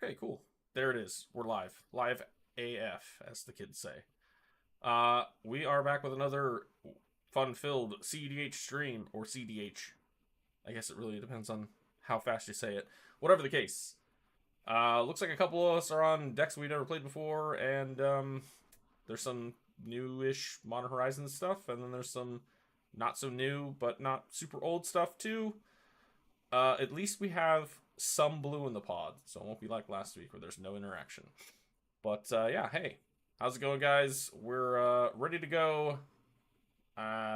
Okay, cool. There it is. We're live. Live AF, as the kids say. We are back with another fun-filled cEDH stream, or cEDH. I guess it really depends on how fast you say it. Whatever the case. Looks like a couple of us are on decks we never played before, and there's some new-ish Modern Horizons stuff, and then there's some not so new, but not super old stuff too. At least we have some blue in the pod, so it won't be like last week where there's no interaction. But yeah, hey, how's it going, guys? We're ready to go.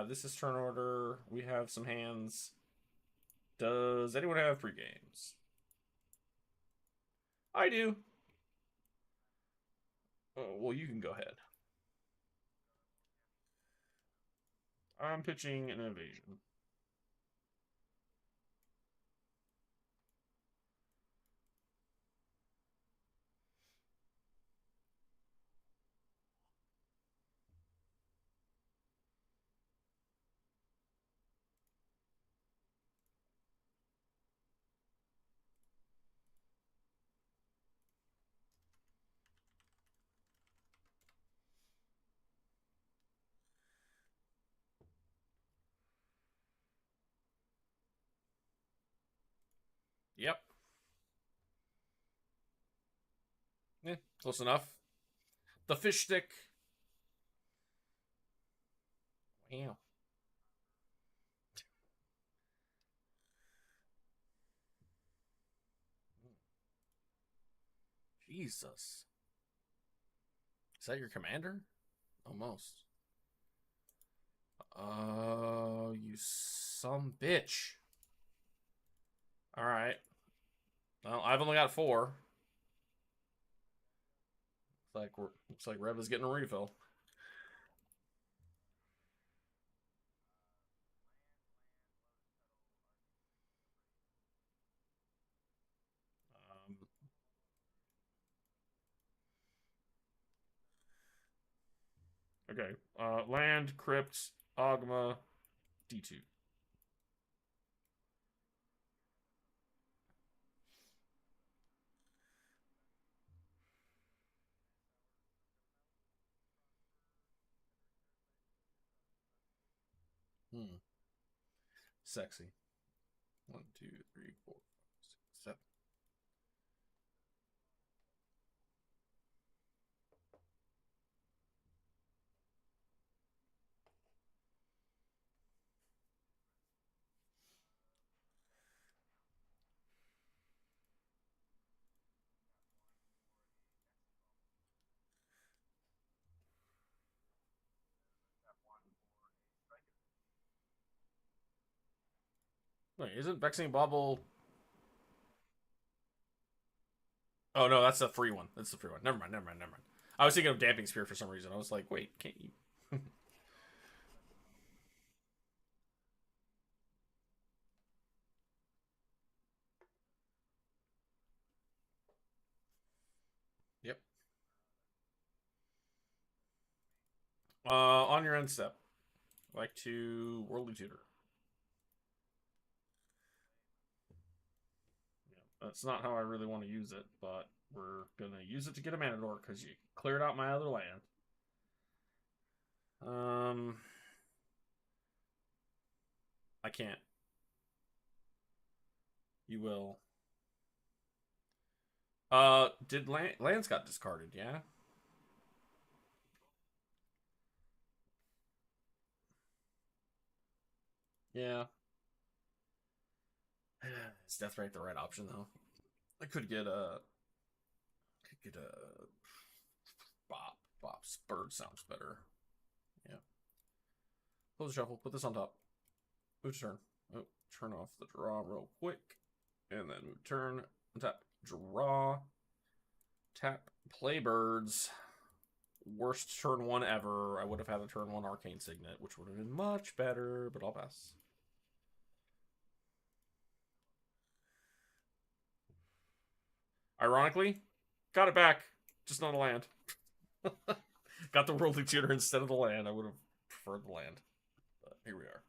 This is turn order. We have some hands. Does anyone have pre-games? I do. Well, you can go ahead. I'm pitching an invasion. Yep. Yeah, close enough. The fish stick. Wow. Jesus. Is that your commander? Almost. You some bitch. Alright. Well, I've only got 4. Looks like Rev is getting a refill. Um, okay. Land, Crypt, Ogma, D2. Hmm. Sexy. 1, 2, 3, 4, 5, 6, 7. Wait, isn't Vexing Bobble? Oh no, that's the free one. That's the free one. Never mind. Never mind. Never mind. I was thinking of Damping Spear for some reason. I was like, wait, can't you? Yep. On your end step, I like to Worldly Tutor. Yeah, that's not how I really want to use it, but we're gonna use it to get a mana door because you cleared out my other land. Um, I can't. You will. Did lands got discarded? Yeah. Yeah. Is Deathrite the right option though? I could get a bop. Bop's bird sounds better. Yeah. Close the shuffle. Put this on top. Move turn. Oh, turn off the draw real quick, and then move turn. Tap draw. Tap playbirds. Worst turn 1 ever. I would have had a turn 1 arcane signet, which would have been much better, but I'll pass. Ironically, got it back, just not a land. Got the Worldly Tutor instead of the land. I would have preferred the land, but here we are.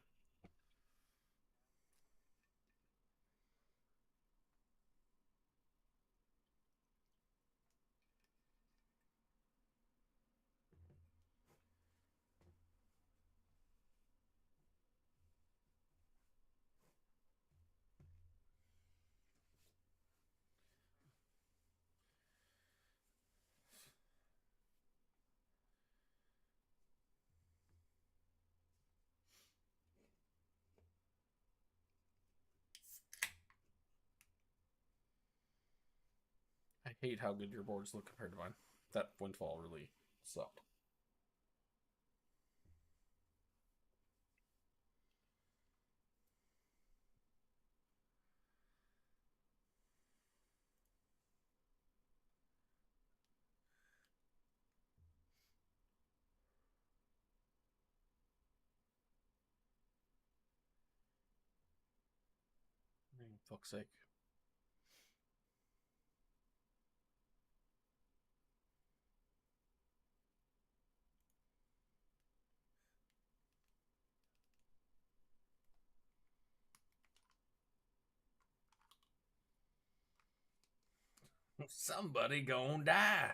hate how good your boards look compared to mine. That windfall really sucked. Fuck's sake. Somebody gonna die.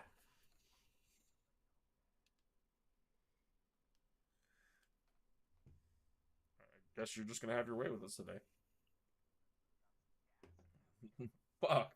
Guess you're just gonna have your way with us today. Fuck.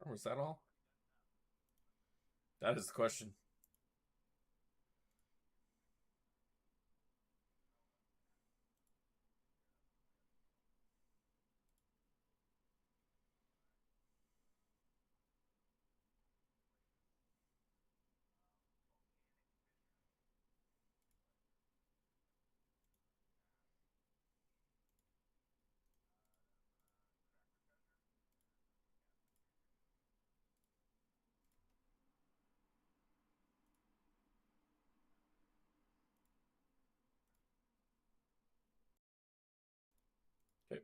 Was that all? That is the question. Okay.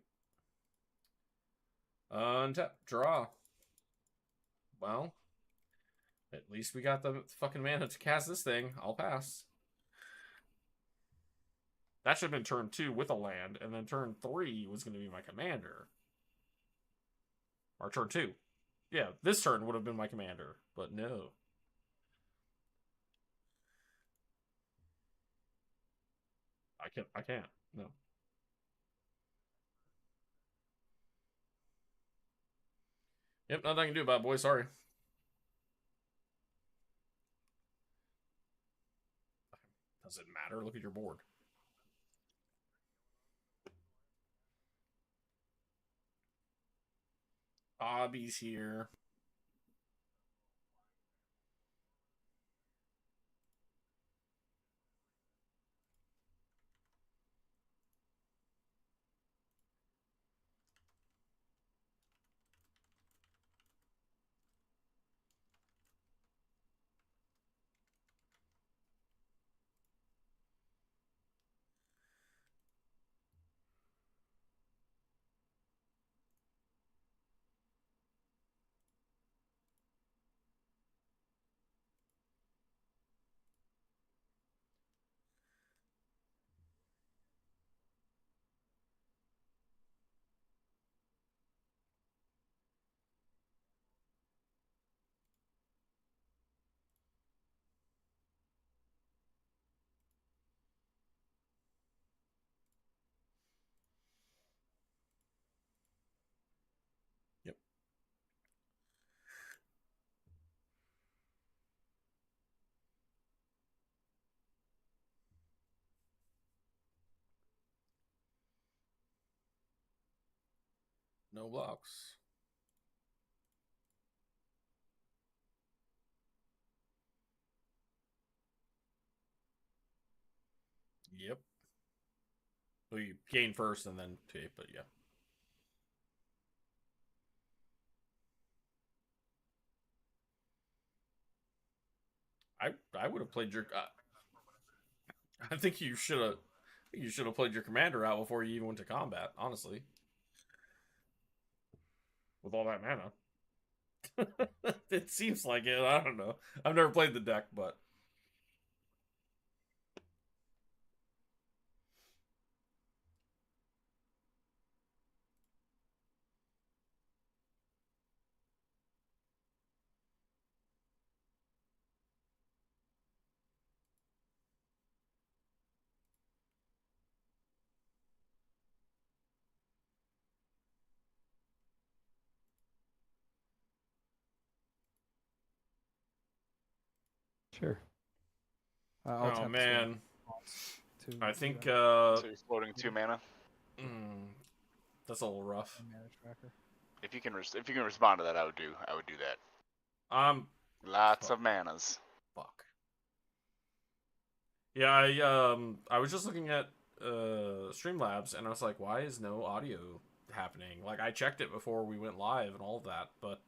Untap. Draw. Well, at least we got the fucking mana to cast this thing. I'll pass. That should have been turn 2 with a land, and then turn 3 was going to be my commander. Or turn 2. Yeah, this turn would have been my commander, but no. I can't. No. Yep, nothing I can do about it, boy. Sorry. Does it matter? Look at your board. Obby's here. Yep. No blocks. Yep. Well, you gain first and then pay, but yeah. I would have played your. I think you should have. You should have played your commander out before you even went to combat. Honestly, with all that mana, it seems like it. I don't know. I've never played the deck, but Sure. I'll Oh tap man, to I think So you're floating 2 mana. that's a little rough. mana tracker. If you can respond to that, I would do that. Lots Fuck. of manas. Fuck. Yeah, I was just looking at Streamlabs and I was like, why is no audio happening? Like I checked it before we went live and all of that, but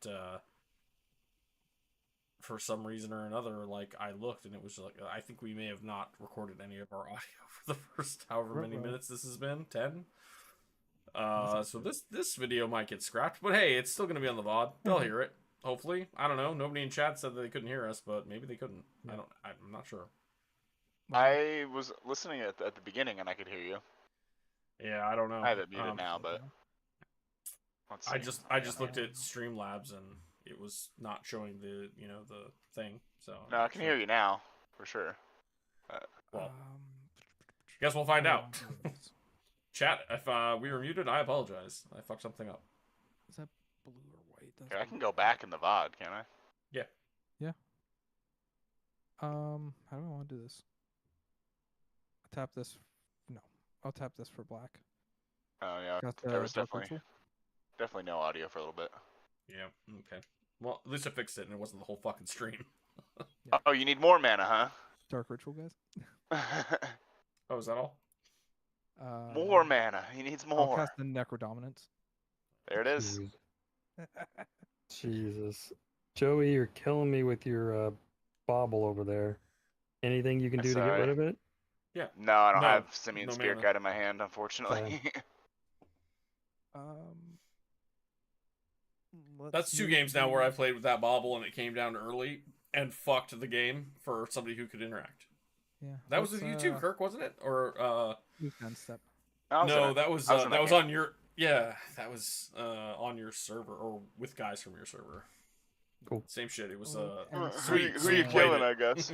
for some reason or another, like I looked and it was like I think we may have not recorded any of our audio for the first however many minutes this has been, 10. So this video might get scrapped, but hey, it's still gonna be on the VOD. They'll hear it. Hopefully. I don't know. Nobody in chat said that they couldn't hear us, but maybe they couldn't. Yeah. I'm not sure. I was listening at the beginning and I could hear you. Yeah, I don't know. I have it muted now, but let's see. I just looked at Streamlabs and it was not showing the the thing. So No, I can hear you now for sure. Well, guess we'll find out. Chat, if we were muted, I apologize. I fucked something up. Is that blue or white? That's Okay, I can go back in the VOD, can I? Yeah. Yeah. How do I want to do this? I tap this. No, I'll tap this for black. Oh yeah, Got there was Dark definitely Ritual. no audio for a little bit. Yeah. Okay. Well, at least I fixed it, and it wasn't the whole fucking stream. Yeah. Oh, you need more mana, huh? Dark Ritual, guys. Oh, is that all? More mana. He needs more. I'll cast the Necrodominance. There it is. Jesus. Joey, you're killing me with your bobble over there. Anything you can do to get rid of it? Yeah. No, I don't No, have Simian no Spirit mana. Guide in my hand, unfortunately. That's 2 games now where I played with that bobble and it came down early and fucked the game for somebody who could interact. Yeah. That was with you too, Kirk, wasn't it? Or Step. no, that was on your that was on your server or with guys from your server. Cool. Same shit. It was who are you killing, I guess?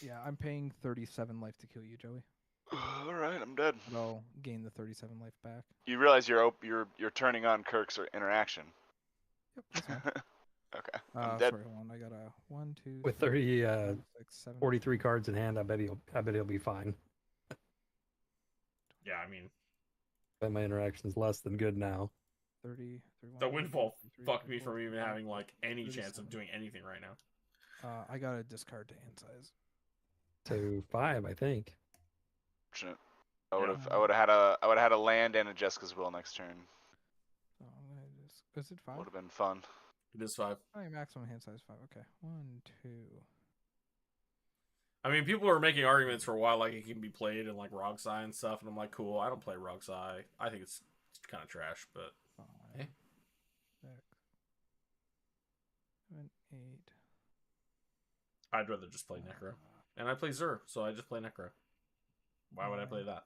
Yeah, I'm paying 37 life to kill you, Joey. All right, I'm dead. But I'll gain the 37 life back. You realize you're turning on Kirk's interaction. Yep, that's fine. Okay. I'm dead. Sorry, hold on. I got a 1, 2, With 3, 30, 5, 6, 7, 43 cards in hand, I bet he'll be fine. Yeah, I mean, But my interaction's less than good now. 30, 31, the windfall 33, fucked me 34, from even having like any 37. chance of doing anything right now. I got a discard to hand size. So 5, I think. Fortunate. I would have had a land and a Jessica's Will next turn. So I'm gonna just. Is it 5? Would have been fun. It is 5. Oh, maximum hand size 5. Okay. 1, 2. I mean, people were making arguments for a while, like it can be played in like Rogsai and stuff, and I'm like, cool. I don't play Rogsai. I think it's kind of trash, but 5, eh? 6, 7, 8. I'd rather just play Necro, and I play Zur, so I just play Necro. Why would I play that?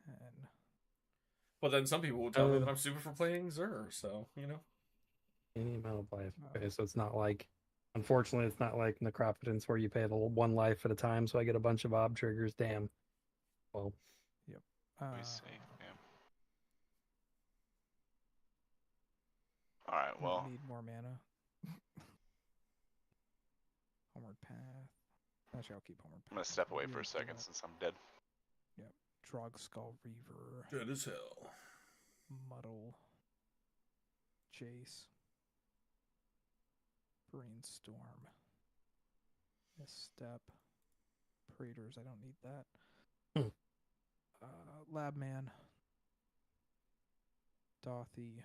10. But then some people would tell me that I'm stupid for playing Zur, so Any amount of life. Okay, so it's not like, unfortunately, it's not like Necropotence where you pay the 1 life at a time, so I get a bunch of ob triggers. Damn. Well. Yep. Let me see. Yeah. All right. Well. Need more mana. Homeward Path. Actually, I'll keep Homeward Path. I'm gonna step away for a second since I'm dead. Yep. Drog Skull Reaver. dead as hell. Muddle. Jace. Brainstorm. Misstep. Praetors, I don't need that. Labman. Dothy.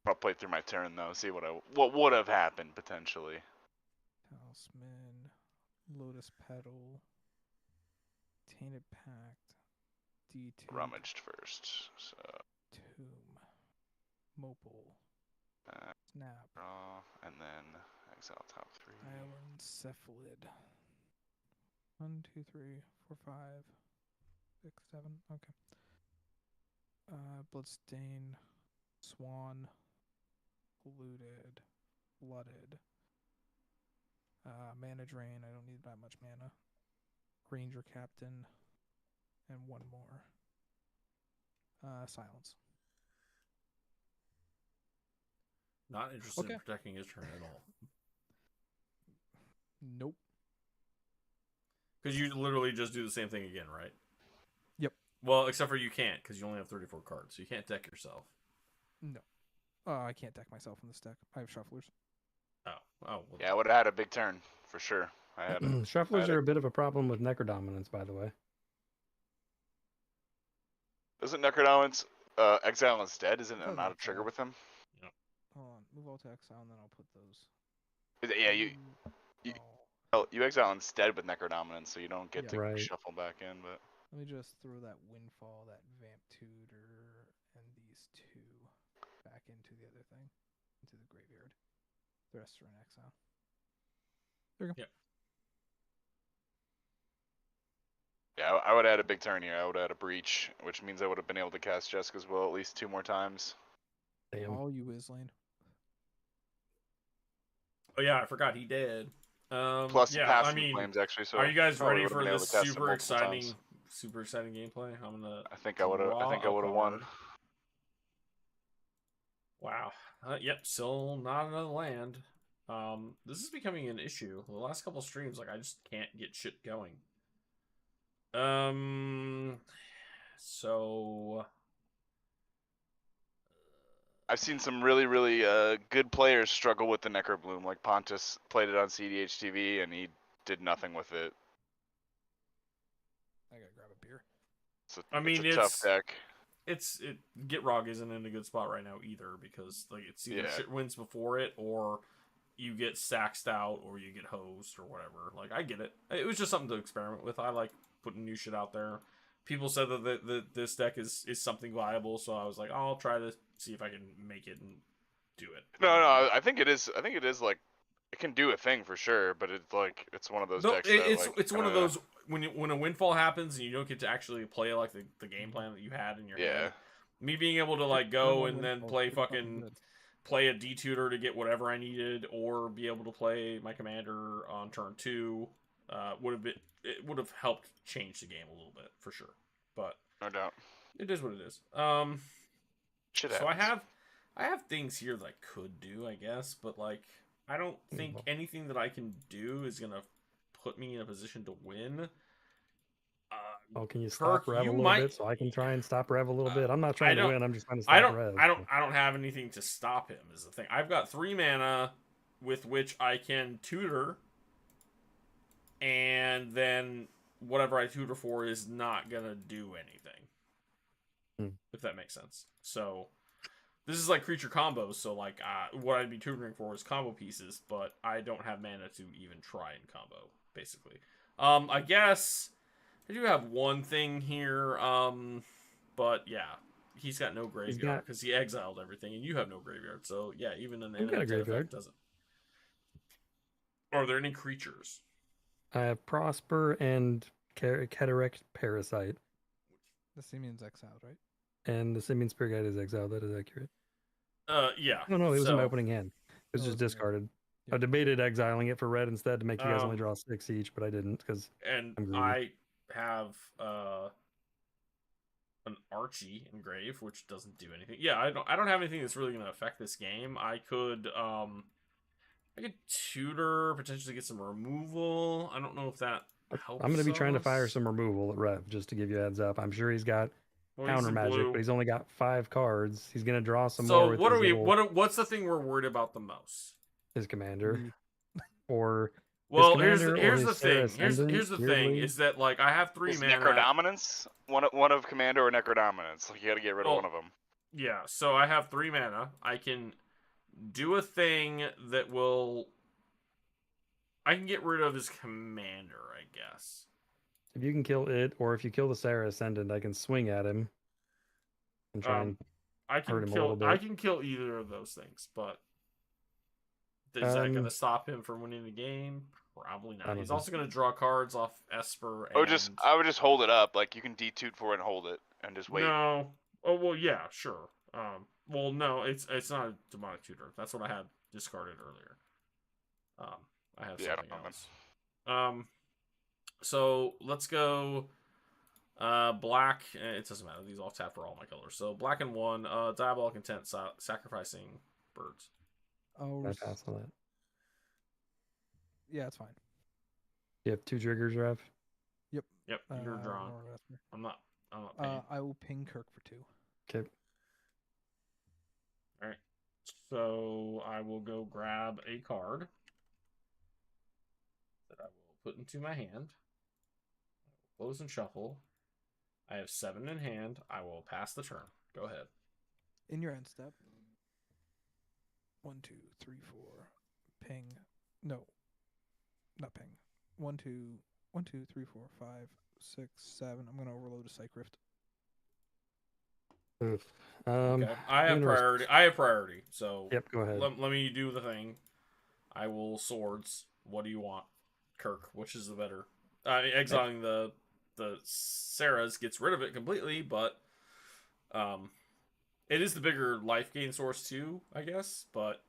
I'll play through my turn though. See what would have happened potentially. Talisman. Lotus Petal. Tainted Pact. D2. Rummaged first. So. Tomb. Mopal. Snap. Draw and then exile top 3. Island Cephalid. 1, 2, 3, 4, 5, 6, 7. Okay. Bloodstain. Swan. Polluted. Flooded. Mana Drain. I don't need that much mana. Ranger Captain. And 1 more. Silence. Not interested in Okay. protecting his turn at all. Nope. Because you literally just do the same thing again, right? Yep. Well, except for you can't, because you only have 34 cards, so you can't deck yourself. No. I can't deck myself in this deck. I have shufflers. Oh. Well, Yeah, I would have had a big turn for sure. I had it. Shufflers had are it. a bit of a problem with Necrodominance, by the way. Isn't Necrodominance exile instead? Isn't Oh, it not a that's trigger all. with him? Hold on. Move all to exile, and then I'll put those. Yeah, you Oh. you exile instead with Necrodominance, so you don't get Yeah. to Right. shuffle back in. But Let me just throw that Windfall, that Vamp Tutor, and these two back into the other thing, into the graveyard. The rest are in exile. There we go. Yep. yeah, I would have had a big turn here. I would have had a breach, which means I would have been able to cast Jessica's Will at least 2 more times. Damn. All you Islane. Oh yeah, I forgot he did. Plus, he yeah, passed I from the mean, flames actually. So are you guys probably ready would've for been able this to cast it super multiple exciting, times. gameplay? I'm gonna. I think I would have. I think I would have won. Wow. Yep. Still not another land. This is becoming an issue. The last couple streams, like I just can't get shit going. So I've seen some really good players struggle with the Necrobloom. Like Pontus played it on cEDH TV and he did nothing with it. I gotta grab a beer. I mean, it's a tough deck. Gitrog isn't in a good spot right now either because like it's either Yeah. shit wins before it or you get saxed out or you get hosed or whatever. Like I get it. It was just something to experiment with. I like putting new shit out there. People said that this deck is something viable, so I was like, I'll try to see if I can make it and do it. No, I think it is. I think it is like it can do a thing for sure, but it's like it's one of those decks that like it's one of kinda- those when a windfall happens and you don't get to actually play like the game plan that you had in your head. Me being able to like go and then play play a D-tutor to get whatever I needed, or be able to play my commander on turn 2, would have helped change the game a little bit for sure. But no doubt. it is what it is. Shit So happens. I have things here that I could do, I guess, but like I don't think anything that I can do is gonna put me in a position to win. Oh, can you stop Kirk, Rev a you little might- bit so I can try and stop Rev a little bit? I'm not trying to don't- win. I'm just trying to stop Rev. I don't have anything to stop him. Is the thing. I've got 3 mana with which I can tutor, and then whatever I tutor for is not gonna do anything. If that makes sense. So this is like creature combos. So like what I'd be tutoring for is combo pieces, but I don't have mana to even try and combo. Basically, I guess I do have one thing here. But yeah, he's got no graveyard because he exiled everything, and you have no graveyard. So yeah, even an I've got a graveyard. doesn't. Are there any creatures? I have Prosper and Cataract Parasite. The Simeon's exiled, right? And the Simian Spirit Guide is exiled. That is accurate. Yeah. No, it was in my opening hand. It was Oh, just it's in your- discarded. Yeah. I debated exiling it for red instead to make you guys only draw 6 each, but I didn't because And I'm greedy. I have an Archie engrave, which doesn't do anything. Yeah, I don't have anything that's really gonna affect this game. I could tutor, potentially get some removal. I don't know if that helps. I'm going to be trying to fire us. some removal at Rev just to give you a heads up. I'm sure he's got Well, he's counter in magic, blue. but he's only got 5 cards. He's going to draw some So more with what his are we? little- What's the thing we're worried about the most? his commander or Well, commander or here's his the thing. Sarah Here's the Ascendant, thing weirdly. is that like I have 3 Is mana. Necrodominance one of Commander or Necrodominance? Like you got to get rid of one of them. Yeah, so I have 3 mana. I can do a thing that will. I can get rid of his commander, I guess. If you can kill it, or if you kill the Sarah Ascendant, I can swing at him and try and I hurt can him a kill. little bit. I can kill either of those things, but is that going to Um, stop him from winning the game? Probably I not. don't He's know. also going to draw cards off Esper. I would just hold it up. Like you can D-toot for it and hold it and just wait. No. Oh well, yeah, sure. Well, no, it's not a demonic tutor. That's what I had discarded earlier. I have Yeah, I something don't know, else. So let's go. Black. It doesn't matter. These all tap for all my colors. So black and 1. Diabolic Intent. Sacrificing birds. I'll I pass on that. Yeah, it's fine. You have 2 triggers, Rev. Yep, you're drawn. Nor Vesper. I'm not paying. I will ping Kirk for 2. Okay. All right. So I will go grab a card that I will put into my hand. Close and shuffle. I have 7 in hand. I will pass the turn. Go ahead. In your end step. 1, 2, 3, 4. Ping. No. Not ping. 1, 2, 1, 2, 3, 4, 5, 6, 7. I'm gonna overload a Psych Rift. Oof. Okay. I have interesting. priority. So Yep, go ahead. let me do the thing. I will swords. What do you want, Kirk? Which is the better? Exiling the Sarah's gets rid of it completely, but it is the bigger life gain source too, I guess. But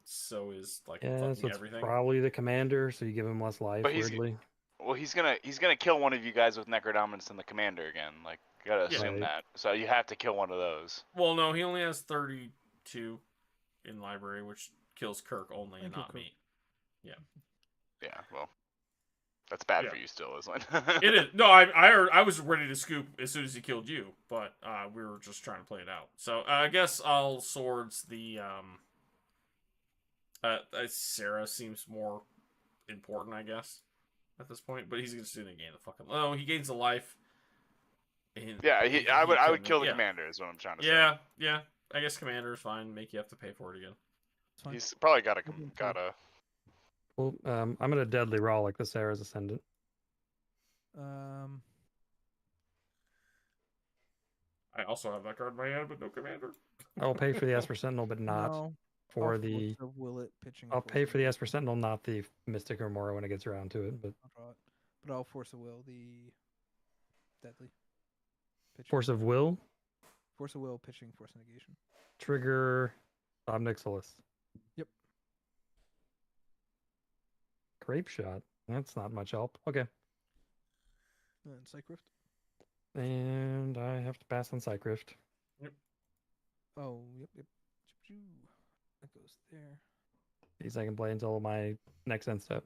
so is like Yeah, fucking so it's everything. probably the commander, so you give him less life, But he's- weirdly. Well, he's gonna kill one of you guys with Necrodominance and the commander again. Like, you gotta assume Right. that. So you have to kill one of those. Well, no, he only has 32 in library, which kills Kirk only, I and kill not Kirk. me. Yeah, well, that's bad Yeah. for you still, isn't It is. No, I was ready to scoop as soon as he killed you, but we were just trying to play it out. So I guess I'll swords the Sarah seems more important, I guess, at this point. But he's just gonna gain the fucking. Oh, he gains a life. Yeah, I would killed kill me. the Yeah. commander. Is what I'm trying to say. Yeah. I guess commander is fine. Make you have to pay for it again. It's fine. He's probably got We'll do it. a. Well, I'm gonna deadly raw like the Sarah's Ascendant. I also have that card in my hand, but no commander. I'll pay for the Esper Sentinel, but not No. for I'll the. force a will it pitching. I'll force pay a for the will. Esper Sentinel, not the Mystic or Mora when it gets around to it. But I'll draw it. But I'll force a will the deadly. Pitching. Force of Will, Force a will pitching force negation. trigger Obnixilis. Yep. Grape Shot. That's not much help. Okay. And Psych Rift. And I have to pass on Psych Rift. Oh, yep. Choo-choo. That goes there. These I can play until my next end step.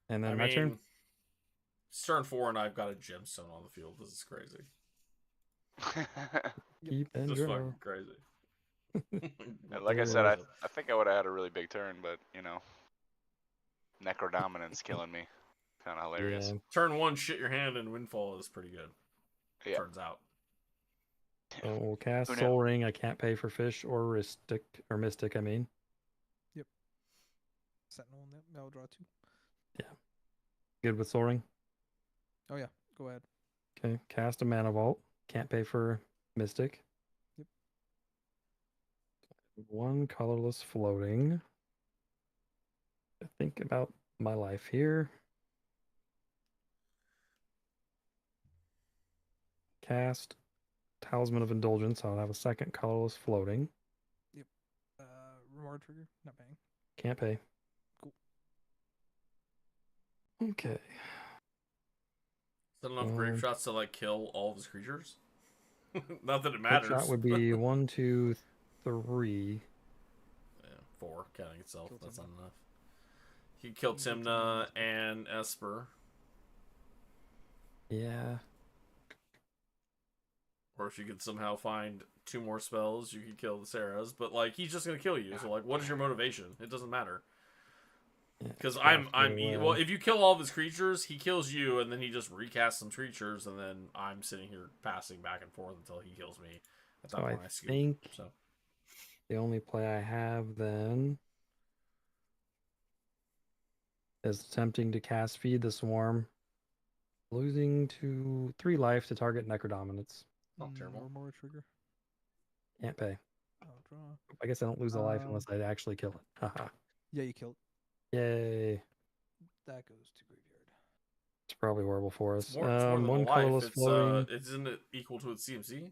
And then I my mean, turn. it's turn 4, and I've got a gemstone on the field. This is crazy. Keep and Just draw. fucking crazy. Like I Totally said, worth it. I think I would have had a really big turn, but Necrodominance killing me, kind of hilarious. Yeah. Turn 1, shit your hand, and windfall is pretty good. Yeah. Turns out. So we'll cast Who knew? Soul Ring. I can't pay for Fish or Mystic, I mean. Sentinel in there. I'll draw 2. Good with Soul Ring. Oh yeah. Go ahead. Okay. Cast a Mana Vault. Can't pay for Mystic. Yep. 1 colorless floating. I think about my life here. Cast Talisman of Indulgence. I'll have a 2nd colorless floating. Reward trigger. Not paying. Can't pay. Cool. Okay. Is that enough grape Um, shots to like kill all of his creatures? Not that it Quick matters. shot would be 1, 2, 3. Yeah, 4 counting itself. Kill That's not Timna. enough. He killed You can kill Timna Timna. and Esper. Yeah. Or if you could somehow find 2 more spells, you could kill the Sarahs. But like, he's just gonna kill you. So like, what is your motivation? It doesn't matter. Because well, if you kill all of his creatures, he kills you, and then he just recasts some creatures, and then I'm sitting here passing back and forth until he kills me. At that So I point, I scoop. think So the only play I have then is attempting to cast Feed the Swarm, losing to 3 life to target Necrodominance. not terrible. More trigger. Can't pay. I'll draw. I guess I don't lose a life Um, unless I actually kill it. Haha. Yeah, you killed. Yay. That goes to graveyard. It's probably horrible for us. It's more than 1 a life. colorless It's floating. isn't it equal to its CMC?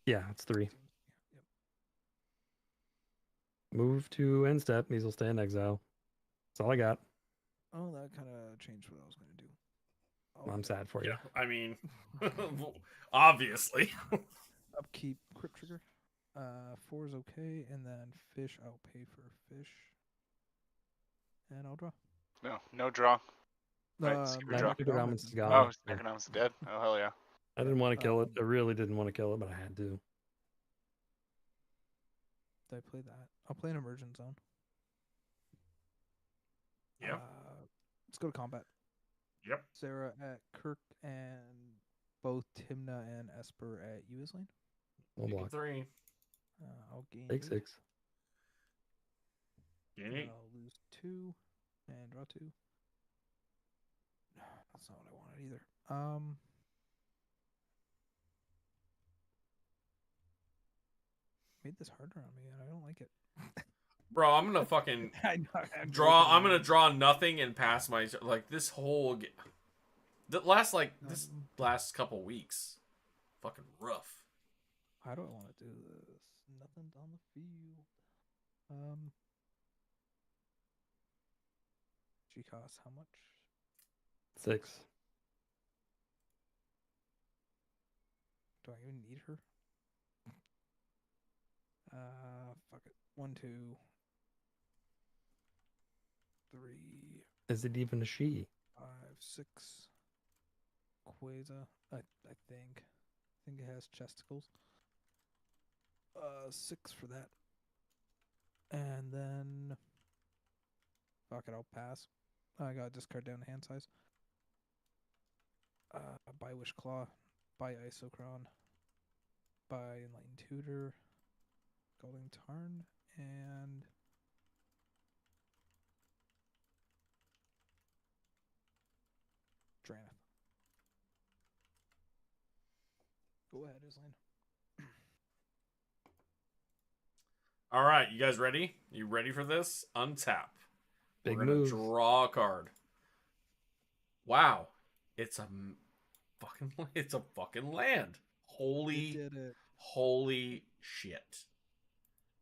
Yeah, it's 3. Yep. Move to end step. These will stay in exile. That's all I got. Oh, that kind of changed what I was going to do. Oh, I'm sad for you. Yeah, I mean, obviously. Upkeep crypt trigger. 4 is okay, and then fish, I'll pay for fish. And I'll draw. No draw. Right, Uh, secret draw. Necrodominus is Oh, gone. Necronom's dead. Oh, hell yeah. I didn't want to kill it. I really didn't want to kill it, but I had to. Did I play that? I'll play an Immersion Zone. Yeah. Let's go to combat. Yep. Sarah at Kirk and both Timna and Esper at US lane. One block. 3. I'll gain Take 8. 6. Gain 8. I'll lose 2 and draw 2. That's not what I wanted either. Made this harder on me, and I don't like it. Bro, I'm gonna fucking I know, I'm draw. joking, I'm gonna man. draw nothing and pass my like this whole. The last this last couple weeks, fucking rough. How do I want to do this? Nothing's on the field. She costs how much? 6. Do I even need her? Fuck it. 1, 2, 3, Is it even a she? 5, 6. Quasar. I think. I think it has chesticles. 6 for that. And then fuck it, I'll pass. I gotta discard down hand size. Buy Wish Claw, buy Isocron, buy Enlightened Tutor, Golden Tarn, and Dranath. Go ahead, Island. All right, you guys ready? You ready for this? Untap. Big We're gonna move. draw a card. Wow, it's a fucking land. You did it. Holy shit.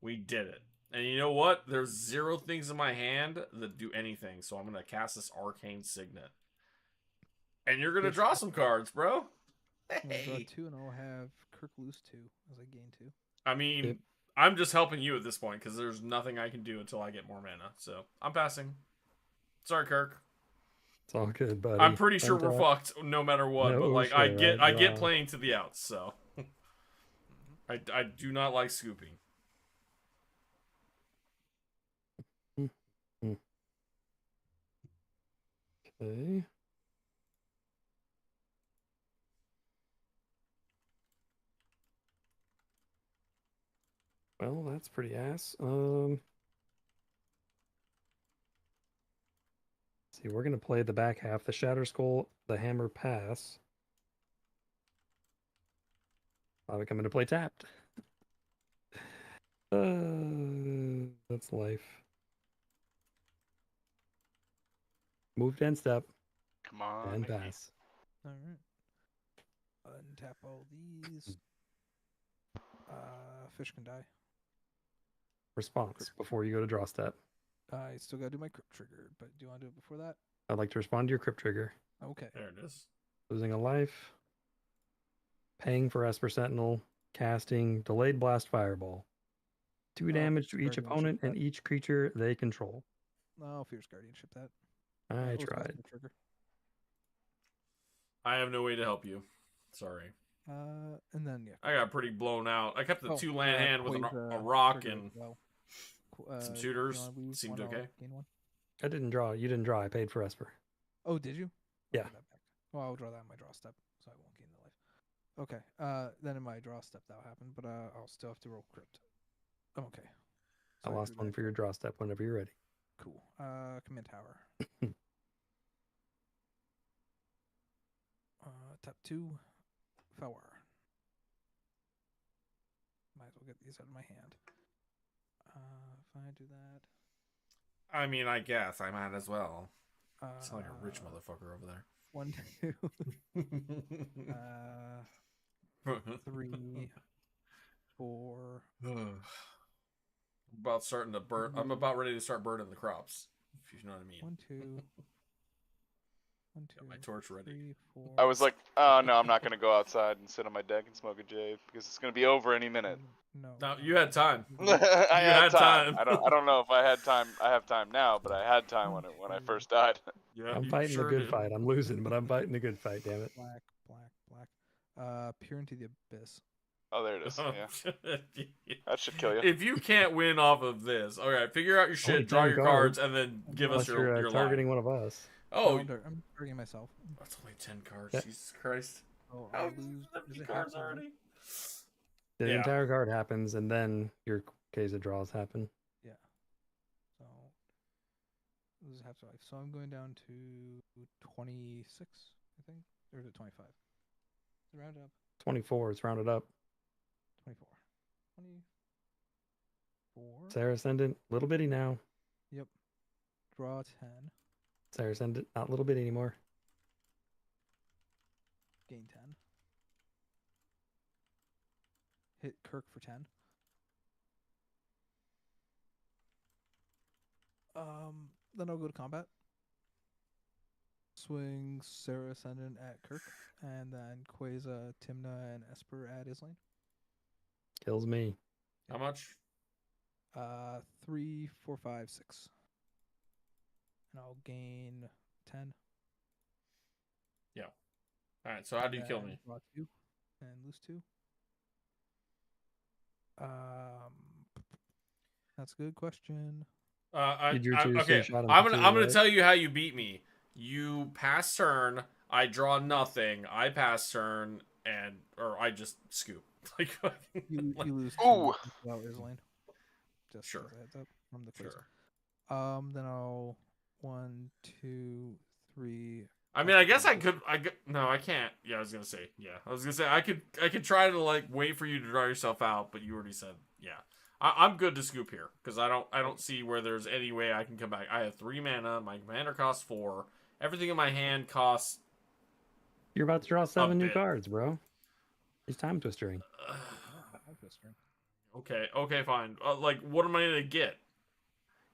We did it. And you know what? There's 0 things in my hand that do anything, so I'm gonna cast this Arcane Signet. And you're gonna draw some cards, bro. I'll draw Hey. 2, and I'll have Kirk lose 2 as I gain 2. I mean, Yep. I'm just helping you at this point because there's nothing I can do until I get more mana. So I'm passing. Sorry, Kirk. It's all good, buddy. I'm pretty sure we're Untap. fucked no matter what. No but like shit, I get right? playing to the outs. So I do not like scooping. Okay. Well, that's pretty ass. See, we're gonna play the back half, the Shatter Skull, the Hammer Pass. Probably coming to play tapped. That's life. Move 10 step Come on. and Nikki. pass. Alright. Untap all these. Fish can die. Response before you go to draw step. I still gotta do my crypt trigger, but do you want to do it before that? I'd like to respond to your crypt trigger. Okay. There it is. Losing a life. Paying for Esper Sentinel. Casting Delayed Blast Fireball. 2 damage to each Guardianship opponent and that. each creature they control. No, Fierce Guardianship that. I That was tried. my trigger. I have no way to help you. Sorry. And then yeah. I got pretty blown out. I kept the Oh, 2 land hand with a Quasar rock trigger and as well. some Do you tutors. wanna lose Seemed 1, I'll okay. gain 1? I didn't draw. You didn't draw. I paid for Esper. Oh, did you? I'll Yeah. put that back. Well, I'll draw that in my draw step, so I won't gain the life. Okay. Then in my draw step that'll happen, but I'll still have to roll crypt. Okay. I So lost drew 1 that for your draw step whenever you're ready. Cool. Command tower. Tap 2. Flower. Might as well get these out of my hand. If I do that. I mean, I guess I might as well. Uh, Sound like a rich motherfucker over there. 1, 2. 3, 4. About starting to burn. I'm about ready to start burning the crops. If you know what I mean. 1, 2. 1, 2. Got my torch ready. 3, 4. I was like, oh no, I'm not gonna go outside and sit on my deck and smoke a J because it's gonna be over any minute. No. No, you had time. I You had had time. time. I don't know if I had time. I have time now, but I had time when I first died. Yeah, I'm you fighting sure the good did. fight. I'm losing, but I'm fighting the good fight. Damn it. Black. Peer into the abyss. Oh, there it is. Yeah, Yeah. that should kill you. If you can't win off of this, okay, figure out your Only shit, draw 10 your cards, cards. and then give us Unless your you're line. targeting one of us. Oh, I'm targeting myself. that's only 10 cards. Yeah. Jesus Christ. Oh, How I'll have you lose. 50 Is it cards half already? The Yeah. entire card happens, and then your case of draws happen. Yeah. So this is half life. So I'm going down to 26, I think, or is it 25? Round up. 24. It's rounded up. 24. 24. Sarah Ascendant, little bitty now. Yep. Draw 10. Sarah Ascendant, not little bitty anymore. Gain 10. Hit Kirk for 10. Then I'll go to combat. Swing Sarah Ascendant at Kirk, and then Quasar, Timna, and Esper at Islane. Kills me. How much? 3, 4, 5, 6. And I'll gain 10. Alright, so how do you kill then me? Draw 2 and lose 2. That's a good question. Did your two Okay, shot him I'm for gonna two, I'm gonna right? tell you how you beat me. You pass turn, I draw nothing, I pass turn, or I just scoop. Like You lose 2 Ooh. without Islane. Just Sure. as a heads up from the quiz. sure. Then I'll 1, 2, 3. I mean, I guess I could. No, I can't. Yeah, I was gonna say. Yeah, I was gonna say I could try to like wait for you to draw yourself out, but you already said yeah. I'm good to scoop here because I don't see where there's any way I can come back. I have 3 mana. My commander costs 4. Everything in my hand costs. You're about to draw 7 new bit. cards, bro. It's time twistering. Okay, fine. Like, what am I gonna get?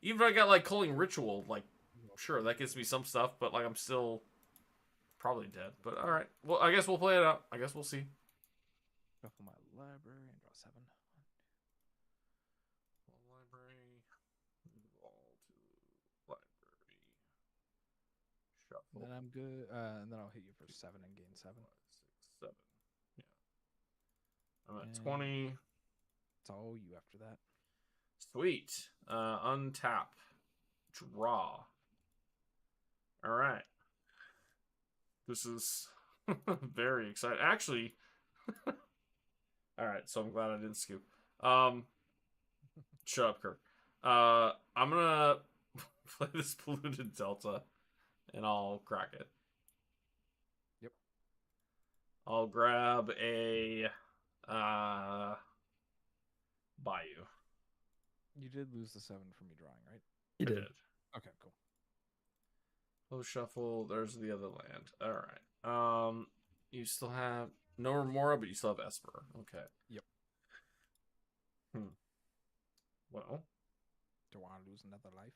Even if I got like Culling Ritual, like, sure that gives me some stuff, but like I'm still probably dead. But all right. Well, I guess we'll play it out. I guess we'll see. Shuffle my library and draw 7. Library. All to library. Shuffle. Then I'm good. And then I'll hit you for 7 and gain 7. 5, 6, 7. Yeah. I'm at And 20. It's all you after that. Sweet. Untap. Draw. All right. This is very exciting. Actually, all right. So I'm glad I didn't scoop. Shut up, Kirk. I'm gonna play this polluted Delta, and I'll crack it. Yep. I'll grab a Bayou. You did lose the 7 from me drawing, right? You I did. Okay, cool. Oh, shuffle. There's the other land. All right. You still have no Remora, but you still have Esper. Okay. Yep. Well, Do I want to lose another life?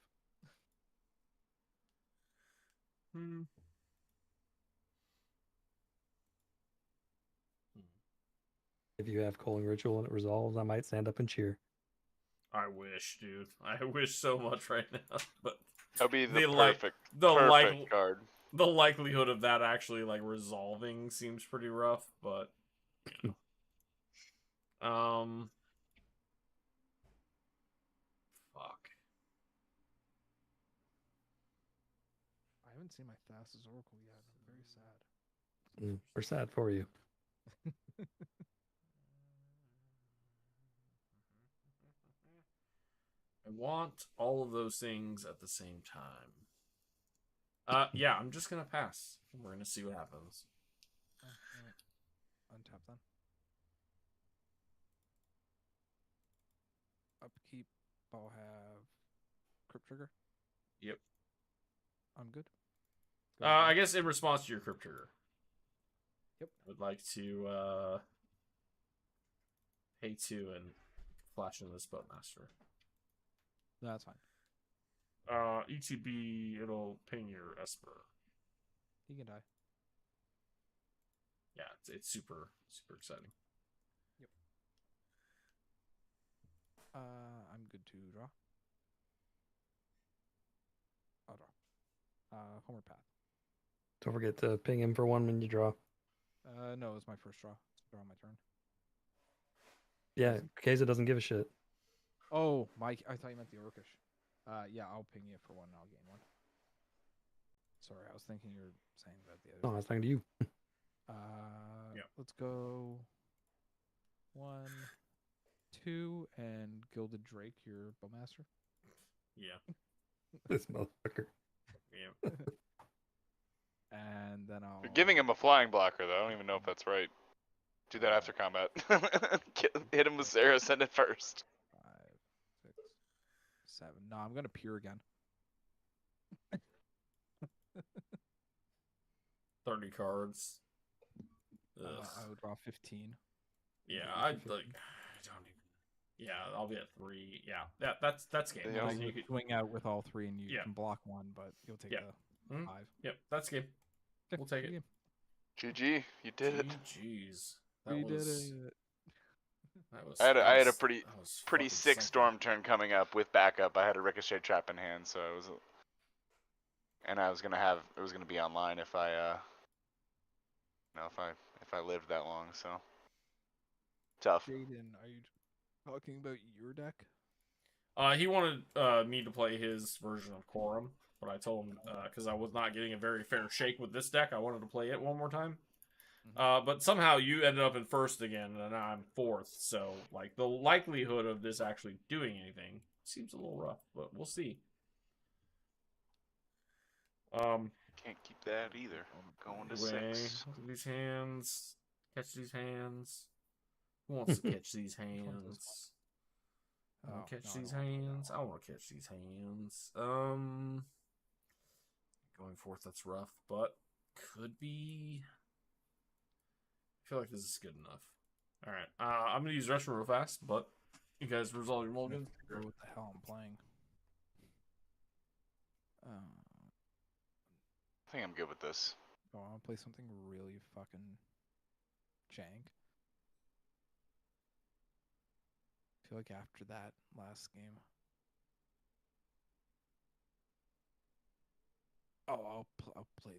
If you have Culling Ritual and it resolves, I might stand up and cheer. I wish, dude. I wish so much right now, but That'd be the like- perfect, the perfect card. the likelihood of that actually like resolving seems pretty rough. But you know. Fuck. I haven't seen my Thassa's Oracle yet. I'm very sad. We're sad for you. I want all of those things at the same time. Yeah, I'm just gonna pass. We're gonna see what happens. Alright. Untap then. Upkeep. I'll have Crypt Trigger. Yep. I'm good. I guess in response to your Crypt Trigger. Yep. I would like to pay 2 and flash into this Boatmaster. No, that's fine. ETB, it'll ping your Esper. He can die. yeah, it's super exciting. I'm good to draw. I'll draw. Homer Path. Don't forget to ping him for one when you draw. No, it was my first draw. So draw my turn. Yeah, Keza doesn't give a shit. Oh, Mike, I thought you meant the Orcish. Yeah, I'll ping you for one and I'll gain one. Sorry, I was thinking you were saying that the other. No, I was talking to you. Let's go 1, 2, and Gilded Drake, your bowmaster. Yeah. This motherfucker. Yeah. And then I'll You're giving him a flying blocker, though. I don't even know if that's right. Do that after combat. Hit him with Sarah, send it first. 5, 6, 7. No, I'm gonna peer again. 30 cards. Ugh. I would draw 15. Yeah, Maybe I 15. like. I don't even. Yeah, I'll be at 3. Yeah, that's game. Yeah, No, You you could- swing out with all 3 and you Yeah. can block one, but you'll take Yeah. the Mhm. 5. Yep, that's game. Okay, We'll take good it. game. GG, you did it. Jeez, We did it. That was. I had a that pretty was pretty fucking sick something. storm turn coming up with backup. I had a ricochet trap in hand, so it was, and I was gonna have it was gonna be online if I, if I lived that long. So tough. Jaden, are you talking about your deck? He wanted me to play his version of Quorum, but I told him because I was not getting a very fair shake with this deck, I wanted to play it one more time. But somehow you ended up in first again, and I'm fourth. So like the likelihood of this actually doing anything seems a little rough, but we'll see. Can't keep that either. Going to Way, 6. look at these hands. Catch these hands. Who wants to catch these one's this hands? I want Oh, to catch no, I these don't wanna play that hands. I one. want to catch these hands. Going fourth, that's rough, but could be. I feel like this is good enough. All right, I'm gonna use restroom real fast, but you guys resolve your I mulligan. figure out what the hell I'm playing. I think I'm good with this. Oh, I want to play something really fucking jank. I feel like after that last game. Oh, I'll play.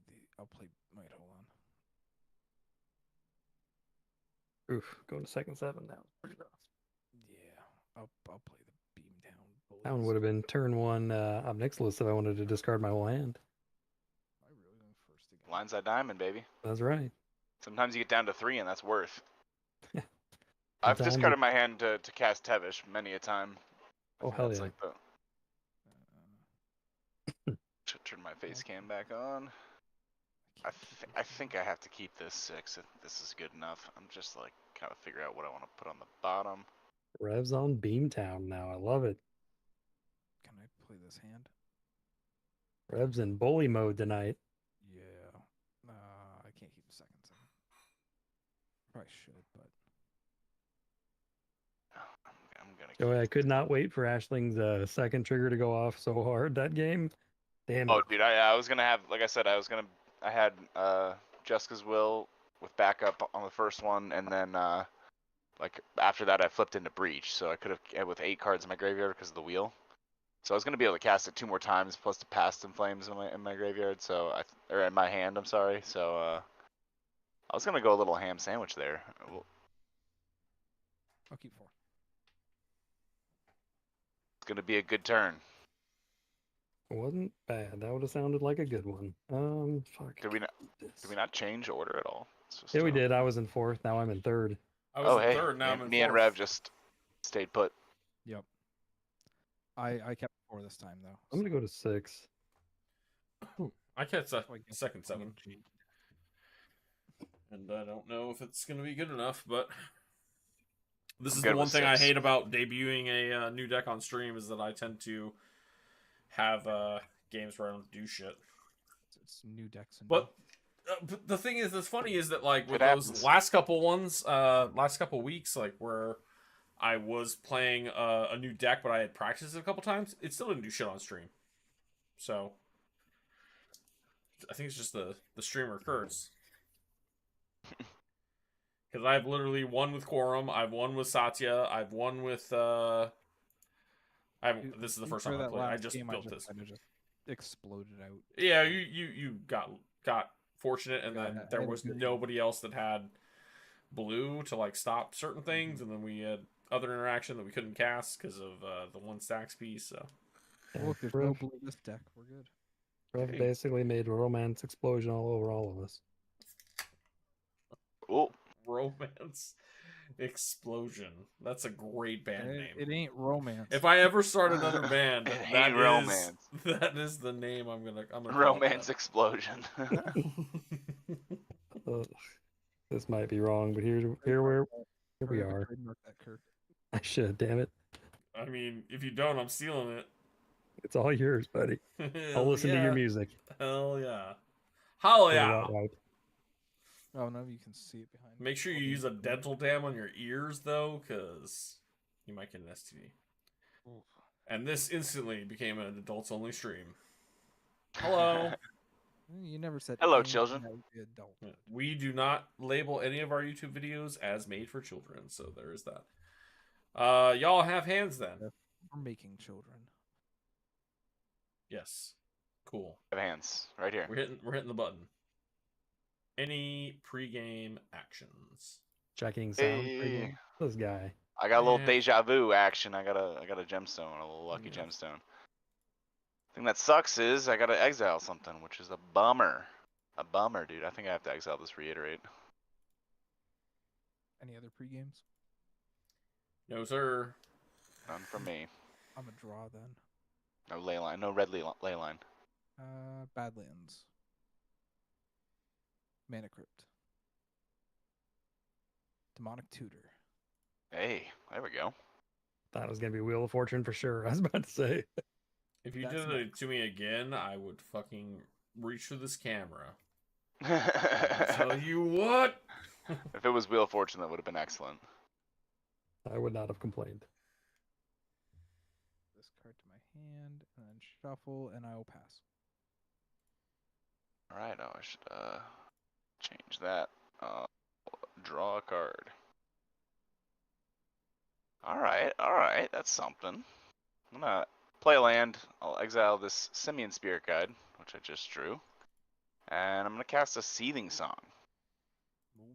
Wait, hold on. Oof, going to second 7 now. Pretty rough. Yeah, I'll play the beam down. That one would have been turn 1 up next list if I wanted to discard my whole hand. I really went first again. Blindside diamond, baby. That's right. Sometimes you get down to 3, and that's worth. I've Diamond. discarded my hand to cast Tevish many a time. I Oh, think hell that's yeah. Like should turn my face cam back on. I think I have to keep this 6. This is good enough. I'm just like kind of figure out what I want to put on the bottom. Revs on Beamtown now. I love it. Can I play this hand? Revs in bully mode tonight. Yeah. I can't keep the second. Probably should, but I'm gonna. Joey, I could not wait for Ashling's second trigger to go off so hard that game. Damn Oh, it. dude, I was gonna have, like I said, I had Jessica's Will with backup on the first one, and then like after that I flipped into Breach, so I could have with 8 cards in my graveyard because of the wheel. So I was gonna be able to cast it 2 more times plus to Past in Flames in my graveyard. So or in my hand, I'm sorry. So I was gonna go a little ham sandwich there. I'll keep 4. It's gonna be a good turn. It wasn't bad. That would have sounded like a good one. Fuck. Did we not? this. Did we not change order at all? It's just, Yeah, we did. I was in 4th. Now I'm in 3rd. I was Oh, in hey, third. Now I'm in me and fourth. Rev just stayed put. Yep. I kept 4 this time though. I'm going to go to 6. I catch so I guess second I'll 7, get and I don't know if it's gonna be good enough, but. This I'm is good the one with thing I 6. hate about debuting a new deck on stream is that I tend to have games where I don't do shit. It's new decks and But the thing is, that's funny is that like with It those happens. last couple ones, last couple weeks, like where I was playing a new deck, but I had practiced it a couple times, it still didn't do shit on stream. So I think it's just the streamer curse. Because I've literally won with Quorum, I've won with Satya, I've won with this is the first time I that played. I last just game, built I this. kind of just exploded out. Yeah, you got fortunate, and then I there had a was good nobody else that had blue to like stop certain things, and then we had other interaction that we couldn't cast because of the one stacks piece. So Yeah, Look, there's no blue in this deck. We're good. Rev Hey. basically made a romance explosion all over all of us. Oh, romance explosion. That's a great band name. It ain't romance. If I ever start another band, It that ain't is romance. that is the name I'm gonna call it romance that. explosion. This might be wrong, but here we are. Trademark that, Kirk. I should, damn it. I mean, if you don't, I'm stealing it. It's all yours, buddy. I'll Hell listen to your yeah. music. Hell yeah. Hell Get it yeah. out right. Oh no, you can see it behind. Make sure you use a dental dam on your ears though, because you might get an STD. Oof. And this instantly became an adults only stream. Hello. You never said. Hello, anything children. that would be adult. We do not label any of our YouTube videos as made for children, so there is that. Y'all have hands then. We're making children. Yes. Cool. I have hands right here. We're hitting the button. Any pregame actions? Checking sound. Hey. This guy. I got a little Yeah. deja vu action. I got a gemstone, a little lucky Yeah. gemstone. Thing that sucks is I gotta exile something, which is a bummer. A bummer, dude. I think I have to exile this reiterate. Any other pre-games? No, sir. None from me. I'm a draw then. No ley line. No red ley line. Badlands. Mana Crypt. Demonic Tutor. Hey, there we go. Thought it was gonna be Wheel of Fortune for sure. I was about to say. If you That's did it to me again, I would fucking reach for this camera. If Tell you what. it was Wheel of Fortune, that would have been excellent. I would not have complained. This card to my hand, and then shuffle, and I will pass. Alright, I should change that. Draw a card. Alright, that's something. I'm gonna play a land. I'll exile this Simian Spirit Guide, which I just drew. And I'm gonna cast a Seething Song.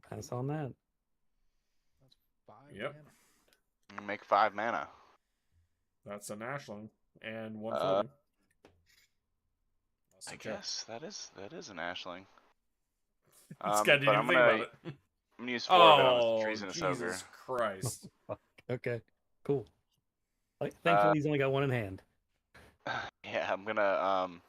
Pass on that. That's 5 Yep. mana. I'm gonna make 5 mana. That's an Ashling and one Uh, floating. That's I a check. guess that is an Ashling. This guy didn't but even I'm think gonna, about it. I'm gonna use 4 of it on this Oh, Treasonous Ogre. Jesus Christ. Okay. Cool. Like, thankfully he's only got one in hand. Yeah, I'm gonna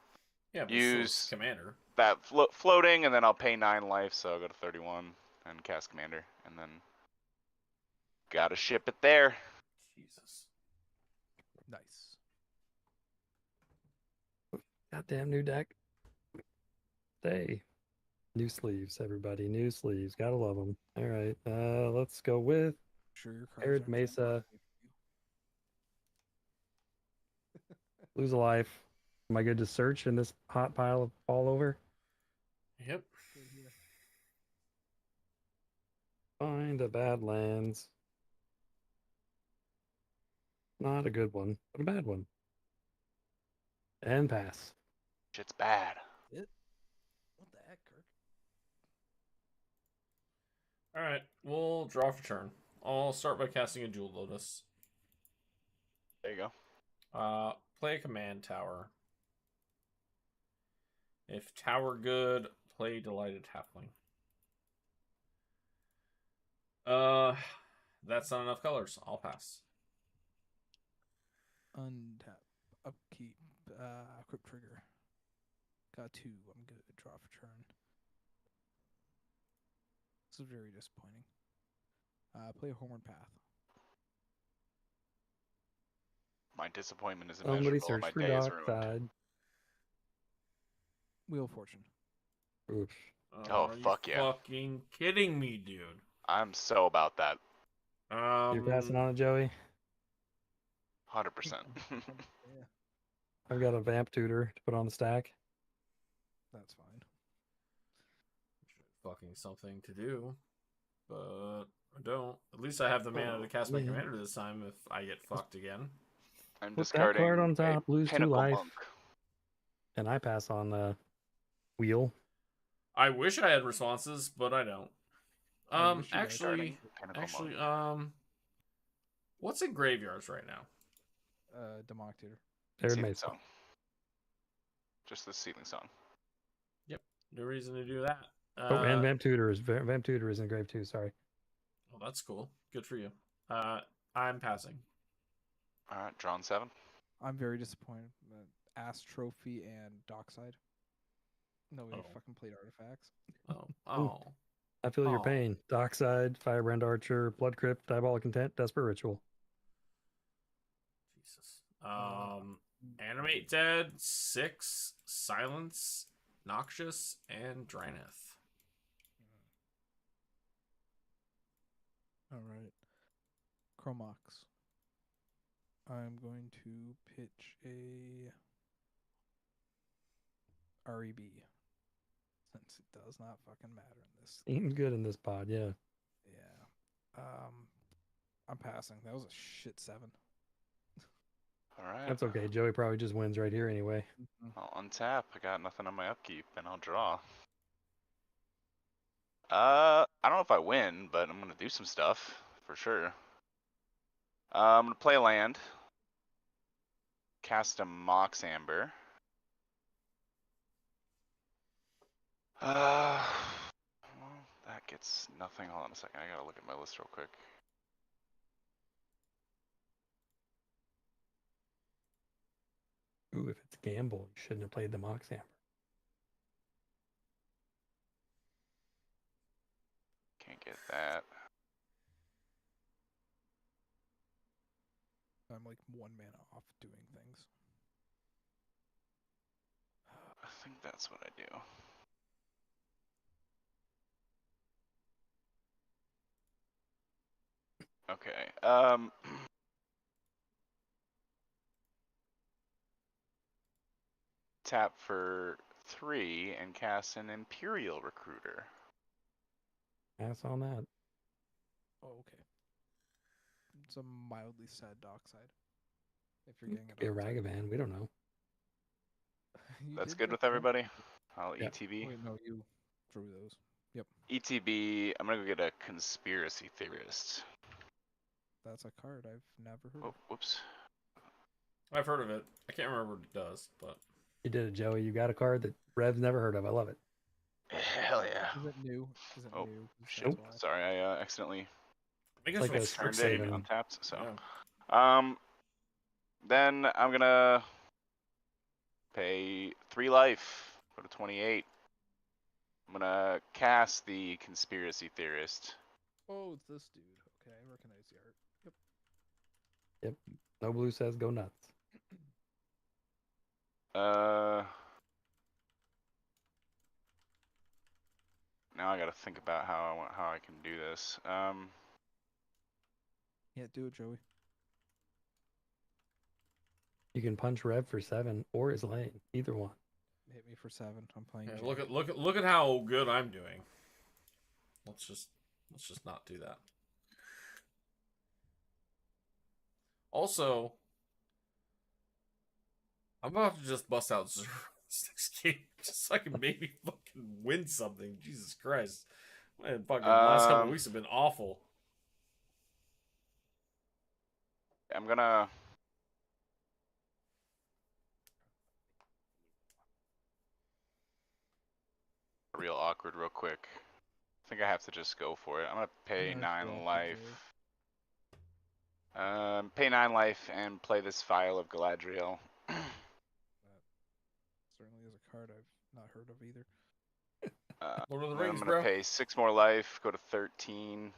Yeah, but Use- still, Commander. that floating, and then I'll pay 9 life, so I'll go to 31 and cast Commander, and then gotta ship it there. Jesus. Nice. Goddamn new deck. Hey. New sleeves, everybody. New sleeves. Gotta love them. All right. Let's go with Sure, your cards Arid aren't Mesa. generated. Lose a life. Am I good to search in this hot pile of all over? Yep. Good here. Find a Badlands. Not a good one, but a bad one. And pass. Shit's bad. What the heck, Kirk? All right, we'll draw for turn. I'll start by casting a Jewel Lotus. There you go. Play a command tower. If tower good, play Delighted Halfling. That's not enough colors. I'll pass. Untap. Upkeep. Crypt Trigger. Got 2. I'm good. Draw for turn. This is very disappointing. Play a Homeward Path. My disappointment is Somebody immeasurable. search My for day is ruined. Dockside. Wheel of Fortune. Oof. Oh, Are you fuck yeah. fucking kidding me, dude? I'm so about that. You're passing on it, Joey? 100%. Yeah, I've got a Vamp Tutor to put on the stack. that's fine. Fucking something to do. but I don't. At least I have the mana to cast my Yeah. commander this time if I get fucked again. I'm Put that card on discarding a top, lose 2 Pinnacle life, Monk. and I pass on the wheel. I wish I had responses, but I don't. I wish you guys Actually, had Pinnacle Monk. what's in graveyards right now? Demonic Tutor. Third Seething Mace. Song. Just the Seething Song. No reason to do that. Oh, and Vamp Tutor is in grave too. Sorry. Well, that's cool. Good for you. I'm passing. Alright, drawn 7. I'm very disappointed. Ass Trophy and Dockside. Nobody Oh. fucking played artifacts. Oh. I feel your Oh. pain. Dockside, Firebrand Archer, Blood Crypt, Diabolic Intent, Desperate Ritual. Jesus. Animate Dead, 6, Silence, Noxious, and Dryneth. All right. Chromox. I'm going to pitch a REB. Since it does not fucking matter in this. Eating good in this pod, yeah. Yeah. I'm passing. That was a shit 7. Alright. That's okay. Joey probably just wins right here anyway. I'll untap. I got nothing on my upkeep, and I'll draw. I don't know if I win, but I'm gonna do some stuff for sure. I'm gonna play a land. Cast a Mox Amber. Well, that gets nothing. Hold on a second. I gotta look at my list real quick. Ooh, if it's gamble, you shouldn't have played the Mox Amber. Can't get that. I'm like 1 mana off doing things. I think that's what I do. Okay. Tap for 3 and cast an Imperial Recruiter. Pass on that. Oh, okay. It's a mildly sad Dockside. If you're getting Get it. Ragavan, we don't know. That's good with everybody. I'll Yeah. ETB. Wait, no, you drew those. Yep. ETB. I'm gonna go get a Conspiracy Theorist. That's a card I've never heard Oh, of. whoops. I've heard of it. I can't remember what it does, but You did it, Joey. You got a card that Rev's never heard of. I love it. Hell yeah. Is it new? Is it Oh, new? 'Cause shit. that's why. Sorry, I accidentally I think It's it's like from a Strix Strixhaven. Haven. untapped. So, Yeah. then I'm gonna pay 3 life. Go to 28. I'm gonna cast the Conspiracy Theorist. Oh, it's this dude. Okay, I recognize the art. Yep. No Blue says go nuts. Now I gotta think about how I can do this. Yeah, do it, Joey. You can punch Rev for 7 or his lane. Either one. Hit me for 7. I'm playing. Yeah, Jack. look at how good I'm doing. Let's just not do that. Also, I'm about to just bust out Zero this next game just so I can maybe fucking win something. Jesus Christ. My fucking last couple of weeks have been awful. I'm gonna. Real awkward, real quick. I think I have to just go for it. I'm gonna pay No, 9 it's life. Joey. Pay 9 life and play this Vial of Galadriel. Certainly is a card I've not heard of either. Lord of the Then Rings, I'm gonna bro. pay 6 more life, go to 13,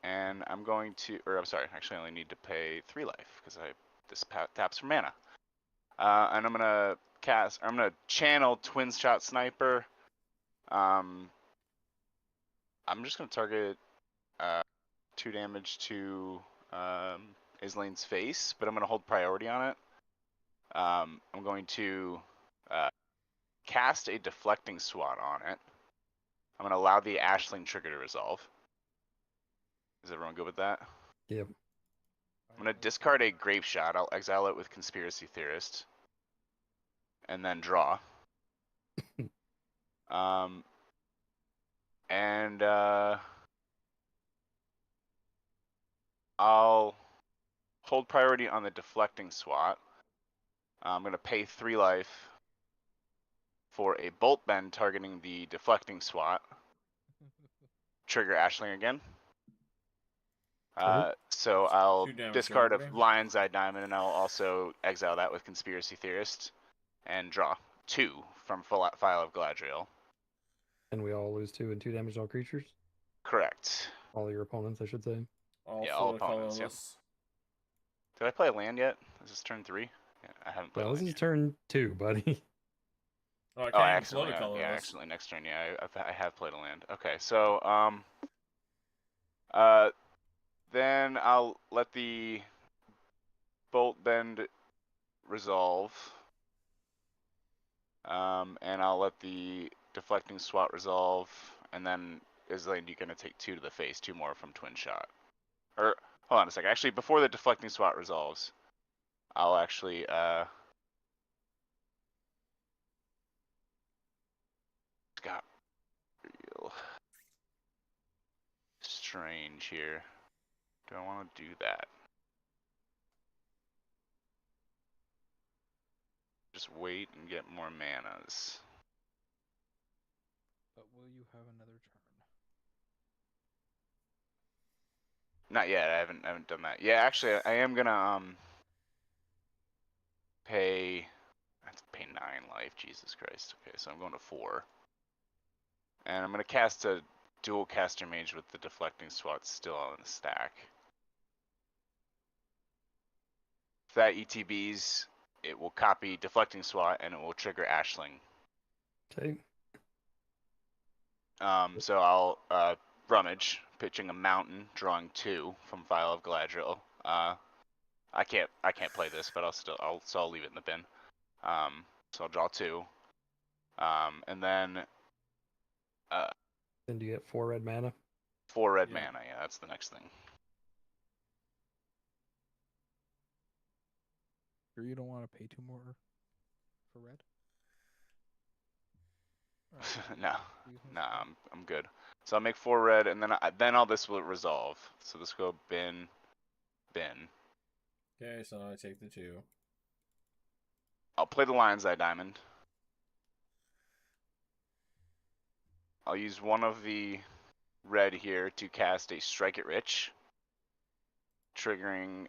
and I'm going to, or I'm sorry, actually I only need to pay 3 life because this taps for mana. And I'm gonna channel Twin Shot Sniper. I'm just gonna target 2 damage to Islane's face, but I'm gonna hold priority on it. I'm going to cast a Deflecting Swat on it. I'm gonna allow the Ashling trigger to resolve. Is everyone good with that? Yep. I'm gonna discard a grape shot. I'll exile it with Conspiracy Theorist, and then draw. And I'll hold priority on the deflecting swat. I'm gonna pay 3 life for a bolt bend targeting the deflecting swat. Trigger Ashling again. So I'll 2 damage discard a property. Lion's Eye Diamond, and I'll also exile that with Conspiracy Theorist, and draw 2 from File of Galadriel. And we all lose 2 and 2 damage to all creatures. Correct. All your opponents, I should say. Also all opponents, yep. colorless. Did I play a land yet? Is this turn 3? Yeah, I haven't played No, a this land is yet. turn 2, buddy. Oh, I Oh, can't I even accidentally, float a colorless. yeah, actually next turn, yeah, I have played a land. Okay, so then I'll let the bolt bend resolve, and I'll let the deflecting swat resolve, and then is Lady gonna take 2 to the face, 2 more from twin shot? Or hold on a second. Actually, before the deflecting swat resolves, I'll actually got real strange here. Do I want to do that? Just wait and get more manas. But will you have another turn? Not yet. I haven't done that. Yeah, actually, I am gonna pay. I have to pay 9 life. Jesus Christ. Okay, so I'm going to 4, and I'm gonna cast a dual caster mage with the deflecting swat still on the stack. If that ETBs, it will copy deflecting swat and it will trigger Ashling. Okay. So I'll rummage, pitching a mountain, drawing 2 from File of Galadriel. I can't play this, but I'll leave it in the bin. So I'll draw 2. And then Then do you get 4 red mana? 4 red Yeah. mana. Yeah, that's the next thing. Sure you don't want to pay 2 more for red? No, Use one no, spell. I'm good. So I'll make 4 red, and then all this will resolve. So this will go bin. Okay, so I take the 2. I'll play the Lion's Eye Diamond. I'll use one of the red here to cast a Strike It Rich, triggering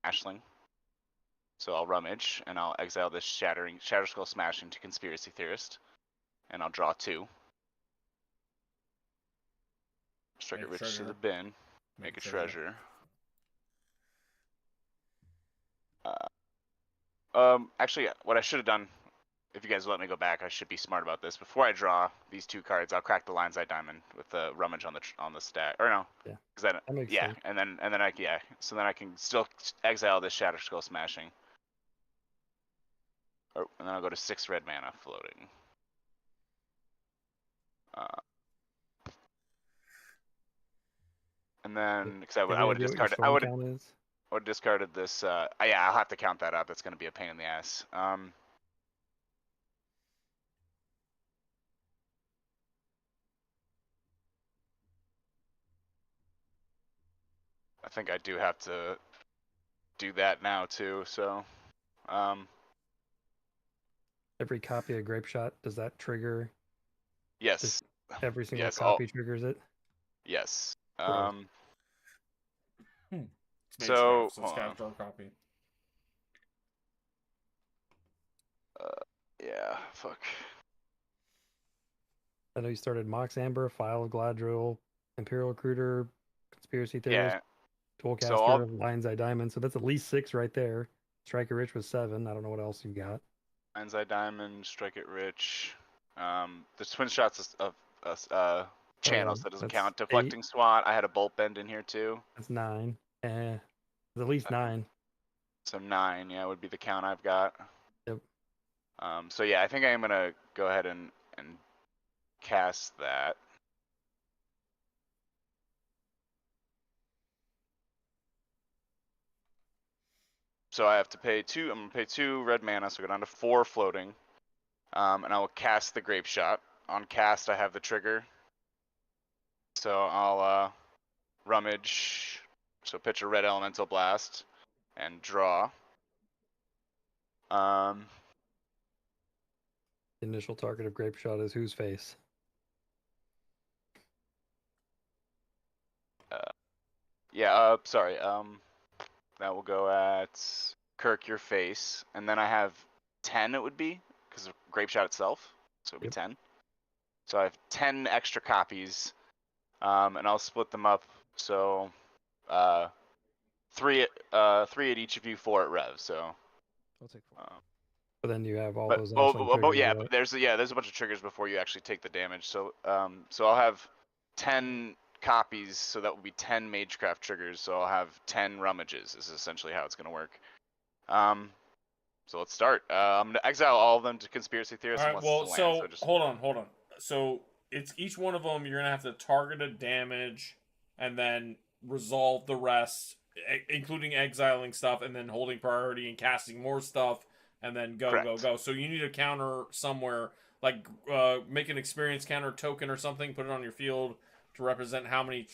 Ashling. So I'll rummage, and I'll exile this Shatter Skull Smash into Conspiracy Theorist, and I'll draw 2. Strike It Make a Rich to the treasure. bin. Make a treasure. Actually, what I should have done, if you guys let me go back, I should be smart about this. Before I draw these 2 cards, I'll crack the Lion's Eye Diamond with the rummage on the stack. Or no, Yeah. That makes yeah, sense. and then so then I can still exile this Shatter Skull Smashing. And then I'll go to 6 red mana floating. And then, because I would have discarded, I would have discarded this. Yeah, I'll have to count that up. That's going to be a pain in the ass. I think I do have to do that now too. So, Every copy of Grape Shot, does that trigger? yes, Every single yes, copy triggers it? yes. Cool. It's mage So, craft, so it's hold on. capture or copy. Yeah, fuck. I know you started Mox Amber, File of Galadriel, Imperial Recruiter, Conspiracy Theorist, Yeah. Toolcaster, So Lion's Eye Diamond. So that's at least 6 right there. Striker Rich was 7. I don't know what else you got. Lion's Eye Diamond, Strike It Rich. The twin shots of channels that doesn't that's count. Deflecting SWAT. I had a bolt bend in here too. That's 9. It's at least 9. So 9, yeah, would be the count I've got. Yep. So yeah, I think I am gonna go ahead and cast that. So I have to pay 2. I'm gonna pay 2 red mana, so I go down to 4 floating. And I will cast the Grape Shot. On cast, I have the trigger. So I'll rummage. So pitch a red elemental blast and draw. The initial target of Grape Shot is whose face? Sorry. That will go at Kirk, your face, and then I have 10. It would be because of Grape Shot itself, so it'd be Yep. 10. So I have 10 extra copies, and I'll split them up. So, 3 at each of you, 4 at Rev. So, I'll take 4. But then you have all but those oh, Ashling but triggers, yeah, right? but there's a bunch of triggers before you actually take the damage. So, so I'll have 10 copies, so that will be 10 Magecraft triggers. So I'll have 10 rummages. Is essentially how it's gonna work. So let's start. I'm gonna exile all of them to Conspiracy Theorists All right. unless Well, it's a land. so So just hold on. So it's each one of them. You're gonna have to target a damage, and then resolve the rest, including exiling stuff, and then holding priority and casting more stuff, and then go. Correct. So you need a counter somewhere, like make an experience counter token or something. Put it on your field to represent how many.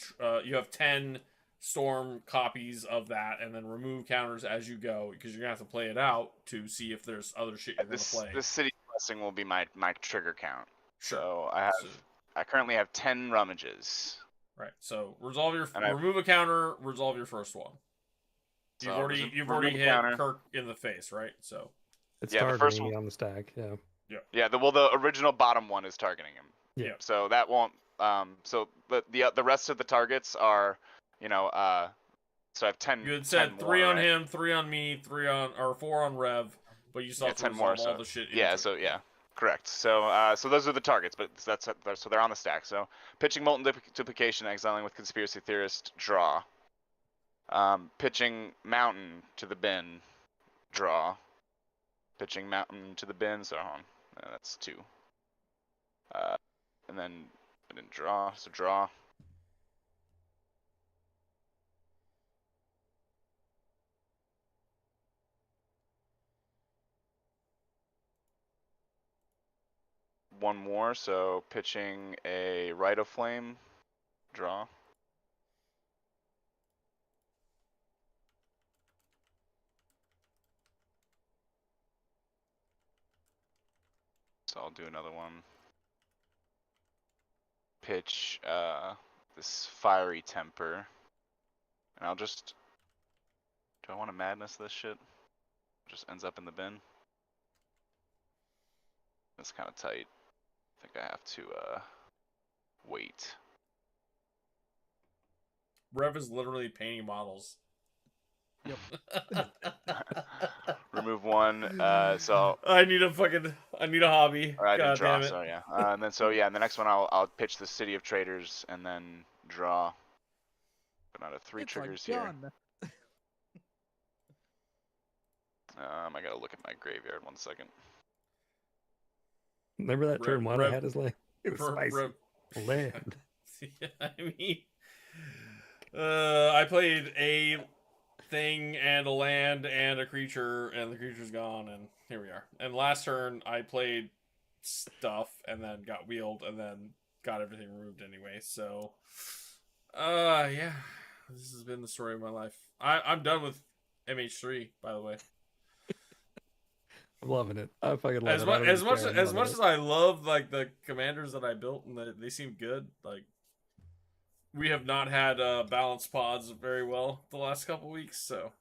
You have 10 storm copies of that, and then remove counters as you go, because you're gonna have to play it out to see if there's other shit you're gonna play. this City Blessing will be my trigger count. Sure. So So- I currently have 10 rummages. Right. So resolve your And I- remove a counter, resolve your first one. So You've I'll already remove you've a already hit counter. Kirk in the face, right? So It's Yeah, the first targeting one- you on the stack. Yeah. Yeah, the original bottom one is targeting him. Yeah. So that won't. So the rest of the targets are, so I have 10. you had said 10 3 more, on right? him, 3 on me, 4 on Rev, but you still Yeah, have to 10 resolve more. all So the shit. yeah, into so it. yeah, correct. So those are the targets, but so they're on the stack. So pitching Molten Duplication, exiling with Conspiracy Theorist, draw. Pitching Mountain to the bin, draw. Pitching Mountain to the bin, so hold on. That's 2. And then I didn't draw, so draw. One more, so pitching a Rite of Flame, draw. So I'll do another one. Pitch this Fiery Temper. And I'll just... Do I want to madness this shit? Just ends up in the bin. That's kind of tight. I think I have to wait. Rev is literally painting models. Remove 1. So I need a hobby. or I didn't God draw. damn it. Sorry, yeah. And then and the next one I'll pitch the City of Traders and then draw. But out of 3 It's triggers like here. done. I gotta look at my graveyard 1 second. Remember that turn one I Rev- had his like it was spicy. Rev- Land. I mean, I played a thing and a land and a creature, and the creature's gone, and here we are. And last turn, I played stuff and then got wheeled and then got everything removed anyway. So, yeah, this has been the story of my life. I'm done with MH3, by the way. I'm loving it. I fucking love As it. much I don't as even much care. I'm as loving much it. as I love like the commanders that I built and they seem good, like we have not had balanced pods very well the last couple weeks. So,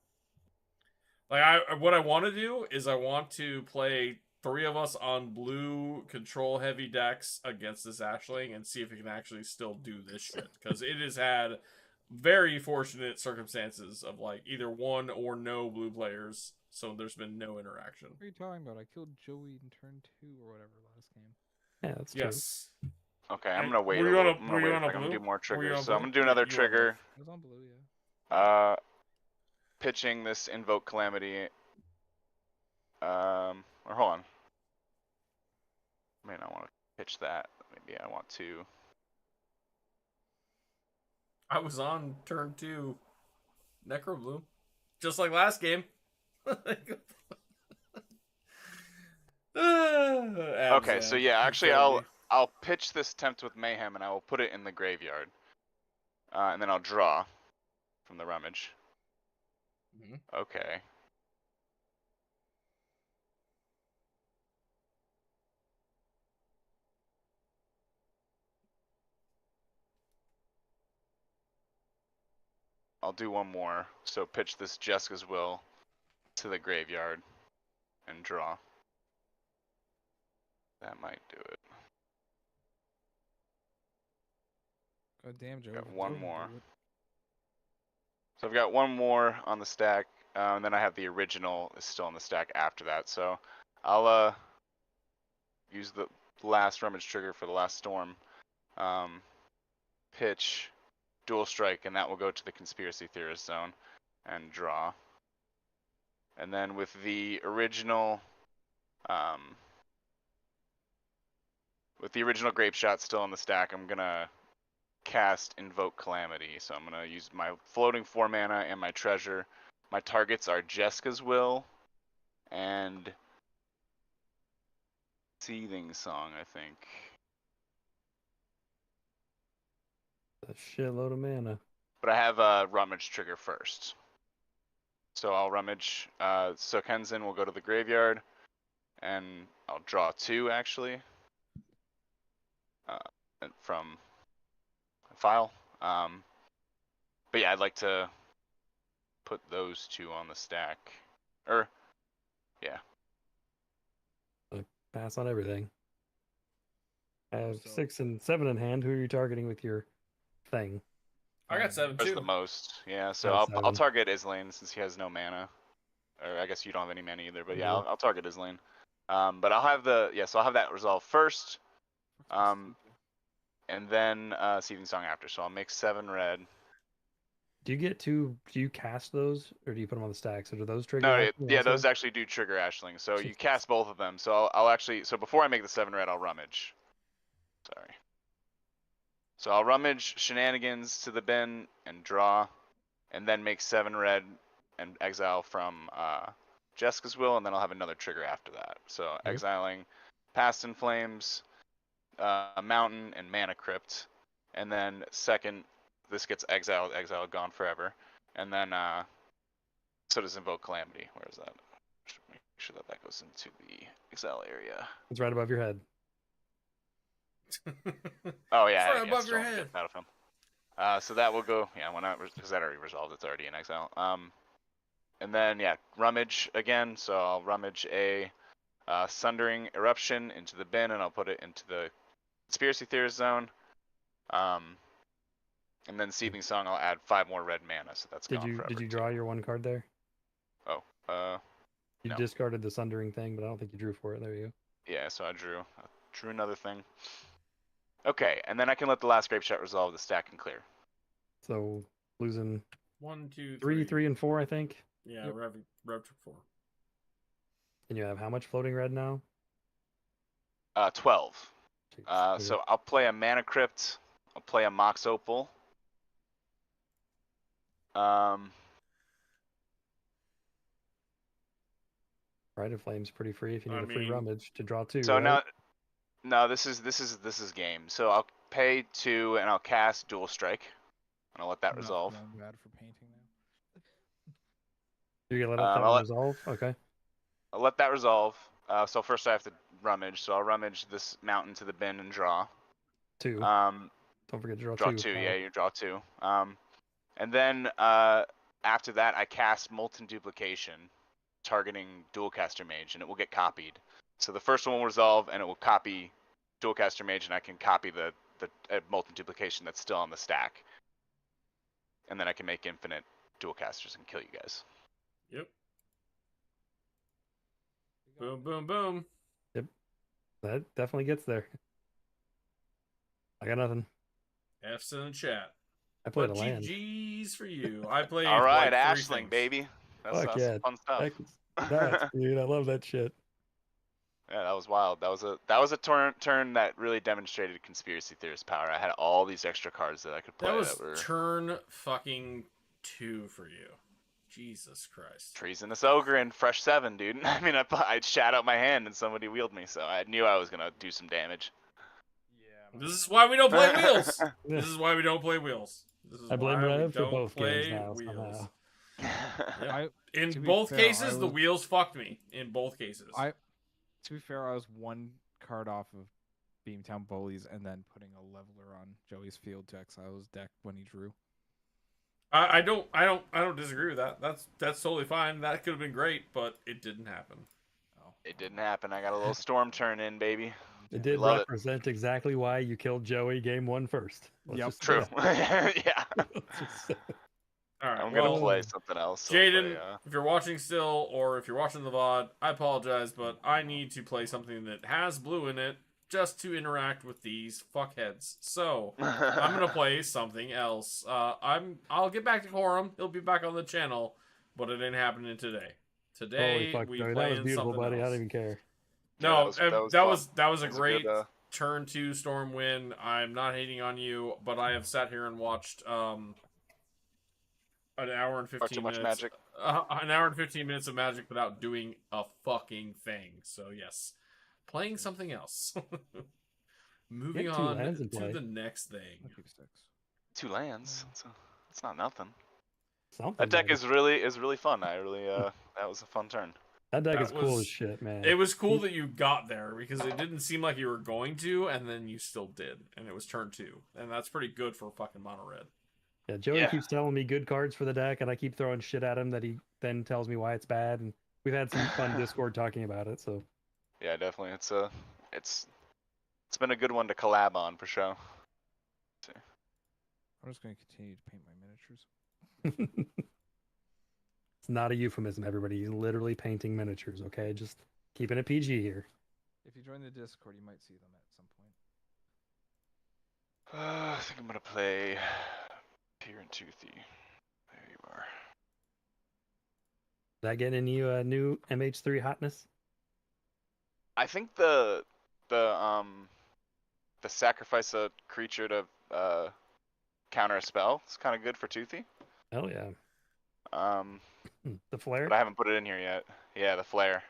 like, what I want to do is I want to play 3 of us on blue control heavy decks against this Ashling and see if it can actually still do this shit, because it has had very fortunate circumstances of like either 1 or no blue players, so there's been no interaction. What are you talking about? I killed Joey in turn 2 or whatever last game. Yeah, that's true. Yes. Okay, I'm And gonna wait. were you I'm on a- gonna were you wait. on a I'm gonna blue? do more Were you triggers. on So I'm blue? gonna do another You were on blue. trigger. It was on blue, yeah. Pitching this Invoke Calamity. Or hold on. I may not want to pitch that. Maybe I want to. I was on turn 2 Necro Bloom, just like last game. Okay, so yeah, actually, I'll pitch this Tempt with Mayhem, and I will put it in the graveyard, and then I'll draw from the rummage. Okay. I'll do one more. So pitch this Jessica's Will to the graveyard and draw. That might do it. God damn, Joe. Got one more. So I've got one more on the stack, and then I have the original is still on the stack after that. So I'll use the last rummage trigger for the last storm. Pitch, dual strike, and that will go to the conspiracy theorist zone and draw. And then with the original grape shot still on the stack, I'm gonna cast Invoke Calamity. So I'm gonna use my floating 4 mana and my treasure. My targets are Jessica's Will and Seething Song, I think. A shitload of mana. But I have a rummage trigger first. So I'll rummage. Sokenzin will go to the graveyard, and I'll draw 2 actually from a file. But yeah, I'd like to put those 2 on the stack. Yeah. Pass on everything. I have So- 6 and 7 in hand. Who are you targeting with your thing? I got 7 That's too. the most. Yeah, so I have I'll 7. target Islane since he has no mana. Or I guess you don't have any mana either, but yeah, No. I'll target Islane. But I'll have so I'll have that resolve first, and then Seething Song after. So I'll make 7 red. Do you cast those or do you put them on the stack? So do those trigger? No, Ashling yeah, also? those actually do trigger Ashling. So you Jesus. cast both of them. So I'll actually, so before I make the 7 red, I'll rummage. Sorry. So I'll rummage Shenanigans to the bin and draw, and then make 7 red and exile from Jessica's Will, and then I'll have another trigger after that. So exiling Past in Flames, Mountain, and Mana Crypt, and then second, this gets exiled, gone forever, and then so does Invoke Calamity. Where is that? Should make sure that that goes into the exile area. It's right above your head. Oh yeah, It's right I above guess your don't head. get that of him. So that will go, yeah, when because that already resolved, it's already in exile. And then yeah, rummage again. So I'll rummage a Sundering Eruption into the bin, and I'll put it into the Conspiracy Theorist zone. And then Seething Song, I'll add 5 more red mana, so that's gone forever. Did you draw too. your 1 card there? Oh, You no. discarded the Sundering thing, but I don't think you drew for it. There you go. Yeah, so I drew another thing. Okay, and then I can let the last grape shot resolve the stack and clear. So losing 1, 2, 3, 3, and 4, I think. Yeah, Yep. Rev took 4. And you have how much floating red now? 12. Jeez, okay. So I'll play a Mana Crypt. I'll play a Mox Opal. Pride of Flame's pretty free if you I need a free mean- rummage to draw 2. So right? no, this is game. So I'll pay 2 and I'll cast Dual Strike, and I'll let that I'm not resolve. feeling bad for painting now. You're gonna let that I'll one let- resolve? Okay. I'll let that resolve. So first I have to rummage. So I'll rummage this mountain to the bin and draw. 2. Um, Don't forget to draw, draw 2. two. pal. Yeah, you draw 2. And then after that I cast Molten Duplication, targeting Dualcaster Mage, and it will get copied. So the first one will resolve, and it will copy Dualcaster Mage, and I can copy the Molten Duplication that's still on the stack. And then I can make infinite Dualcasters and kill you guys. Yep. Boom, boom, boom. That definitely gets there. I got nothing. F's in the chat. I played But a land. GG's for you. I played All right, like 3 Ashling, things. baby. That's Fuck yeah. fun stuff. That's dude. I love that shit. Yeah, that was wild. That was a turn that really demonstrated conspiracy theorist power. I had all these extra cards that I could play. That was were... turn fucking 2 for you. Jesus Christ. Treasonous Ogre and Fresh 7, dude. I mean, I'd shat out my hand and somebody wheeled me, so I knew I was gonna do some damage. Yeah. This is why we don't play wheels. This is why we don't play wheels. This is I blame why we Rev for don't both games play now wheels. somehow. Yeah. To In be both fair, cases, I the was- wheels fucked me. In both cases. To be fair, I was one card off of Beamtown Bullies and then putting a leveler on Joey's field to exile his deck when he drew. I don't disagree with that. That's totally fine. That could have been great, but it didn't happen. Oh. It didn't happen. I got a little storm turn in, baby. It did Love it. represent exactly why you killed Joey game 1 first. Let's Yep. just say True. that. Yeah. Let's just say that. All right. I'm well, gonna play something else. I'll Jaden, play, if you're watching still, or if you're watching the VOD, I apologize, but I need to play something that has blue in it just to interact with these fuckheads. So I'm gonna play something else. I'll get back to Quorum. He'll be back on the channel, but it ain't happening today. Holy Today fuck, we Joey. That playing was beautiful, something buddy. I else. don't even care. No, Yeah, that was was a That was a great good, turn 2 storm win. I'm not hating on you, but I have sat here and watched an hour and 15 too much minutes. Magic. An hour and 15 minutes of Magic without doing a fucking thing. So yes, playing something else. Moving Get 2 on lands in to play. the next thing. I'll keep 6. 2 lands. It's not nothing. Something. That deck buddy. is really fun. I really that was a fun turn. That deck that is cool was- as shit, man. It was cool that you got there because it didn't seem like you were going to, and then you still did, and it was turn 2, and that's pretty good for fucking mono red. Yeah, Joey Yeah. keeps telling me good cards for the deck, and I keep throwing shit at him that he then tells me why it's bad. And we've had some fun Discord talking about it. So Yeah, definitely. It's been a good one to collab on for sure. I'm just going to continue to paint my miniatures. it's not a euphemism, everybody. He's literally painting miniatures. Okay, just keeping it PG here. If you join the Discord, you might see them at some point. I think I'm gonna play Tear and Toothy. There you are. Is that getting you a new MH3 hotness? I think the sacrifice a creature to counter a spell is kind of good for Toothy. Hell yeah. The flare. But I haven't put it in here yet. Yeah, the flare.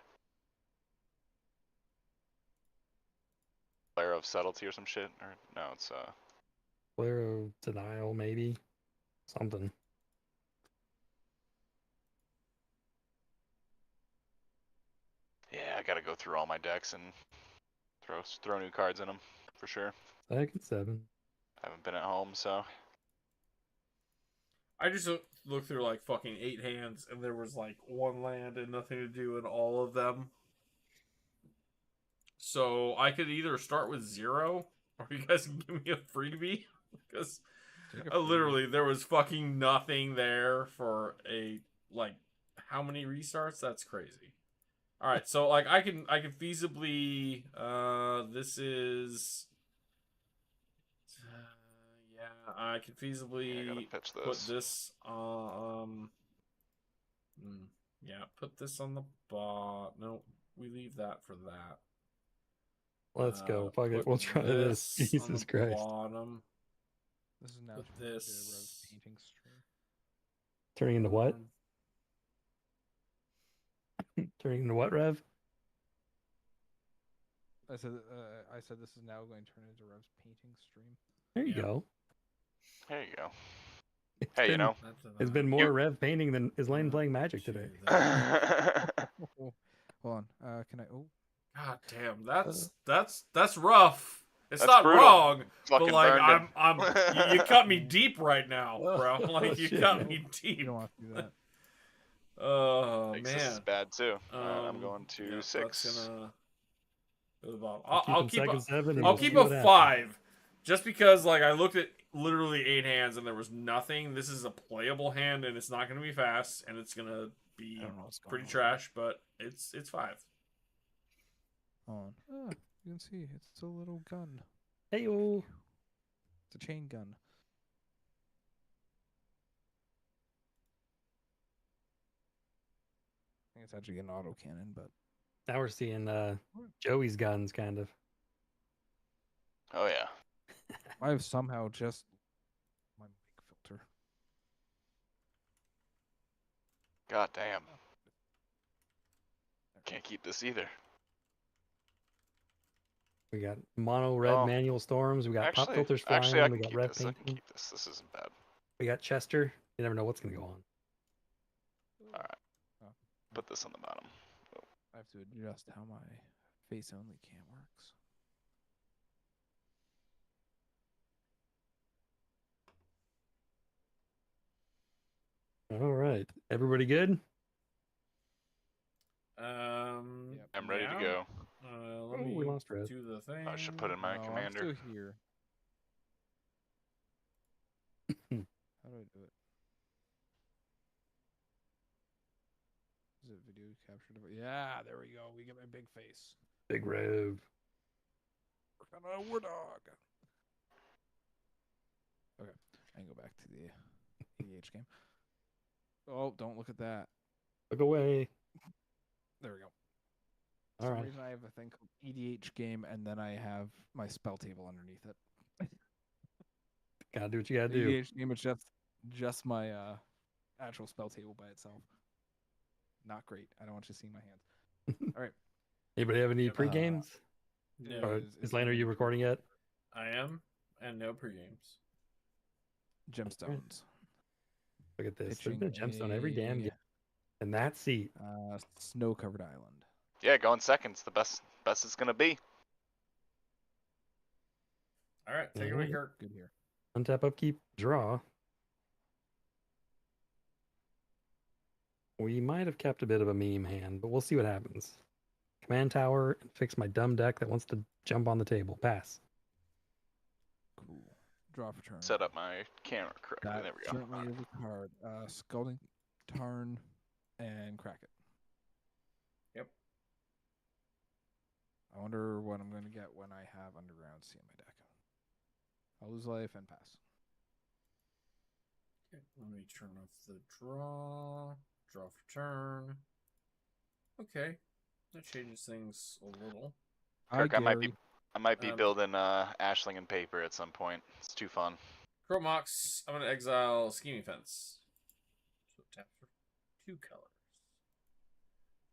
Flare of subtlety or some shit, or no, it's Flare of denial, maybe something. yeah. I gotta go through all my decks and throw new cards in them for sure. Second 7. Haven't been at home, so I just looked through like fucking 8 hands, and there was like 1 land and nothing to do in all of them. So I could either start with 0, or you guys can give me a freebie, because Take a freebie. literally there was fucking nothing there for a like how many restarts? That's crazy. All right, so like I can feasibly this is yeah, I can yeah, I feasibly gotta pitch put this. this yeah, put this on the bot. No, we leave that for that. Let's go. Fuck it. Put We'll try this. on Jesus the Christ. bottom. This is now Put turning into a this- Rose painting stream. Turning into what? Um, Turning into what, Rev? I said this is now going to turn into Rev's painting stream. There you Yeah. go. There you go. It's Hey, you been- know. that's It's been more Rev painting than is Lane playing Magic today. Oh, hold on. Can I? Oh, God damn, that's rough. It's That's not brutal. wrong, Fucking but like burned him. I'm you cut me deep right now, bro. Oh, Like you shit. cut me you deep. don't want to do that. Oh Thinks this is man. bad too. Alright, I'm Um, going to yeah, 6. That's gonna go to the bottom. Keep I'll him keep second a, 7 and I'll we'll keep see a what happens. 5, just because like I looked at literally 8 hands and there was nothing. This is a playable hand and it's not gonna be fast and it's gonna be I don't know what's going pretty on. trash, but it's 5. Hold on. Ah, you can see it's a little gun. Hey, oh. It's a chain gun. I think it's actually an autocannon, but Now we're seeing Joey's guns, kind of. Oh yeah. I have somehow just my mic filter. God damn. Can't keep this either. We got mono red Oh. manual storms. We got pop filters flying. Actually, I We can got keep red this. I can painting. keep this. This isn't bad. We got Chester. You never know what's gonna go on. Alright. Oh, Put this on the bottom. I have to adjust how my face only cam works. All right, everybody good? Yep. I'm ready yeah. to go. Let Oh, me we lost red. do the thing. I should put in my No, commander. I'm still here. How do I do it? Is it video capture device? Yeah, there we go. We get my big face. Big Rev. Work on a war dog. Okay, I can go back to the cEDH game. Oh, don't look at that. Look away. There we go. For All some right. reason I have a thing called EDH game, and then I have my spell table underneath it. Gotta do what you gotta The do. EDH game is just my actual spell table by itself. Not great. I don't want you seeing my hands. All right. Anybody have any Yep. pre-games? No, Or Is- is is Lane, are you Lane- recording yet? I am, and no pre-games. Gemstones. Look at this. There's Pitching been a gemstone every damn a, game. And that seat. Snow-covered island. Yeah, going second's the best it's gonna be. All right, take it away, Alright. Kirk. Good here. Untap, upkeep, draw. We might have kept a bit of a meme hand, but we'll see what happens. Command tower and fix my dumb deck that wants to jump on the table. Pass. Cool. Draw for turn. Set up my camera correctly. That There we go. certainly is a card. Scalding Tarn and crack it. Yep. I wonder what I'm going to get when I have Underground Sea in my deck. I'll lose life and pass. Okay, let me turn off the draw. Draw for turn. Okay, that changes things a little. Kirk, I might be Um, building Ashling and paper at some point. It's too fun. Chromox, I'm gonna exile Scheming Fence. So tap for 2 colors.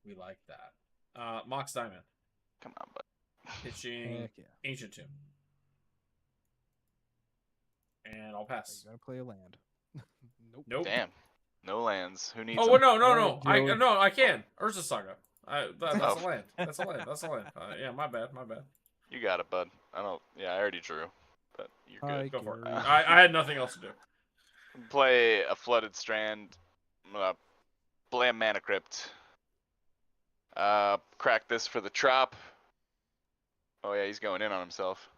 We like that. Mox Diamond. Come on, bud. Pitching Heck yeah. Ancient Tomb. And I'll pass. You got to play a land. Nope. Nope. Damn. No lands. Who needs Oh them? well, no, Alright, Joey. I can. Urza Saga. That's Oh. a land. That's a land. That's a land. Yeah, my bad. You got it, bud. I don't. Yeah, I already drew. But you're good. Hi, Go for it. Gary. I had nothing else to do. Play a Flooded Strand. Play a Mana Crypt. Crack this for the Trop. Oh yeah, he's going in on himself.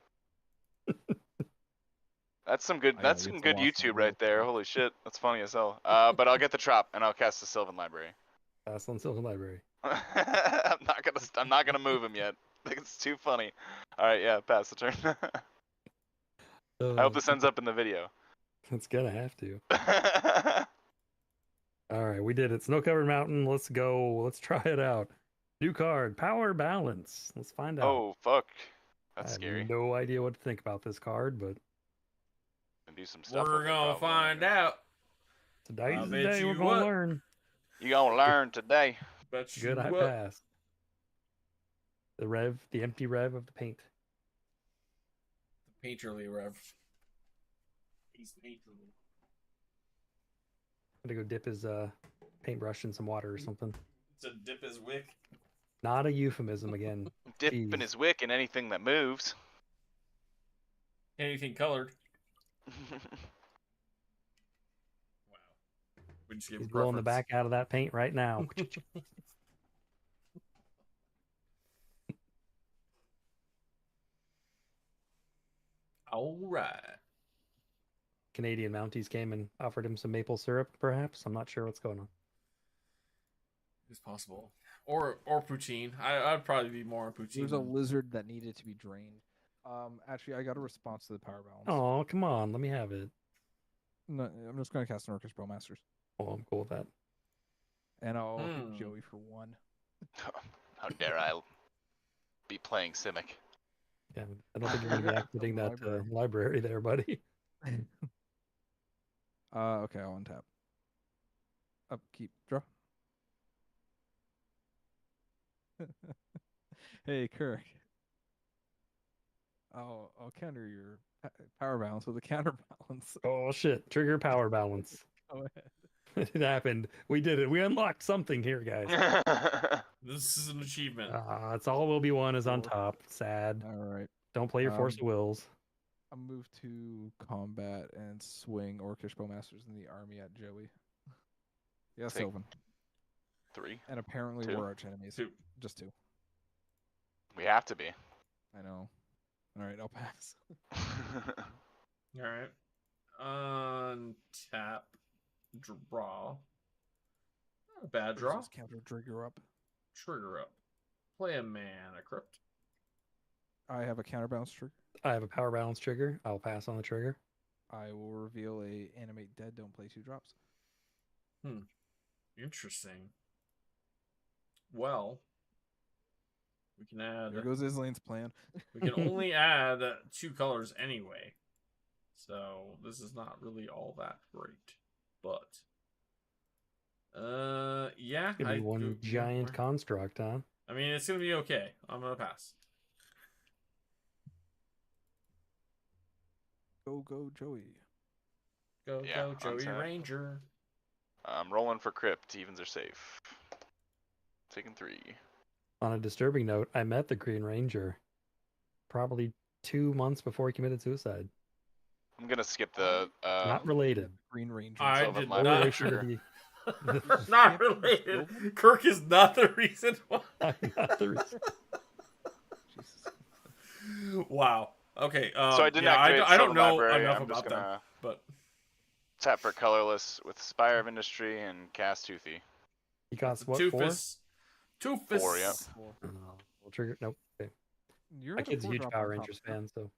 That's some good. I That's gotta some get good some off YouTube my right there. Holy shit, that's funny as hell. But I'll get the Trop and I'll cast the Sylvan Library. Pass on Sylvan Library. I'm not gonna move him yet. It's too funny. All right, yeah, pass the turn. I hope this ends up in the video. It's gonna have to. All right, we did it. Snow covered mountain. Let's go. Let's try it out. New card, power balance. Let's find out. Oh fuck, I that's have scary. no idea what to think about this card, but And do some stuff. We're with it, gonna probably. find out. today's I the bet day we're you gonna what. learn. You gonna learn today. Bet you Good, I what. passed. The empty rev of the paint. Painterly Rev. He's painterly. I'm gonna go dip his paintbrush in some water or something. To dip his wick. Not a euphemism again. Dip in Jeez. his wick in anything that moves. Anything colored. Wow. We just gave He's a blowing the preference. back out of that paint right now. All right. Canadian Mounties came and offered him some maple syrup, perhaps. I'm not sure what's going on. It's possible. Or poutine. I'd probably be more on poutine. There's a than- lizard that needed to be drained. Actually, I got a response to the power balance. Oh, come on. Let me have it. No, I'm just going to cast an Orcus Bowmasters. Oh, I'm cool with that. And I'll Hmm. hit Joey for 1. How dare I be playing Simic? Yeah, I don't think you're going to be activating that Library. library there, buddy. Okay, I'll untap. Upkeep, draw. Hey, Kirk. I'll counter your power balance with a counterbalance. Oh shit! Trigger power balance. Go ahead. It happened. We did it. We unlocked something here, guys. This is an achievement. It's all will be one is on 4. top. Sad. All right. Don't play your force of wills. I'll move to combat and swing Orcish Bowmasters in the army at Joey. Yeah, Take Sylvan. 3. And apparently 2. we're arch enemies. 2. Just 2. We have to be. I know. All right, I'll pass. All right. Untap. Draw. Not a bad draw. Versus counter trigger up. Trigger up. Play a mana crypt. I have a counterbalance trigger. I have a power balance trigger. I'll pass on the trigger. I will reveal a animate dead. Don't play 2 drops. Interesting. Well, we can add. There goes Islane's plan. We can only add 2 colors anyway, so this is not really all that great. But, yeah, Give me one giant construct, huh? I mean, it's gonna be okay. I'm gonna pass. Go, Joey. Go, Yeah, go, Joey untap. Ranger. I'm rolling for crypt. Evens are safe. Taking 3. On a disturbing note, I met the Green Ranger probably 2 months before he committed suicide. I'm gonna skip the. Not related. Green Ranger. I Sylvan did Light not. relation to the- Not related. Kirk is not the reason why. I'm not the reason. Jesus. Wow. Okay. So I didn't yeah, activate I don't Sylvan know Library. enough I'm just about them, gonna but tap for colorless with Spire of Industry and cast Toothy. He costs what, two 4? fists. 2 fists. 4, yep. We'll trigger. Nope. Okay. You're My at a kid's a 4 huge drop Power on top, Rangers sir. fan, so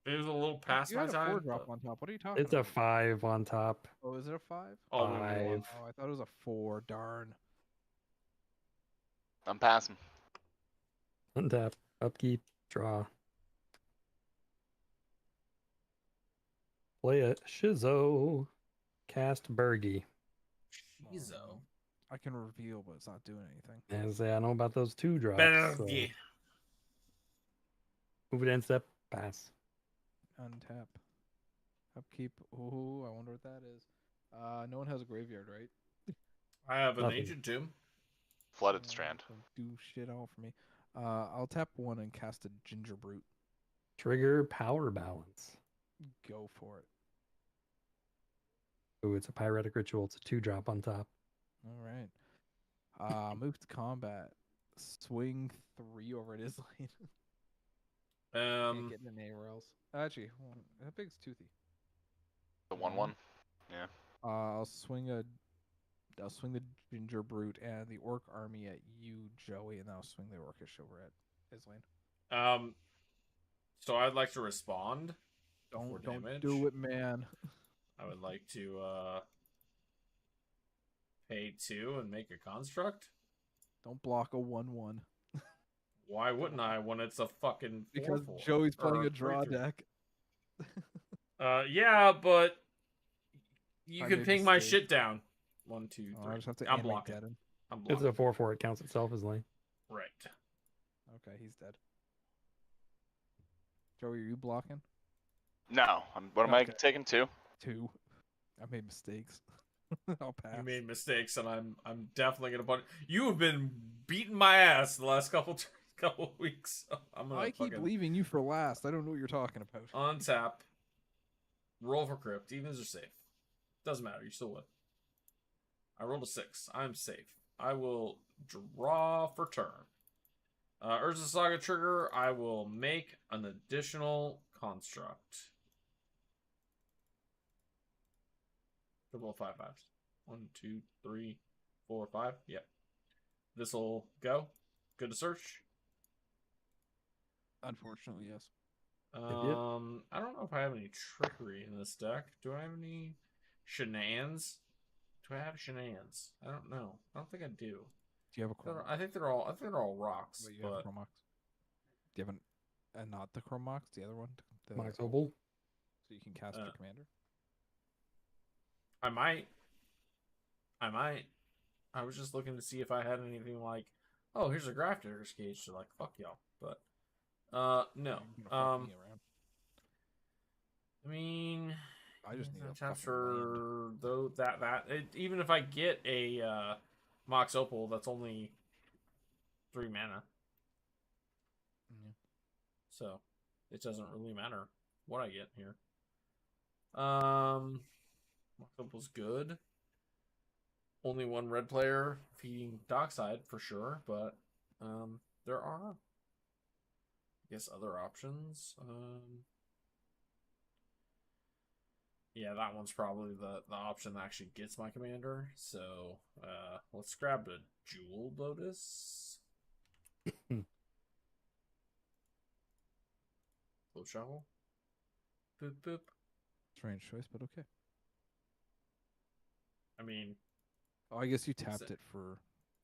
It was a little past You my had a time. 4 drop but- on top. What are you talking it's a about? 5 on top. Oh, is it a 5? Oh, no, no, no. 5. Oh, I thought it was a 4. Darn. I'm passing. Untap. Upkeep. Draw. Play it. Shizzo. Cast Bergie. Shizo. I can reveal, but it's not doing anything. And say I know about those 2 drops. So Bergie. move it in step. Pass. Untap. Upkeep. Ooh, I wonder what that is. No one has a graveyard, right? I have an Nothing. ancient tomb. Flooded Strand. Don't do shit all for me. I'll tap 1 and cast a Ginger Brute. Trigger Power Balance. Go for it. Ooh, it's a Pyretic Ritual. It's a 2 drop on top. All right. Move to combat. Swing 3 over at Islane. Can't get in anywhere else. Actually, hold on. How big's Toothy? The 1/1. I'll swing the Ginger Brute and the Orc army at you, Joey, and then I'll swing the Orcish over at Islane. So I'd like to respond. Don't damage. do it, man. I would like to pay 2 and make a construct. Don't block a 1/1. Why wouldn't I when it's a fucking 4/4? Because Joey's playing Or a draw 3/3. deck. Yeah, but you I can made ping my mistake. shit down. 1, 2, 3. Oh, I just have to I'm animate blocking. dead him. I'm It's blocking. a 4/4. It counts itself as lane. Right. Okay, he's dead. Joey, are you blocking? No. What am I Okay. taking? 2? 2. I made mistakes. I'll pass. You made mistakes, and I'm definitely gonna put. You have been beating my ass the last couple weeks. So I'm gonna I keep fucking leaving you for last. I don't know what you're talking about. untap. Roll for crypt. Evens are safe. Doesn't matter. You still win. I rolled a 6. I'm safe. I will draw for turn. Urza Saga trigger. I will make an additional construct. Roll 5 5s. 1, 2, 3, 4, 5. Yep. This will go. Good to search. Unfortunately, yes. I don't know if I have any trickery in this deck. Do I have any shenanigans? Do I have shenanigans? I don't know. I don't think I do. Do you have a Chromox? I think they're all rocks. Wait, you have a But Chromox? Do you have not the Chromox, the other one? The, Mox Opal. So you can cast your commander? I might. I was just looking to see if I had anything like oh, here's a Grafter's Cage. So like, fuck y'all. But no. You're gonna fuck me around. I mean, I just need a taps fucking land. for though even if I get a Mox Opal, that's only 3 mana. Yeah. So it doesn't really matter what I get here. Mox Opal's good. Only one red player feeding Dockside for sure, but there are, I guess, other options. Yeah, that one's probably the option that actually gets my commander. So let's grab a Jewel Lotus. Low shovel. Boop boop. Strange choice, but okay. I mean, Oh, I guess you tapped it for.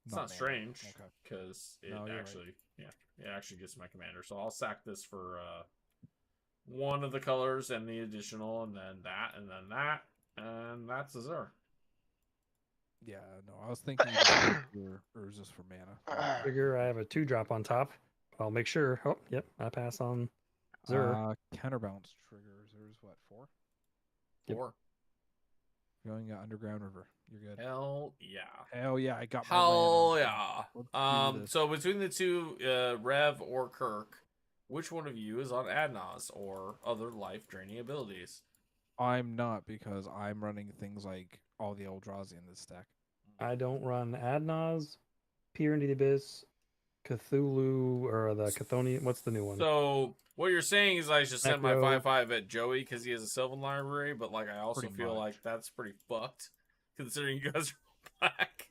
it's not mana. strange Okay. because it No, you're actually, it actually gets my commander. So I'll sack this for one of the colors and the additional, and then that, and that's Azure. Yeah, no, I was thinking you just did your Urza's for mana. Figure I have a 2-drop on top. I'll make sure. Oh, yep, I pass on Zur. Counterbalance trigger. Zer's what, 4? Yep. 4. Going Underground River. You're good. Hell yeah. Hell yeah, I got my Hell land. yeah. Let's do this. So between the two, Rev or Kirk, which one of you is on Adnaz or other life draining abilities? I'm not, because I'm running things like all the Eldrazi in this stack. I don't run Adnaz, Peer into the Abyss, Cthulhu, or the Chthonian. What's the new one? So what you're saying is I should send my Necro. 5/5 at Joey because he has a Sylvan library, but like I also Pretty feel much. like that's pretty fucked considering you guys are black.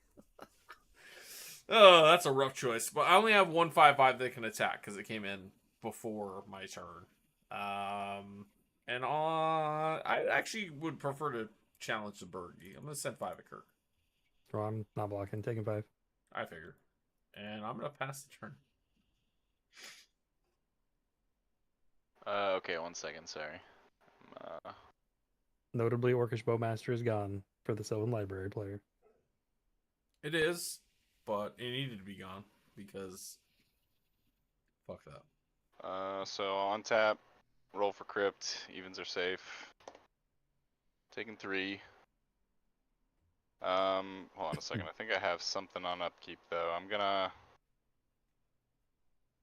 Oh, that's a rough choice. But I only have one 5/5 that can attack because it came in before my turn. And I actually would prefer to challenge the Bergie. I'm gonna send 5 at Kirk. Oh, I'm not blocking. Taking 5. I figured. And I'm gonna pass the turn. Okay, 1 second. Sorry. Notably, Orcish Bowmaster is gone for the Sylvan Library player. It is, but it needed to be gone because fuck that. So on tap, roll for crypt. Evens are safe. Taking 3. Hold on a second. I think I have something on upkeep though. I'm gonna.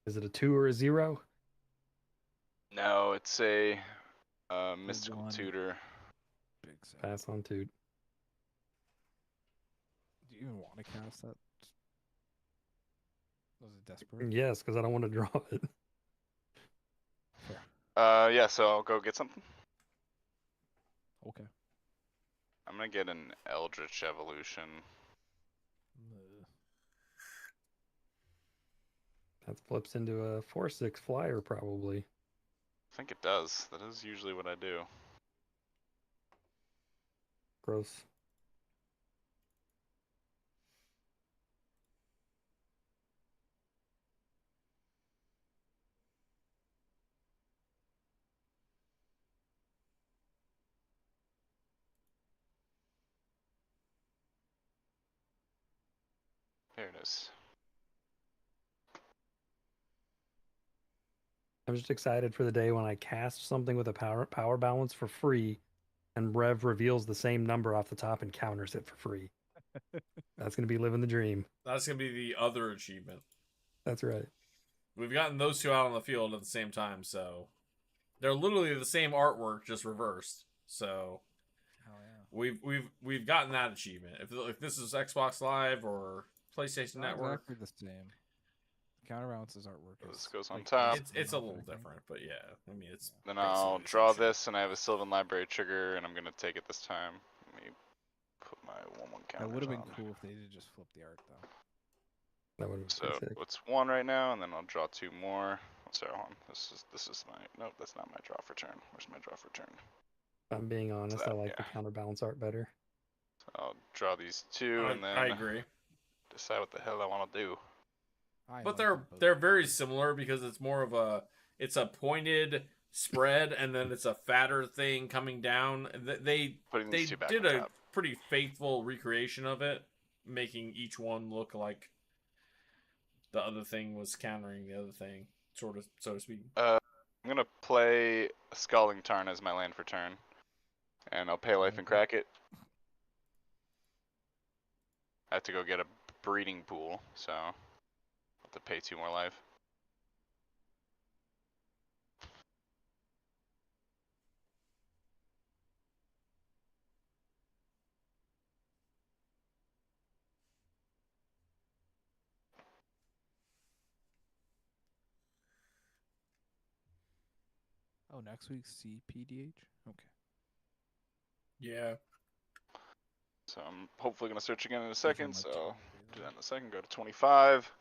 Is it a 2 or a 0? No, it's a mystical 1. tutor. Big set. Pass on 2. Do you even want to cast that? Was it desperate? Yes, because I don't want to draw it. Fair. Yeah. So I'll go get something. Okay. I'm gonna get an Eldritch Evolution. That flips into a 4/6 flyer, probably. I think it does. That is usually what I do. Gross. There it is. I'm just excited for the day when I cast something with a power balance for free, and Rev reveals the same number off the top and counters it for free. That's gonna be living the dream. That's gonna be the other achievement. That's right. We've gotten those two out on the field at the same time, so they're literally the same artwork, just reversed. So Hell yeah. we've gotten that achievement. If this is Xbox Live or PlayStation Not Network, exactly the same. Counterbalance's artwork This is goes on like top. it's a little everything. different, but yeah, I mean it's. Then basically I'll the draw same shit. this, and I have a Sylvan Library trigger, and I'm gonna take it this time. Let me put my 1/1 That counters would have been on. cool if they did just flip the art though. That would have been So pretty sick. it's 1 right now, and then I'll draw 2 more. Sorry, hold on. This is my nope. That's not my draw for turn. Where's my draw for turn? If I'm being honest, I that, like the yeah. counterbalance art better. So I'll draw these 2, and then I agree, decide what the hell I want to do. but they're very similar because it's more of it's a pointed spread and then it's a fatter thing coming down. They Putting these 2 back did on a top. pretty faithful recreation of it, making each one look like the other thing was countering the other thing, sort of, so to speak. I'm gonna play a Scalding Tarn as my land for turn, and I'll pay life and crack it. I have to go get a breeding pool, so I'll have to pay 2 more life. Oh, next week's cEDH? Okay. Yeah. So I'm hopefully gonna search again in a Which second. one So left you I'll on do there? that in a second. Go to 25,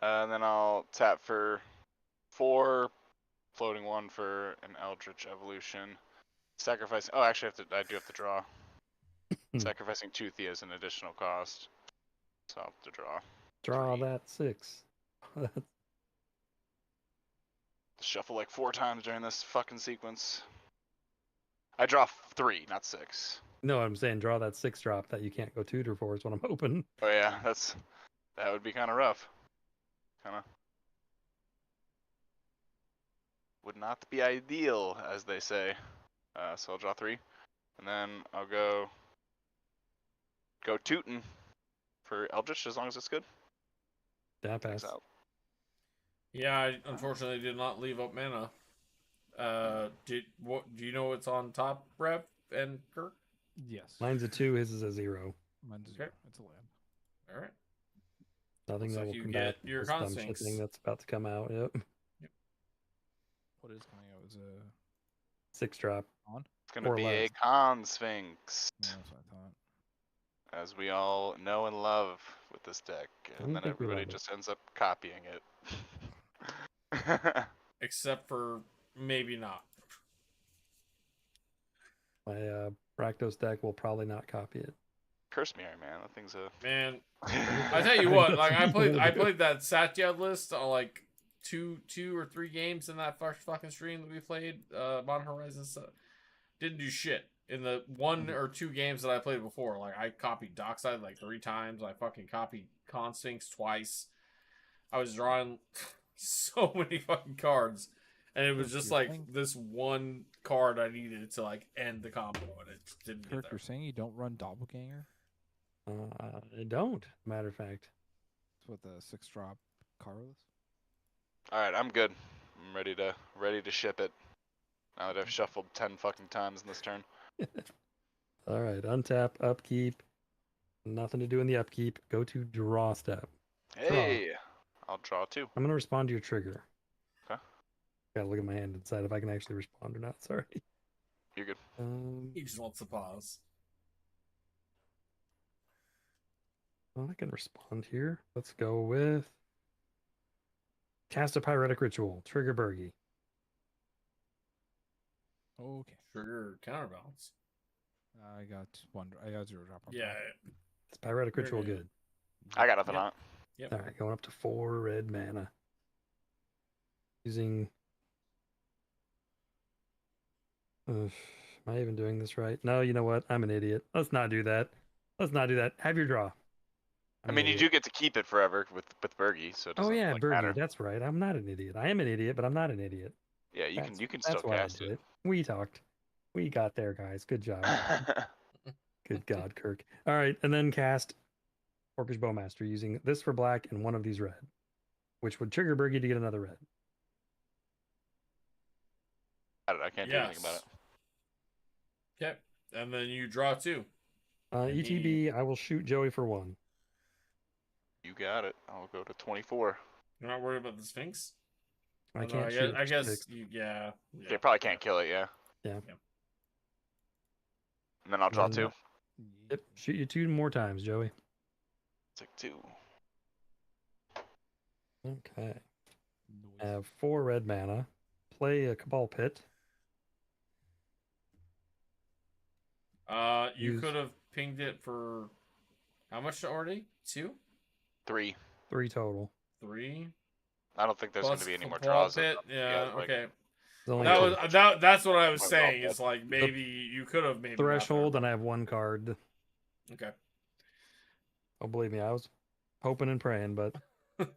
and then I'll tap for 4, floating 1 for an Eldritch Evolution. Sacrificing. Oh, actually, I do have to draw. Sacrificing Toothy as an additional cost. So I'll have to draw. Draw 3. that 6. Shuffle like 4 times during this fucking sequence. I draw 3, not 6. No, I'm saying draw that 6 drop that you can't go tutor for is what I'm hoping. Oh yeah, that would be kind of rough. Would not be ideal, as they say. So I'll draw 3, and then I'll go tootin' for Eldritch as long as it's good. That Thanks pass. out. Yeah, I unfortunately did not leave up mana. Do you know what's on top, Rev and Kirk? Yes. Mine's a 2, his is a 0. Mine's a Okay. 0. It's a land. All right. Nothing Looks that like will you combat get your this dumb Consphinx. shit thing that's about to come out. Yep. What is coming out? Is a 6 drop. on? It's gonna Or be a less. Consphinx, No, that's what I thought. as we all know and love with this deck, don't and then think we everybody love it. just ends up copying it. Except for maybe not. My Rakdos deck will probably not copy it. Curse me, man. That thing's a. Man, I tell you what, like I played that Satya list on like two or 3 games in that first fucking stream that we played. Modern Horizons didn't do shit in the 1 or 2 games that I played before. Like I copied Dockside like 3 times. I fucking copied Consphinx twice. I was drawing so many fucking cards, and it was Kirk, just you're like saying- this one card I needed to like end the combo, and it just didn't Kirk, get there. you're saying you don't run Doppelganger? I don't, matter of fact. That's what the 6 drop Carlos? All right, I'm good. I'm ready to ship it. Now that I've shuffled 10 fucking times in this turn. All right, untap, upkeep. Nothing to do in the upkeep. Go to draw step. Hey, I'll draw 2. I'm going to respond to your trigger. Okay. Gotta look at my hand and decide if I can actually respond or not. Sorry. You're good. He just wants to pause. Well, I can respond here. Let's go with cast a pyretic ritual. Trigger Bergie. Okay. Trigger counterbalance. I got 0 drop on Yeah. top. Is pyretic Very ritual good. good? I got nothing Yep. on it. Yep. All right, going up to 4 red mana. Using. Am I even doing this right? No, you know what? I'm an idiot. Let's not do that. Let's not do that. Have your draw. I mean, you do get to keep it forever with Bergie, so it Oh doesn't yeah, like, Bergie. matter. That's right. I'm not an idiot. I am an idiot, but I'm not an idiot. Yeah, you That's can still why cast I did it. We talked. We got there, guys. Good job. Good God, Kirk. All right, and then cast Orcish Bowmaster using this for black and one of these red, which would trigger Bergie to get another red. I can't do anything about it. Okay. And then you draw 2. And ETB, I will shoot Joey for 1. You got it. I'll go to 24. You're not worried about the Sphinx? I Oh, no, can't shoot. I it for guess 6. yeah. You probably can't kill it, yeah. Yeah. And then I'll draw Then, 2. Yep. Shoot you 2 more times, Joey. Take 2. Okay. Noise. I have 4 red mana. Play a Cabal Pit. You Use- could have pinged it for how much already? 2? 3. 3 total. 3? I don't think there's going Plus to be any more Cabal draws. Pit? Yeah, like, okay. There's only That two. was that's what I was Well, saying. well, It's like maybe you could have maybe got threshold, and I have 1 card. there. Okay. Oh, believe me, I was hoping and praying, but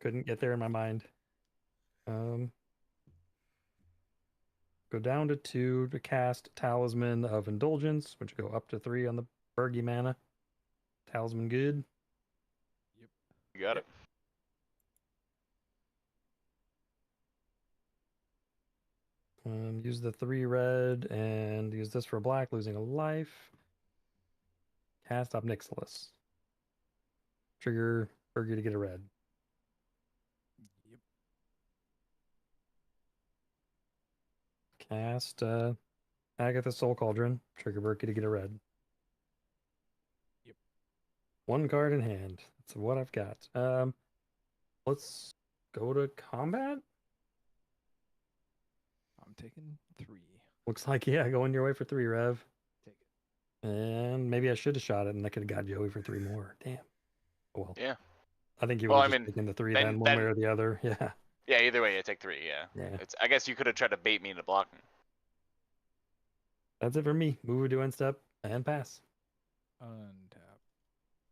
Couldn't get there in my mind. Go down to 2 to cast Talisman of Indulgence, which go up to 3 on the Bergy mana. Talisman good. You got it. Use the 3 red and use this for black, losing a life. Cast Obnixilis. Trigger Bergy to get a red. Yep. Cast Agatha's Soul Cauldron. Trigger Berkey to get a red. Yep. 1 card in hand. That's what I've got. Let's go to combat. I'm taking 3. Looks like, yeah, going your way for 3, Rev. Take it. And maybe I should have shot it and I could have got Joey for 3 more. Damn. Oh, well. Yeah. I think you Well, were I just mean, taking the 3 then- then, one then- way or the other. Yeah. Yeah, either way, you take 3. Yeah. Yeah. I guess you could have tried to bait me into blocking. That's it for me. Move or do end step and pass. Untap.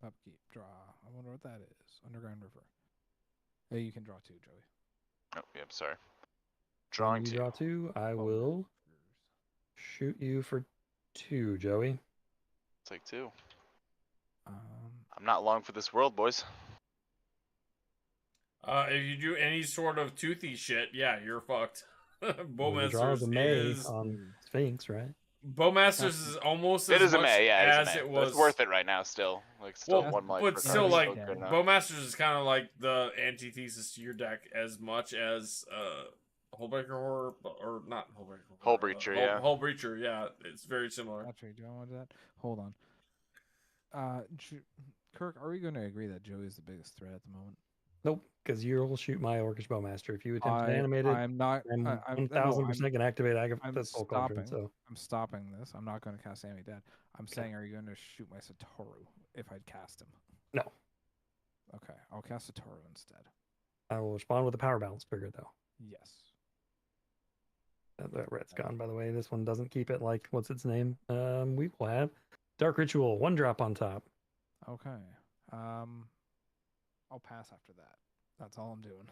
Upkeep. Draw. I wonder what that is. Underground River. Hey, you can draw 2, Joey. Oh, yep. Sorry. When Drawing you 2. draw 2, I Oh, will shoot you for 2, Joey. Take 2. Um, I'm not long for this world, boys. If you do any sort of toothy shit, yeah, you're fucked. Well, the draw Bowmasters is a May is on Sphinx, right? Bowmasters is almost It as is a much May, yeah, as it is a May. it But was it's worth it right now still. Like, still Well, 1 life. but per still, card is like still good enough. Bowmasters is kind of like the antithesis to your deck as much as Hullbreaker or not Hullbreaker. Hull Breacher, yeah. Hull Breacher, yeah. It's very similar. actually, do I want that? Hold on. Kirk, are we going to agree that Joey is the biggest threat at the moment? Nope, because you'll shoot my Orcish Bowmaster. If you attempt to animate it, I'm not. I'm no, 1000% going to activate I'm Agatha's Soul Cauldron. stopping. So I'm stopping this. I'm not going to cast Sammy Dead. I'm Okay. saying, are you going to shoot my Satoru if I'd cast him? No. Okay, I'll cast Satoru instead. I will respond with a power balance trigger, though. Yes. That red's gone, by the way. This one doesn't keep it like, what's its name? We will have Dark Ritual, 1 drop on top. Okay. I'll pass after that. That's all I'm doing.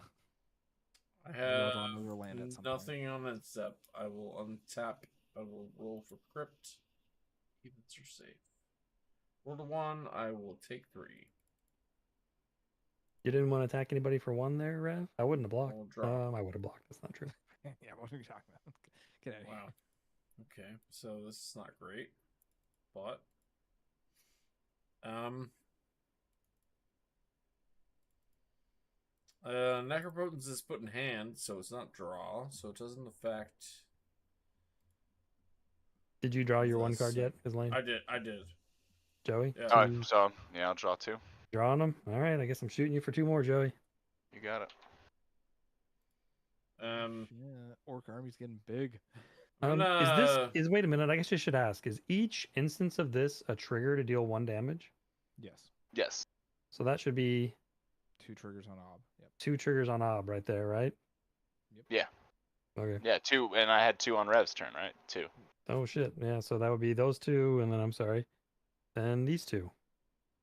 I Maybe I'll have draw another land at some point. nothing on that step. I will untap. I will roll for crypt. Events are safe. Roll to 1. I will take 3. You didn't want to attack anybody for 1 there, Rev? I wouldn't have blocked. I'll draw. I would have blocked. That's not true. Yeah, what are you talking about? Get out of Wow. Okay, so this is not great, but Necropotence is put in hand, so it's not draw, so it doesn't affect. Did you draw your 1 That's card sick. yet, Islaine? I did. Joey? Yeah. Alright, Two- so, yeah, I'll draw 2. Drawing them? All right, I guess I'm shooting you for 2 more, Joey. You got it. Yeah, Orc army's getting big. I'm Wait a minute, I guess I should ask, is each instance of this a trigger to deal 1 damage? Yes. Yes. So that should be 2 triggers on Ob. Yep. 2 triggers on Ob right there, right? Yeah. Okay. Yeah, 2, and I had 2 on Rev's turn, right? 2. Oh shit. Yeah, so that would be those 2, and then I'm sorry. Then these 2.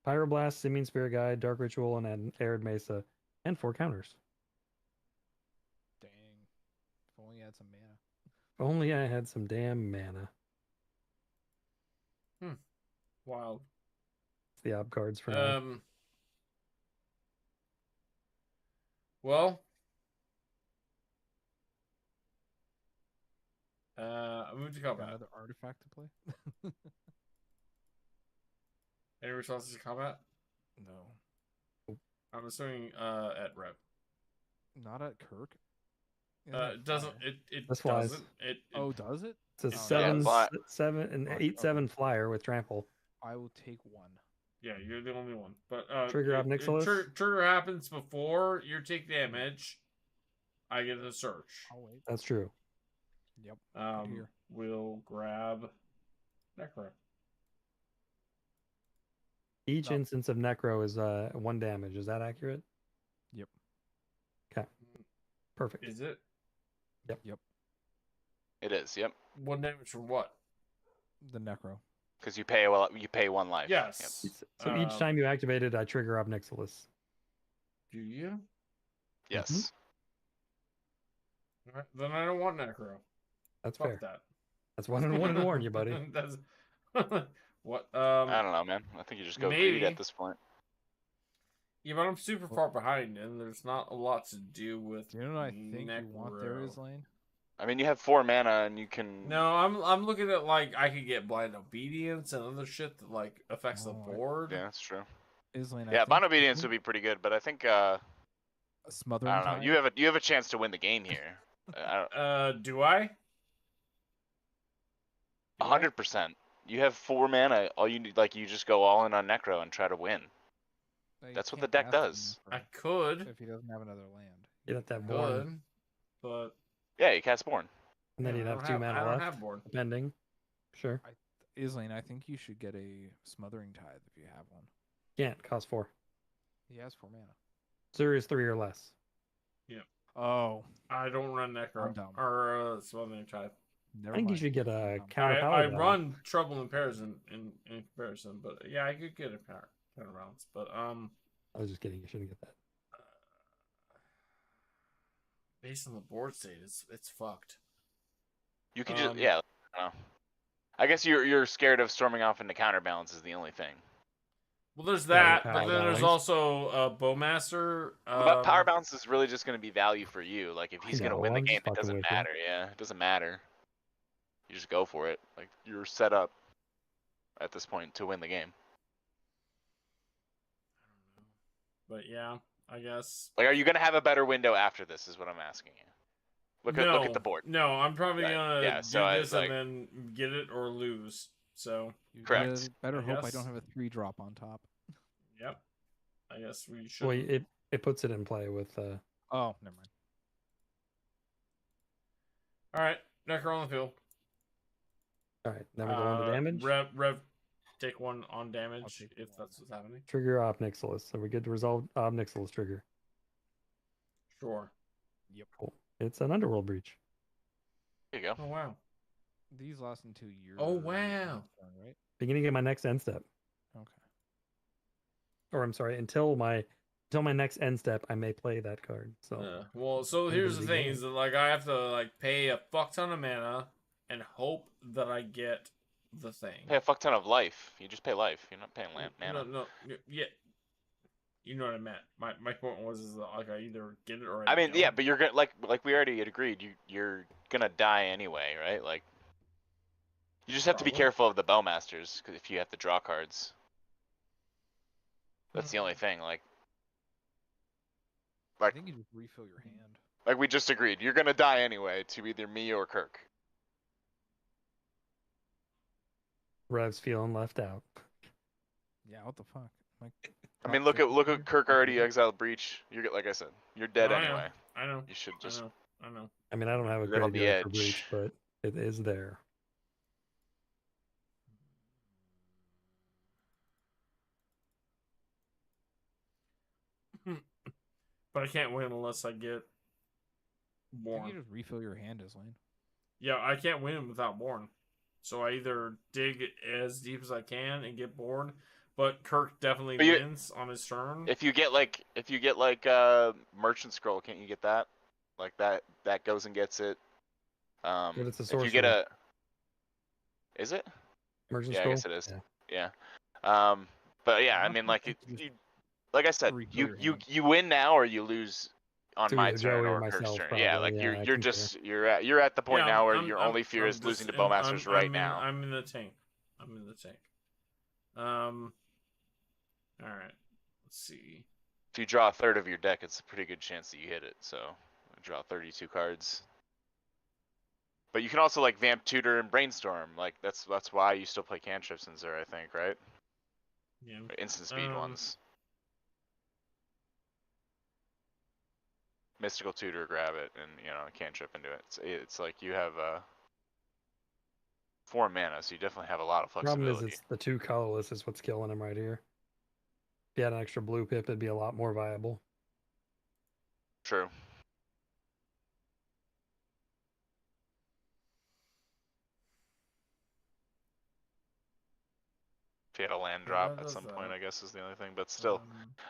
Pyroblast, Simian Spirit Guide, Dark Ritual, and an Arid Mesa, and 4 counters. Dang. If only you had some mana. If only I had some damn mana. Wild. It's the Ob cards for now. Well, I moved to Got combat. another artifact to play? Any responses to combat? No. I'm assuming at Rev. Not at Kirk. Isn't It doesn't. fire? It This flies. doesn't. It Oh, does it? It's a Oh, seven, fly- 7, and Fuck, 8/7 flyer with trample. I will take 1. yeah, you're the only one. But Trigger Obnixilis? Trigger happens before you take damage. I get a search. I'll wait. That's true. Yep. here. We'll grab Necro. Each No. instance of Necro is 1 damage. Is that accurate? Yep. Okay. Perfect. Is it It is, yep. 1 damage from what? The Necro. Because you pay 1 life. Yes. So each time you activate it, I trigger Obnixilis. Do you? Yes. Alright, then I don't want Necro. That's Fuck fair. that. That's one and one to warn you, buddy. That's what I don't know, man. I think you just go greed maybe. at this point. Yeah, but I'm super far behind, and there's not a lot to do with. Do you know what I think you want there, Necro. Islane? I mean, you have 4 mana and you can. No, I'm looking at like I could get blind obedience and other shit that like affects the board. Yeah, that's true. Islane, Yeah, Bond Obedience would be pretty good, but I think a smothering I don't know. tide? You have a chance to win the game here. Do I? 100%. You have 4 mana. All you need, like, you just go all in on Necro and try to win. No, you That's what can't the deck cast him does. for- I could. If he doesn't have another land. You'd have to have Could. Born, But Yeah, you cast Born. and then yeah, you'd I have don't 2 I mana don't left, have board. depending. Sure. Islane, I think you should get a smothering tide if you have one. Can't. Cost 4. He has 4 mana. Zero is 3 or less. Oh, I don't run I'm Necro dumb. or Smothering Tide. never I think you mind. should get a Um, counter I paladin. run Trouble in Pairs in comparison, but yeah, I could get a counter balance. But I was just kidding. You shouldn't get that. based on the board state, it's fucked. You can just Um, yeah. I don't know. I guess you're scared of storming off into counterbalance is the only thing. Well, there's Yeah, that, the but power then there's balance. also Bowmaster. But power balance is really just going to be value for you. Like if I he's going to know, win the I'm game, just it fucking doesn't with you. matter. Yeah, it doesn't matter. You just go for it. Like you're set up at this point to win the game. But yeah, I guess. Like, are you going to have a better window after this? Is what I'm asking you. Look at the board. No, I'm probably Right, gonna yeah, do so this it's like- and then get it or lose. So, Correct. Better I hope I guess. don't have a 3-drop on top. yep. I guess we should. Well, it puts it in play with. Oh, never mind. All right, Necro on the field. All right, then we go on to damage. Rev, take one on damage take if one. that's what's happening. Trigger Obnixilis. So we get to resolve Obnixilis trigger. Sure. Cool. It's an Underworld Breach. There you go. Oh wow. These last until year. Oh, wow. Right? Beginning of my next end step. Okay. Or I'm sorry, until my next end step, I may play that card. So Well, so End here's of the the thing: game. is that like I have to like pay a fuck ton of mana and hope that I get the thing. Pay a fuck ton of life. You just pay life. You're not paying mana. No, yeah. You know what I meant. My point was is that like I either get it or I mean, yeah, don't. but you're gonna like we already had agreed. You're gonna die anyway, right? Like, you just have to be Probably. careful of the Bowmasters because if you have to draw cards, that's the Hmm. only thing. Like I think you just refill your hand. we just agreed. You're gonna die anyway to either me or Kirk. Rev's feeling left out. Yeah, what the fuck? Like, I mean, drop look 50 at here? Kirk Drop already 50? exiled Breach. You're like I said, you're dead I know. anyway. I know. You should I just know. I know. I mean, I don't have a Right on the graveyard for edge. Breach, but it is there. But I can't win unless I get I think Born. you just refill your hand, Islane. Yeah, I can't win without Born. So I either dig as deep as I can and get Born, but Kirk definitely But you- wins on his turn. if you get like Merchant Scroll, can't you get that? Like that goes and gets it. But it's a If you sorcery. get a, is it? Merchant Yeah, I Scroll? guess it is. Yeah. Yeah. But yeah, I Not mean, that like you just you, like I said, refill your hand. you win now or you lose on To my either turn Joey or or Kirk's myself, turn. Yeah, probably. like Yeah, I you're concur. just you're at the point Yeah, now where I'm- your I'm- only fear I'm is losing to just- Bowmasters right now. I'm in the tank. I'm in the tank. All right. Let's see. If you draw a third of your deck, it's a pretty good chance that you hit it. So draw 32 cards. But you can also like Vamp Tutor and Brainstorm. Like that's why you still play cantrips in Zur, I think, right? Yeah. Or instant speed ones. Mystical Tutor, grab it, and cantrip into it. It's like you have 4 mana, so you definitely have a lot of Problem flexibility. is, it's the 2 colorless is what's killing him right here. If you had an extra blue pip, it'd be a lot more viable. True. If you had a land Yeah, drop that at does some point, that. I guess is the only thing. But still,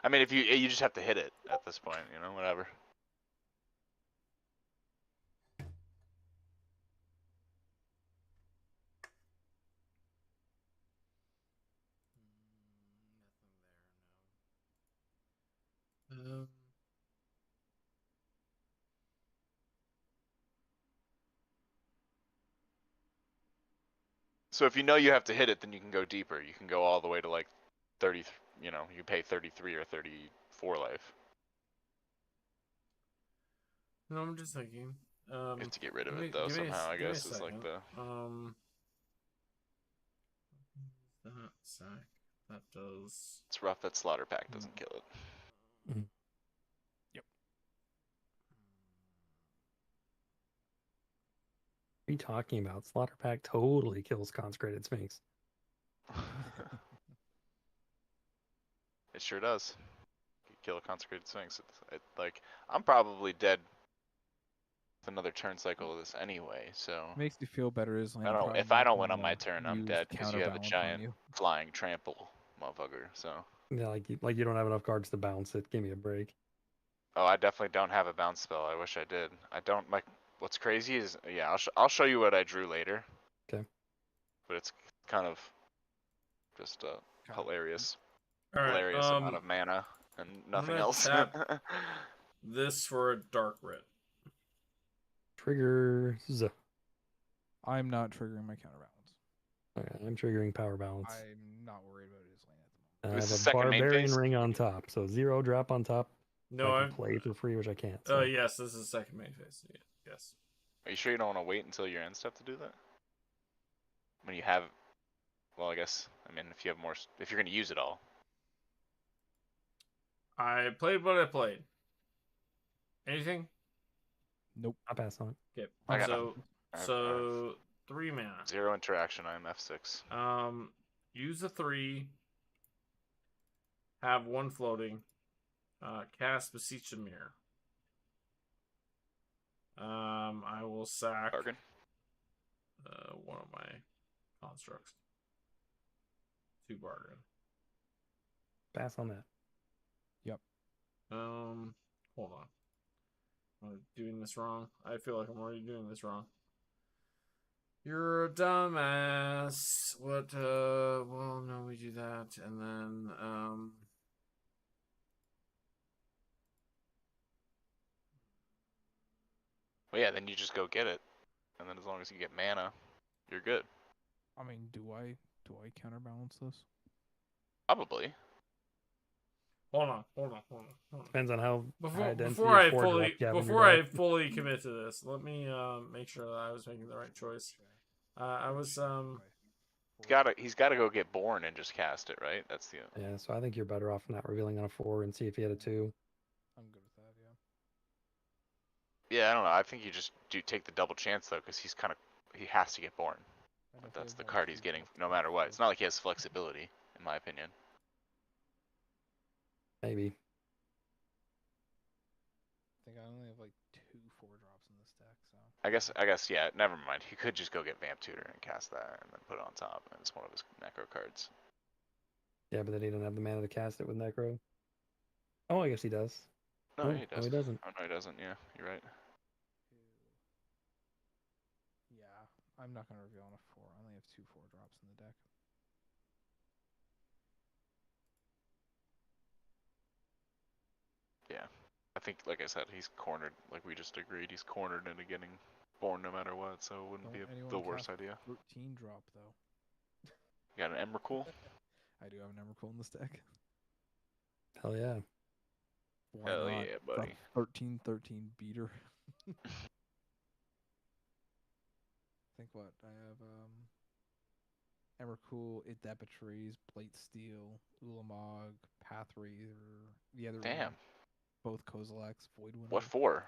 I mean, if you just have to hit it at this point, whatever. So if you know you have to hit it, then you can go deeper. You can go all the way to like 30. You know, you pay 33 or 34 life. No, I'm just thinking. You have to get rid of it though somehow. I guess is like the. That sack. That does. It's rough that Slaughter Pack doesn't kill it. What are you talking about? Slaughter Pack totally kills Consecrated Sphinx. It sure does. You kill a Consecrated Sphinx. Like I'm probably dead with another turn cycle of this anyway. So Makes you feel better is I don't. If I don't win on my turn, I'm dead because you have a giant flying trample, motherfucker. So. Yeah, like you don't have enough cards to bounce it. Give me a break. Oh, I definitely don't have a bounce spell. I wish I did. I don't like. What's crazy is, yeah, I'll show you what I drew later. Okay. But it's kind of just hilarious, All right, hilarious amount of mana and nothing else. Tap this for a dark red. Triggers. I'm not triggering my counterbalance. Okay, I'm triggering power balance. I'm not worried about his lane at the moment. I This is have a second main barbarian phase? ring on top, so 0 drop on top. No, I can play for free, which I can't. Oh So. yes, this is second main phase. Yes. Are you sure you don't want to wait until your end step to do that? When you have, well, I guess, I mean, if you have more, if you're gonna use it all. I played what I played. Anything? Nope. I'll pass on it. Okay. I got So 3 mana. 0 interaction. I'm F6. Use a 3. Have 1 floating. Cast Beseech the Mirror. I will sack Bargain. one of my constructs. 2 bargain. Pass on that. Yep. Hold on. I'm doing this wrong. I feel like I'm already doing this wrong. You're a dumbass. What, well, no, we do that, and then, Well, yeah, then you just go get it, and then as long as you get mana, you're good. I mean, do I counterbalance this? Probably. hold on. Depends on how high density Before I or 4 fully drop you have in your before I deck. fully commit to this, let me make sure that I was making the right choice. I was He's gotta go get born and just cast it, right? That's the. Yeah, so I think you're better off not revealing on a 4 and see if he had a 2. I'm good with that. Yeah. Yeah, I don't know. I think you just do take the double chance though, because he has to get born. I That's the definitely card have he's two getting drops no to matter what. go. It's not like he has flexibility, in my opinion. Maybe. I think I only have like 2 4-drops in this deck, so. I guess, yeah. Never mind. He could just go get Vamp Tutor and cast that, and then put it on top, and it's one of his Necro cards. Yeah, but then he doesn't have the mana to cast it with Necro. Oh, I guess he does. No, he does. No, he doesn't. Oh, no, he doesn't. Yeah, you're right. Yeah, I'm not gonna reveal on a 4. I only have 2 4-drops in the deck. Yeah. I think, like I said, he's cornered. Like we just agreed, he's cornered into getting born no matter what, so it wouldn't be the worst idea. 13 drop though. You got an Emrakul? I do have an Emrakul in this deck. Hell yeah. Why Hell not? yeah, It's a buddy. 13/13 beater. Think what? I have Emrakul, Idepatries, Plate Steel, Ulamog, Pathrazer, the other Damn. both Kozilek's, Void Winnow. What for?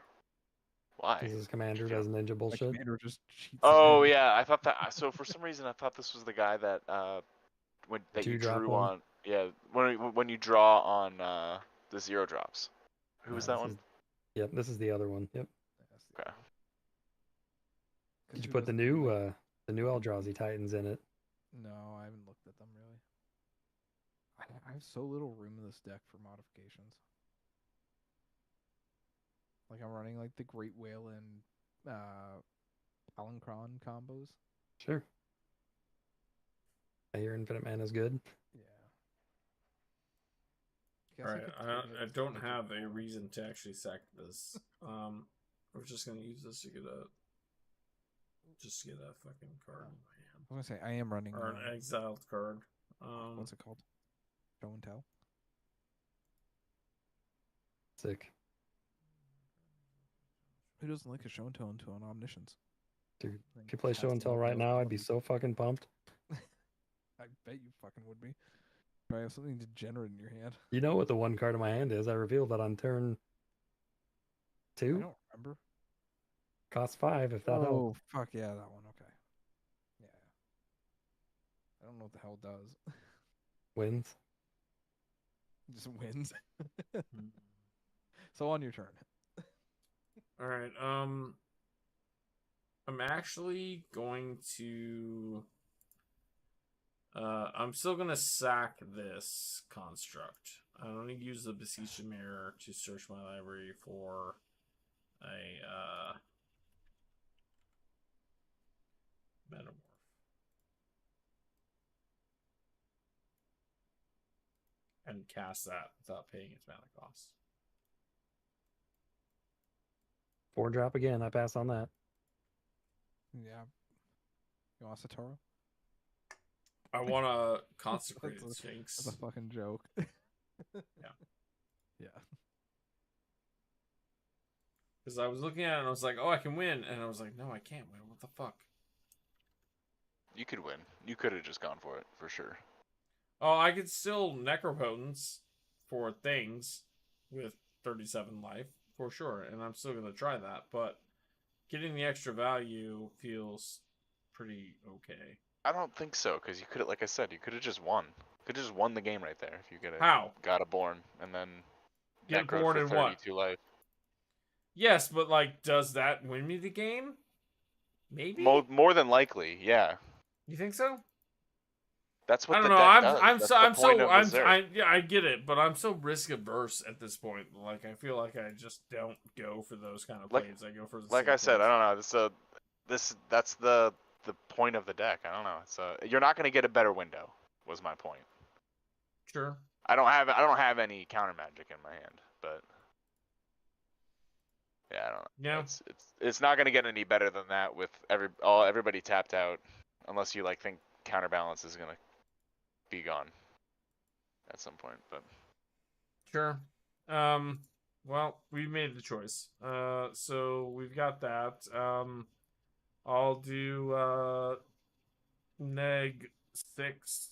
Why? Because his commander does ninja My bullshit. commander just cheats. Oh again. yeah, I thought that. So for some reason, I thought this was the guy that that you 2-drop drew one? on. Yeah, when you draw on the 0 drops. Who was that this one? is- Yep, this is the other one. Yep. That's the Okay. other one. 'Cause Did you who put the doesn't do that? new Eldrazi Titans in it? No, I haven't looked at them really. I have so little room in this deck for modifications. Like I'm running like the Great Whale and Palancron combos. Sure. I hear Infinite Mana is good. Yeah. Alright, I don't have a reason to actually sack this. We're just gonna use this to get a fucking card in my hand. was gonna say I am running. or an exiled card. What's it called? Show and tell. Sick. Who doesn't like a show and tell into an omniscience? Dude, Then if you play show and casting tell right ability now, I'd be from- so fucking pumped. I bet you fucking would be. Probably have something degenerate in your hand. You know what the one card in my hand is? I revealed that on turn I 2. don't remember. Cost 5 if that helps. Oh fuck yeah, that one. Okay. Yeah. I don't know what the hell it does. Wins. Just wins. Hmm. So on your turn. All right. I'm actually going to. I'm still gonna sack this construct. I don't need to use the Beseeching Mirror to search my library for a Metamorph. And cast that without paying its mana cost. 4-drop again. I pass on that. Yeah. You want Satoru? I want to Consecrated That's Sphinx. That's a fucking joke. Yeah. Yeah. Because I was looking at it and I was like, oh, I can win. And I was like, no, I can't win. What the fuck? You could win. You could have just gone for it, for sure. Oh, I could still Necropotence for things with 37 life, for sure. And I'm still going to try that. But getting the extra value feels pretty okay. I don't think so, because you could have, like I said, you could have just won. Could have just won the game right there if you How? got a born and then Get necroed born for and what? 32 life. Yes, but like, does that win me the game? Maybe. More than likely, yeah. You think so? That's what I don't the know. deck does. That's the point of the Zerg. Yeah, I get it, but I'm so risk averse at this point. Like, I feel like I just don't go for those kind of plays. I go for the Like safe I said, plays. I don't know. That's the point of the deck. I don't know. You're not gonna get a better window. Was my point. Sure. I don't have any counter magic in my hand, but yeah, I don't know. Yeah. It's not gonna get any better than that with everybody tapped out, unless you like think counterbalance is gonna be gone at some point. But Sure. Well, we made the choice. So we've got that. I'll do neg 6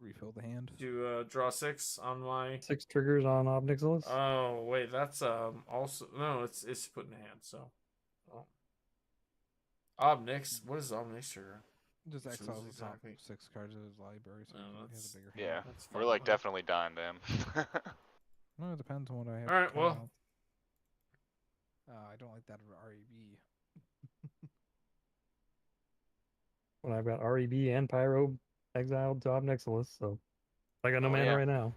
Refill the hand. to draw 6 on my. 6 triggers on Obnixilis. Oh wait, that's also no. It's put in the hand. So, Obnix. What is Obnix trigger? Just Which exile is the top exactly- 6 cards of his library so Oh, he has that's- a bigger yeah, hand. That's we're fine. like definitely dying to him. No, it depends on what I have. All right, to well. count out. I don't like that of REB. When I've got REB and Pyro exiled to Obnixilis, so I got no Oh, mana yeah. right now.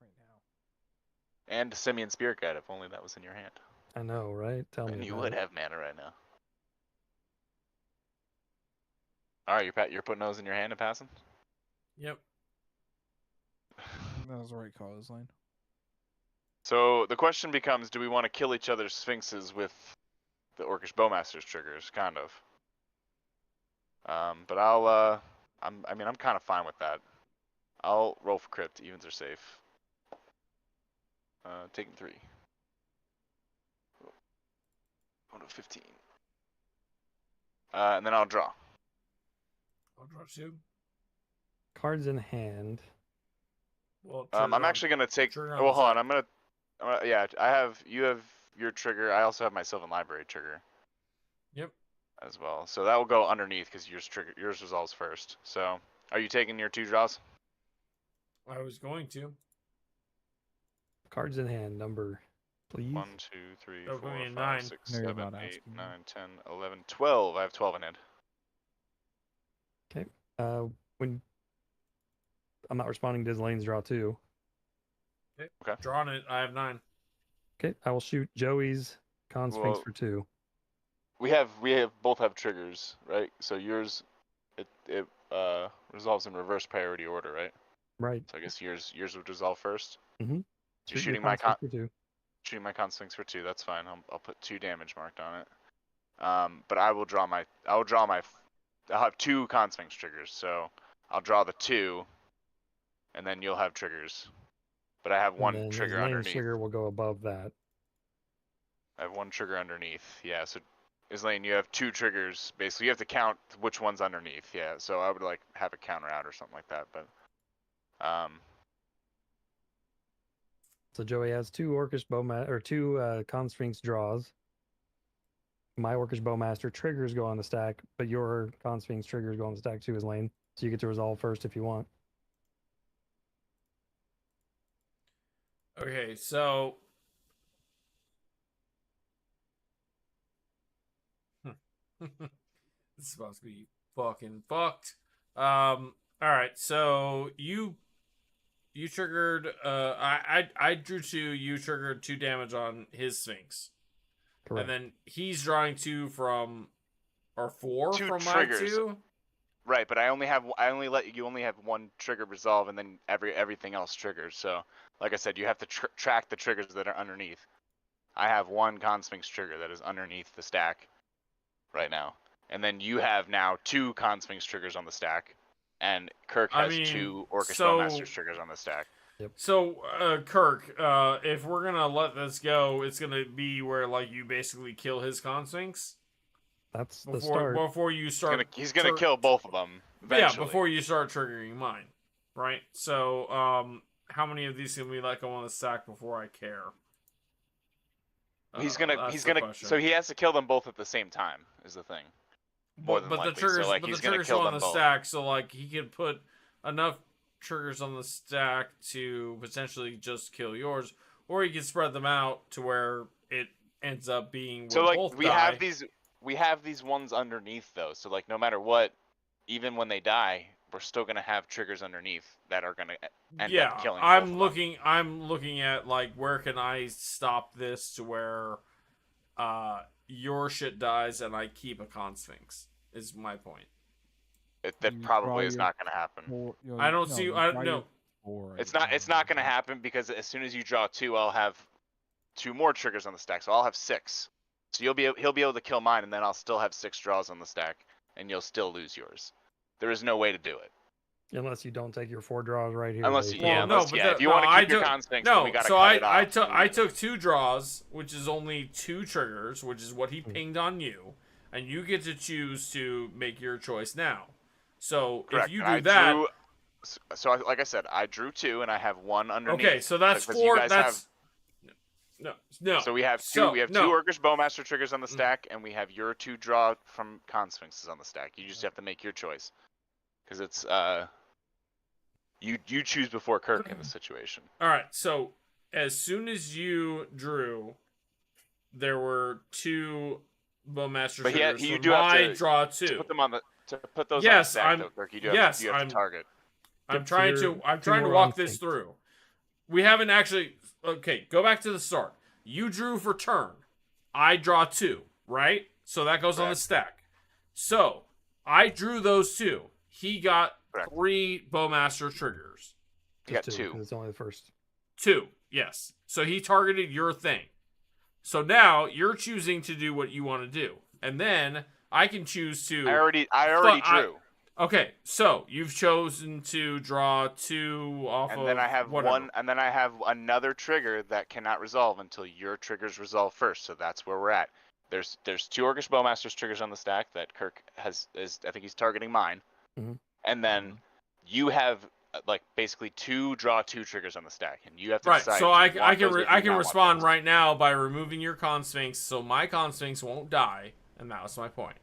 Right now. And Simeon Spirit Guide, if only that was in your hand. I know, right? Tell me And you about would it. have mana right now. Alright, you're putting those in your hand and passing? Yep. That was the right call, Isline. So the question becomes, do we want to kill each other's sphinxes with the Orcish Bowmaster's triggers? Kind of. But I'm kind of fine with that. I'll roll for crypt. Evens are safe. Taking 3. Go to 15. And then I'll draw. I'll draw 2. Cards in hand. Well, I'm actually gonna take. trigger on Well, the hold on. side. Yeah, you have your trigger. I also have my Sylvan Library trigger Yep. as well. So that will go underneath because yours resolves first. So are you taking your 2 draws? I was going to. Cards in hand number, please. 1, 2, 3, Oh, 4, give me a 5, 9. 6, No, you're 7, not 8, asking me. 9, 10, 11, 12. I have 12 in hand. When I'm not responding to his lane's draw 2. Okay. Drawn it. I have 9. Okay, I will shoot Joey's Con Sphinx Well- for 2. We both have triggers, right? So yours, it resolves in reverse priority order, right? Right. So I guess yours would resolve first. Mm-hmm. You're Shoot your shooting my Con Sphinx for 2. Shooting my Con Sphinx for 2. That's fine. I'll put 2 damage marked on it. But I'll have 2 Consphinx triggers, so I'll draw the 2, and then you'll have triggers. But I have And 1 then trigger Islane's underneath. trigger will go above that. I have 1 trigger underneath. Yeah, so Islane, you have 2 triggers. Basically, you have to count which one's underneath. Yeah, so I would like have a counter out or something like that. But So Joey has 2 Orcish Bowmaster or 2 Consphinx draws. My Orcish Bowmaster triggers go on the stack, but your Consphinx triggers go on the stack too, Islane. So you get to resolve first if you want. Okay, so this is about to be fucking fucked. All right, so you triggered. I drew 2. You triggered 2 damage on his Sphinx, Correct. and then he's drawing 2 from, or 4 2 from triggers. my 2. right, but you only have 1 trigger resolve, and then everything else triggers. So, like I said, you have to track the triggers that are underneath. I have 1 Consphinx trigger that is underneath the stack right now, and then you have now 2 Consphinx triggers on the stack, and Kirk has 2 Orcish Bowmasters triggers on the stack. Yep. So, Kirk, if we're gonna let this go, it's gonna be where like you basically kill his Consphinx That's the start. before you start. He's gonna kill both of them eventually. Yeah, before you start triggering mine, right? So, how many of these can we let go on the stack before I care? He's gonna. So he has to kill them both at the same time. Is the thing. More than likely. The triggers, so, like, but he's the gonna triggers kill go on them the both. stack, so like he could put enough triggers on the stack to potentially just kill yours, or he can spread them out to where it ends up being. So like both we die. have these ones underneath though. So like no matter what, even when they die, we're still gonna have triggers underneath that are gonna end up killing. I'm looking at like where can I stop this to where your shit dies and I keep a Consphinx is my point. That probably is not gonna happen. I don't see. I no. It's not gonna happen because as soon as you draw 2, I'll have 2 more triggers on the stack, so I'll have 6. So he'll be able to kill mine, and then I'll still have 6 draws on the stack, and you'll still lose yours. There is no way to do it. Unless you don't take your 4 draws right here. Unless you, yeah, well, unless, yeah. If you want to keep your Consphinx, then we gotta cut it off. I took 2 draws, which is only 2 triggers, which is what he pinged on you, and you get to choose to make your choice now. So Correct. if you do that, like I said, I drew 2, and I have 1 underneath. Okay, so that's 4. That's no. So we have 2. We have 2 Orcish Bowmaster triggers on the stack, and we have your 2 draw from Consphinxes on the stack. You just have to make your choice, because it's you choose before Kirk in this situation. All right. So as soon as you drew, there were 2 Bowmaster triggers. You from do have to draw 2. To put them on the put those Yes, on the stack, though, Kirk. You have to target. I'm trying to walk this through. We haven't actually. Okay, go back to the start. You drew for turn. I draw 2, right? So that goes on the stack. So I drew those 2. He got 3 Bowmaster triggers. He got 2. It's only the first. 2, yes. So he targeted your thing. So now you're choosing to do what you want to do, and then I can choose to. I already drew. Okay, so you've chosen to draw 2 off and of. then I have whatever. one, and then I have another trigger that cannot resolve until your triggers resolve first. So that's where we're at. There's 2 Orcish Bowmasters triggers on the stack that Kirk is I think he's targeting mine, and then you have like basically 2 draw 2 triggers on the stack, and you have to decide. So I can respond right now by removing your Consphinx, so my Consphinx won't die, and that was my point.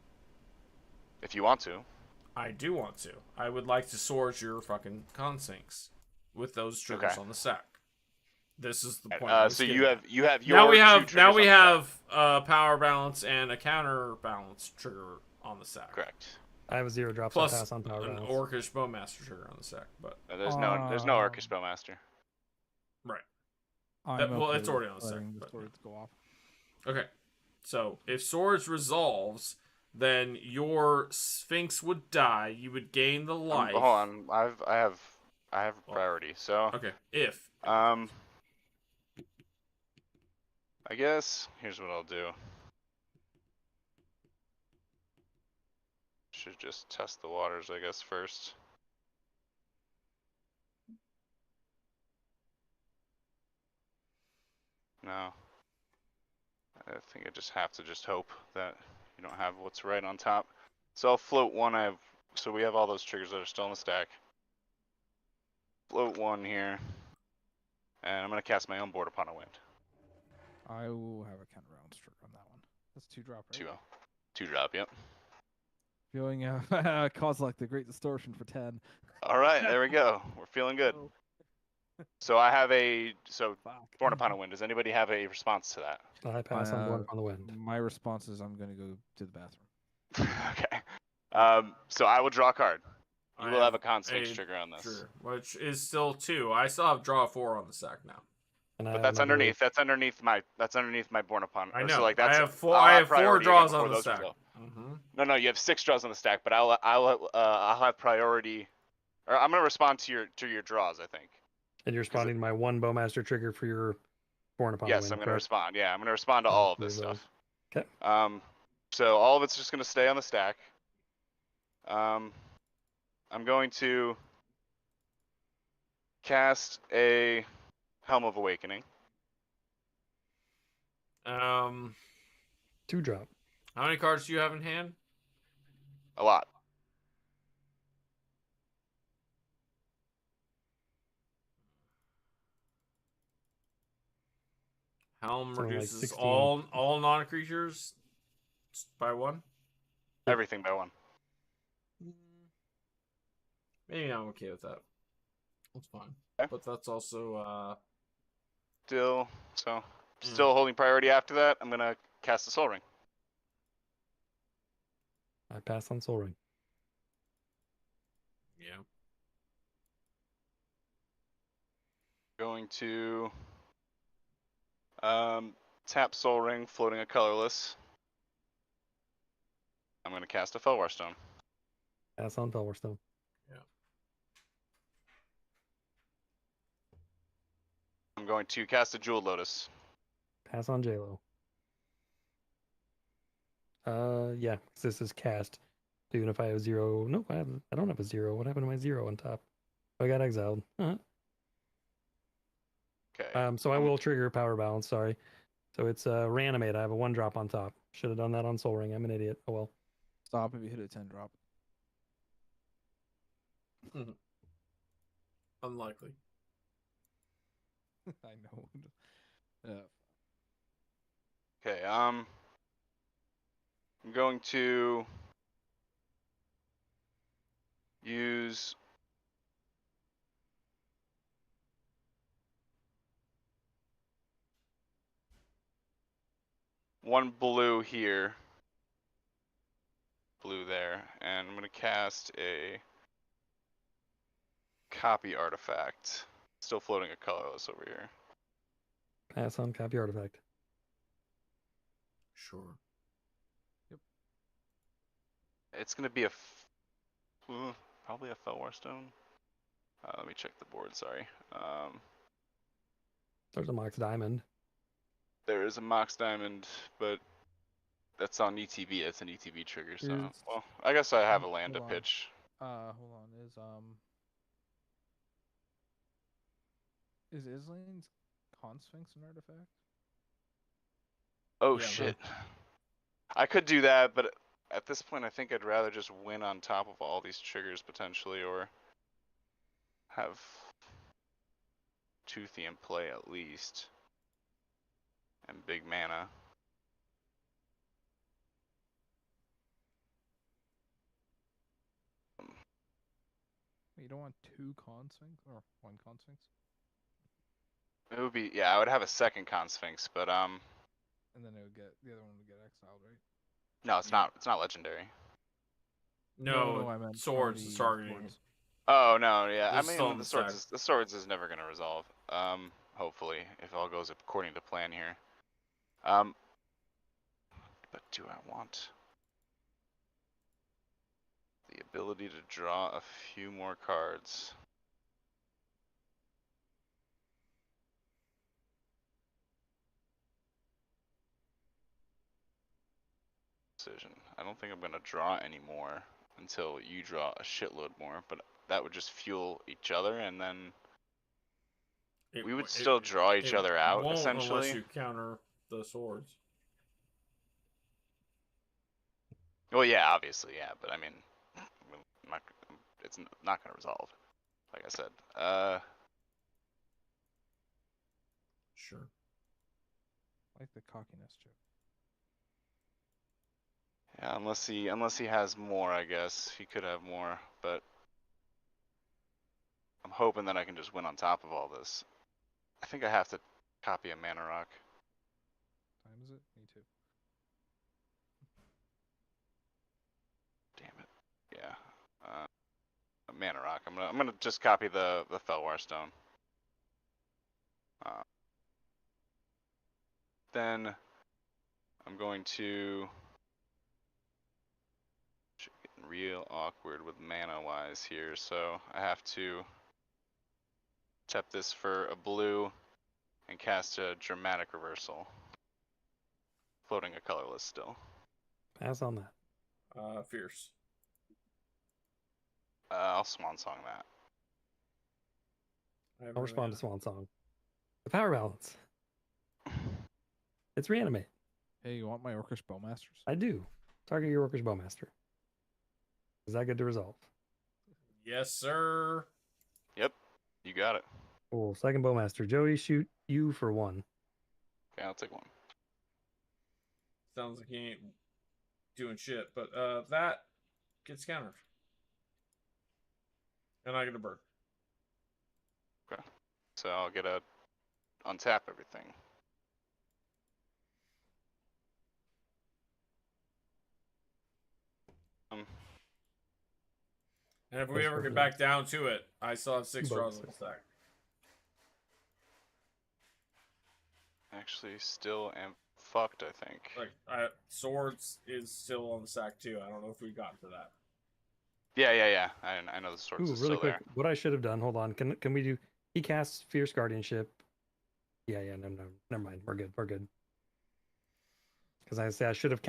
If you want to. I do want to. I would like to sword your fucking Consphinx with those triggers on the stack. This is the point. So you have your now we have power balance and a counter balance trigger on the stack. Correct. I have a 0 drop plus pass on power an balance. Orcish Bowmaster trigger on the stack, but there's no Orcish Bowmaster. Right. Well, it's already on the stack. The swords go off. Okay. So if swords resolves, then your Sphinx would die. You would gain the life. Hold on, I have priority. So okay, if I guess here's what I'll do. should just test the waters, I guess, first. No. I think I just have to just hope that you don't have what's right on top. So I'll float one. So we have all those triggers that are still in the stack. Float one here. And I'm going to cast my own Board Upon a Wind. I will have a counter round trigger on that one. That's 2-drop, right? 2 drop, yep. Feeling cause like the Great Distortion for 10. All right, there we go. We're feeling good. Oh, So I have fuck. Born Upon a Wind. Does anybody have a response to that? I pass on Born Upon the Wind. My response is I'm going to go to the bathroom. Okay. So I will draw a card. You I will have a Consphinx a trigger on this. Sure, which is still 2. I still have draw 4 on the stack now. And I But have that's another- underneath. That's underneath my Born Upon. I know. So like that's I have 4. I'll I have 4 priority draws again on before the those stack. resolve. Mm-hmm. No, you have 6 draws on the stack, but I'll have priority. Or I'm gonna respond to your draws, I think. And you're responding to my 1 Bowmaster trigger for your Born Upon the Wind. Yes, I'm gonna correct? respond. Yeah, I'm gonna respond to all of this Those. stuff. Okay. So all of it's just gonna stay on the stack. I'm going to cast a Helm of Awakening. 2 drop. How many cards do you have in hand? A lot. Helm Something like reduces 16. all non-creatures by 1. Everything by 1. Maybe I'm okay with that. That's fine. Okay. But that's also Still holding priority after that. I'm gonna cast a Soul Ring. I pass on Soul Ring. yeah. Going to tap Soul Ring, floating a colorless. I'm gonna cast a Felwar Stone. Pass on Felwar Stone. I'm going to cast a Jeweled Lotus. Pass on JLo. Yeah, 'cause this is cast. Even if I have 0, no, I don't have a 0. What happened to my 0 on top? I got exiled. Okay. So I will trigger Power Balance. Sorry. So it's Reanimate. I have a 1 drop on top. Should have done that on Soul Ring. I'm an idiot. Oh well. Stop if you hit a 10-drop. Unlikely. I know. Yeah. Okay. I'm going to use one blue here, blue there, and I'm going to cast a Copy Artifact. Still floating a colorless over here. Pass on Copy Artifact. Sure. It's going to be probably a Felwar Stone. Let me check the board, sorry. There's a Mox Diamond. There is a Mox Diamond, but that's on ETB. That's an ETB trigger, so... Is- Well, I guess I have a land to hold on. pitch. Hold on. Is Islane's Consphinx an artifact? Oh, Yeah, shit. I could do that, but at this point, I think I'd rather just win on top of all these triggers, potentially, or have Toothy in play at least. And big mana. You don't want 2 Consphinx or 1 Consphinx? It would be, yeah, I would have a second Consphinx, but And then it would get the other one would get exiled, right? no, it's not. It's not legendary. No, I meant swords on is the targeting. boards. Oh no, yeah. It's still in the The swords is never gonna resolve. Hopefully, if all goes according to plan here. But do I want the ability to draw a few more cards? Decision. I don't think I'm gonna draw any more. until you draw a shitload more, but that would just fuel each other, and then we would still draw each other out, won't essentially. unless you counter the swords. Well, yeah, obviously, yeah, but I mean, it's not going to resolve, like I said. Sure. I like the cockiness joke. Yeah, unless he has more, I guess he could have more, but I'm hoping that I can just win on top of all this. I think I have to copy a mana rock. Time is it? Me too. Damn it. Yeah. A mana rock. I'm gonna just copy the Felwar Stone. Then I'm going to getting real awkward with mana wise here, so I have to tap this for a blue and cast a dramatic reversal. Floating a colorless still. Pass on that. Fierce. I'll swan song that. I'll respond to Swan Song. The power balance. It's reanimate. Hey, you want my Orcish Bowmasters? I do. Target your Orcish Bowmaster. Is that good to resolve? Yes, sir. Yep, you got it. Cool. Second Bowmaster. Joey, shoot you for 1. Okay, I'll take one. Sounds like he ain't doing shit, but that gets countered. And I get a bird. Okay. So I'll get a untap everything. And if we ever get back down to it, I still have 6 draws on the stack. Actually, still am fucked, I think. Like, swords is still on the stack too. I don't know if we got to that. Yeah. I know the swords Ooh, is really still quick. there. What I should have done. Hold on. Can we do? He casts Fierce Guardianship. Yeah. No. Never mind. We're good. Because I say I should have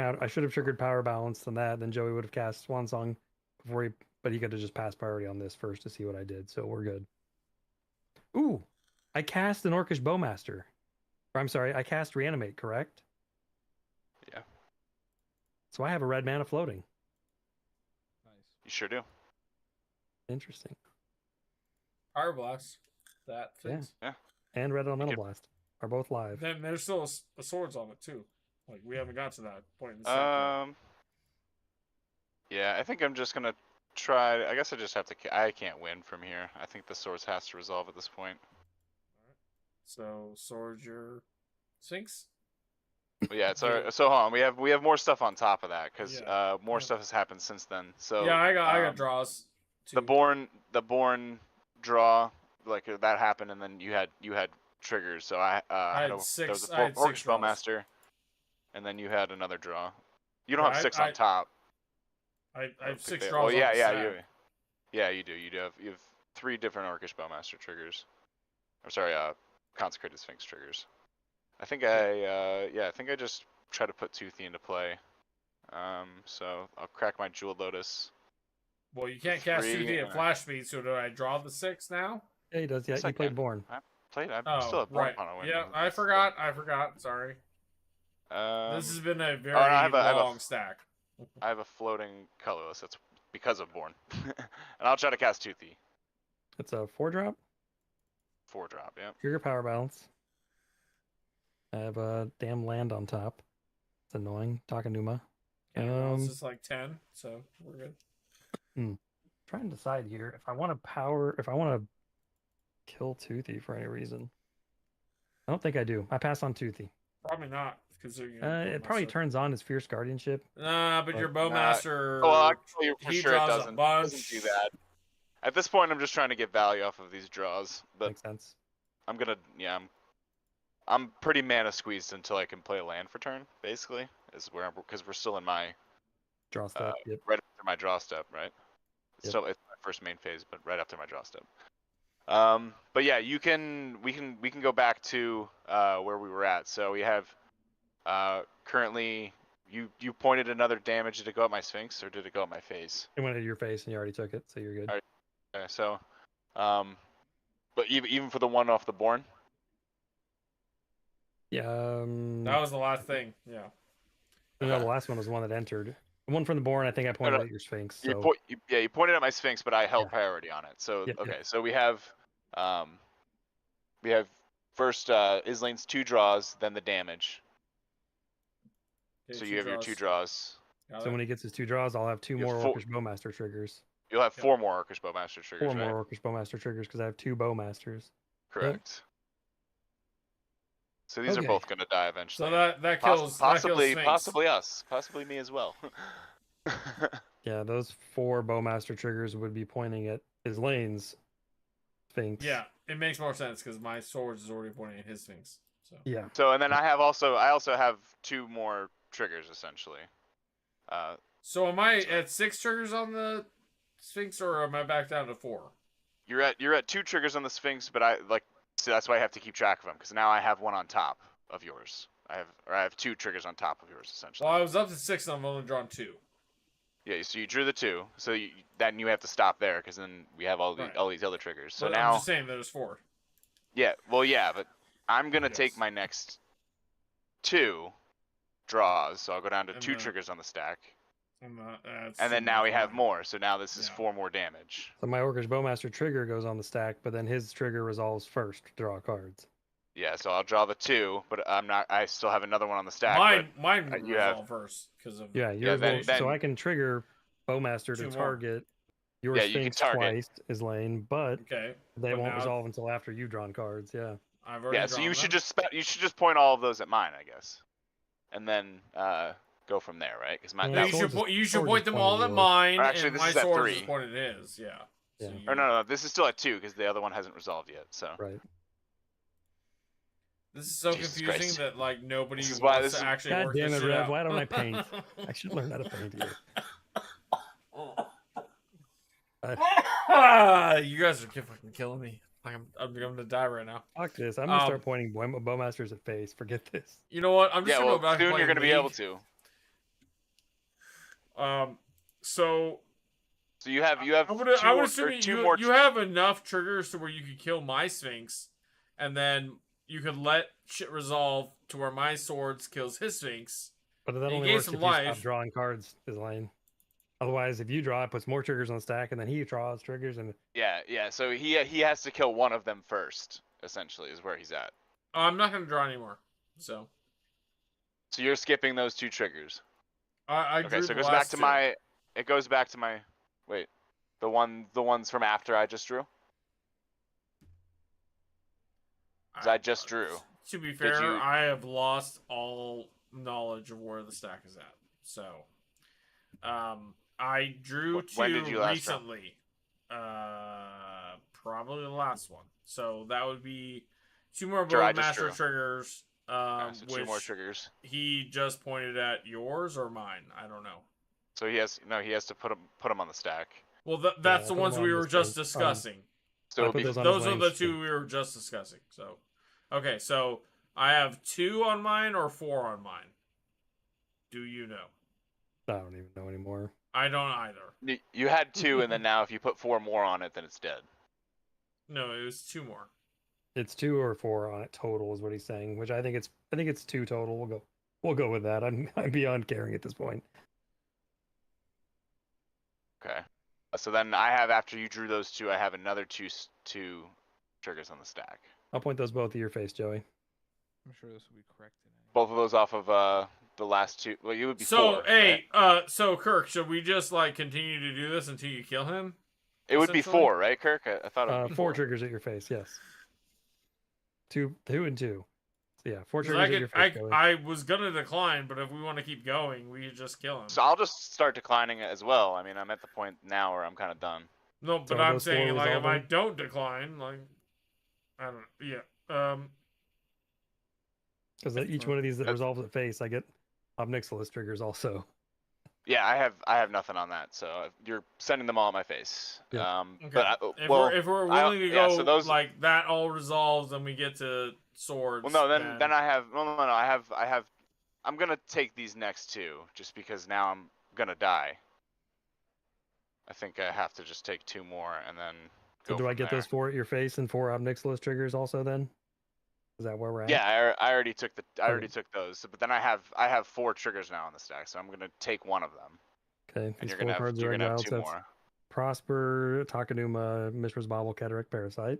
triggered Power Balance than that. Then Joey would have cast Swan Song before he. But he could have just passed priority on this first to see what I did. So we're good. Ooh, I cast an Orcish Bowmaster. Or I'm sorry, I cast Reanimate. Correct. Yeah. So I have a red mana floating. Nice. You sure do. Interesting. Fire Blast. That fits. Yeah. And Red Elemental Yep. Blast are both live. Then there's still a swords on it too. Like we haven't got to that point in the set yet. Yeah, I think I'm just gonna try. I guess I just have to. I can't win from here. I think the swords has to resolve at this point. So swords your Sphinx. But yeah, it's alright. So hold on, we have more stuff on top of that because more Yeah. stuff has happened since then. So Yeah, I got draws. Too. the born draw, like that happened, and then you had triggers. So I had there six. was a I had 6 Orcish draws. Bowmaster, and then you had another draw. You don't Yeah, have 6 on top. I have 6 Well, draws. yeah, on the stack. you do. You have 3 different Orcish Bowmaster triggers. I'm sorry, Consecrated Sphinx triggers. I think I just try to put Toothy into play. So I'll crack my Jeweled Lotus. Well, you can't cast 3, 2D at flash speed, so do I draw the 6 now? Yeah, he does. Yeah, Yes, he I played can. Born. I Oh, still have Born right. on a win. Yeah, I forgot. Sorry. This has been a very no, I have long stack. I have a floating colorless. That's because of Born. And I'll try to cast Toothy. It's a 4-drop. 4-drop, yeah. Trigger Power Balance. I have a damn land on top. It's annoying. Takanuma. It's just like 10, so we're good. Trying to decide here if I want to kill Toothy for any reason. I don't think I do. I pass on Toothy. Probably not, because It probably turns on his Fierce Guardianship. Nah, but your Bowmaster. Well, actually, for he sure it draws doesn't. a bunch. Doesn't do that. At this point, I'm just trying to get value off of these draws. But Makes sense. I'm pretty mana squeezed until I can play a land for turn. Basically, is where because we're still in my Draw step. Yep. right after my draw step, right? Yep. So it's my first main phase, but right after my draw step. But yeah, we can go back to where we were at. So we have currently You pointed another damage. Did it go at my Sphinx or did it go at my face? It went at your face, and you already took it, so you're good. Alright. Okay, so, but even for the one off the Born. Yeah. That was the last thing. Yeah. No, the last one was the one that entered. The one from the Born, I think I pointed at your Sphinx. So You pointed at my Sphinx, but I held Yeah. priority on it. So Yep, okay, yep. so we have first Islane's 2 draws, then the damage. Okay, So you have your 2 draws. Got so it. when he gets his 2 draws, I'll have 2 You have more 4 Orcish Bowmaster triggers. You'll have Yep. 4 more Orcish Bowmaster triggers, 4 right? more Orcish Bowmaster triggers because I have 2 Bowmasters. Correct. So these are Okay. both gonna die eventually. So that kills possibly Sphinx. possibly us, possibly me as well. Yeah, those 4 Bowmaster triggers would be pointing at Islane's Sphinx. Yeah, it makes more sense because my swords is already pointing at his Sphinx. So Yeah. So and then I also have 2 more triggers essentially. So am I at 6 triggers on the Sphinx, or am I back down to 4? You're at 2 triggers on the Sphinx, but so that's why I have to keep track of them because now I have 1 on top of yours. I have 2 triggers on top of yours essentially. Well, I was up to 6 and I've only drawn 2. Yeah, so you drew the 2, so then you have to stop there because then we have all these other triggers. So But now I'm just saying there's 4. yeah, but I'm gonna take Yes. my next 2 draws, so I'll go down to And 2 then- triggers on the stack, That's and then too now much we have money. more. So now this is Yeah. 4 more damage. So my Orcish Bowmaster trigger goes on the stack, but then his trigger resolves first to draw cards. Yeah, so I'll draw the 2, but I still have another one on the stack. Mine you resolve have- first because of Yeah, yours then- will, then- so I can trigger Bowmaster 2 to more. target your Yeah, you can Sphinx target. twice, Islane, but Okay. they but won't now resolve until after you've drawn cards. Yeah. I've already Yeah, so drawn you should them. just point all of those at mine, I guess, and then go from there, right? Because Yeah, No, that you sword should is- you should sword point is them pointed all at at yours. mine, Or actually, and this my is at sword 3. is pointed at his. Yeah. Yeah. So Or no, this is still at 2 because the other one hasn't resolved yet. So Right. This is so Jesus confusing Christ. that like nobody This is why- wants this to is- actually God work damn this it, shit Rev, out. why don't I paint? I should learn how to paint here. You guys are fucking killing me. Like I'm gonna die right now. Fuck this. I'm gonna start Um, pointing Bowmasters at face. Forget this. You know what? I'm just yeah, gonna well, go back and soon play you're gonna be able League. to. So So you have I would assume two more. you have enough triggers to where you could kill my Sphinx, and then you could let shit resolve to where my swords kills his Sphinx. But that He only gains works some if you stop life. drawing cards, Islane. Otherwise, if you draw, it puts more triggers on the stack, and then he draws triggers, and Yeah. So he has to kill one of them first. Essentially, is where he's at. I'm not gonna draw anymore. So So you're skipping those 2 triggers. I Okay, drew so the it goes back last to two. my. It goes back to my. Wait, the ones from after I just drew. 'Cause I just drew. To be fair, you- I have lost all knowledge of where the stack is at. So, I drew When two did you last draw? recently. Probably the last one. So that would be 2 more Sure, I Bowmaster just drew. triggers. Alright, so 2 which more triggers. he just pointed at yours or mine. I don't know. So he has to put them on the stack. Well, that's I the put ones them we on were this just thing. discussing. So I it'll put be those on Those are Islane's the 2 thing. we were just discussing. So, okay, so I have 2 on mine or 4 on mine. Do you know? I don't even know anymore. I don't either. You had 2, and then now if you put 4 more on it, then it's dead. No, it was 2 more. It's 2 or 4 on it total, is what he's saying. Which I think it's 2 total. We'll go with that. I'm beyond caring at this point. Okay. So then I have, after you drew those 2, I have another two triggers on the stack. I'll point those both at your face, Joey. I'm sure this will be corrected. Anyway. Both of those off of the last 2. Well, you would be So, 4. hey, right? so Kirk, should we just like continue to do this until you kill him? It would be essentially? 4, right, Kirk? I thought it would be 4 4. triggers at your face. Yes. 2 and 2. So yeah, 4 'Cause triggers at your face, Joey. I was gonna decline, but if we want to keep going, we could just kill him. So I'll just start declining it as well. I mean, I'm at the point now where I'm kind of done. No, but So are I'm those 4 saying like if I resolving? don't decline, like I don't. Yeah. Because each one of these that resolves at face, I get Obnixilis triggers also. Yeah, I have nothing on that. So you're sending them all at my face. Yeah. Okay. But if we're willing to yeah, go so those- like that, all resolves, and we get to swords. well, no, then I have I I'm gonna take these next two just because now I'm gonna die. I think I have to just take 2 more and then So go do I from get there. those 4 at your face and 4 Obnixilis triggers also then? Is that where we're at? Yeah, I already took Okay. took those, but then I have 4 triggers now on the stack, so I'm gonna take one of them, Okay. and These 4 cards you're are gonna have exiled. 2 So that's more. Prosper, Takanuma, Mishra's Bobble, Cataract, Parasite.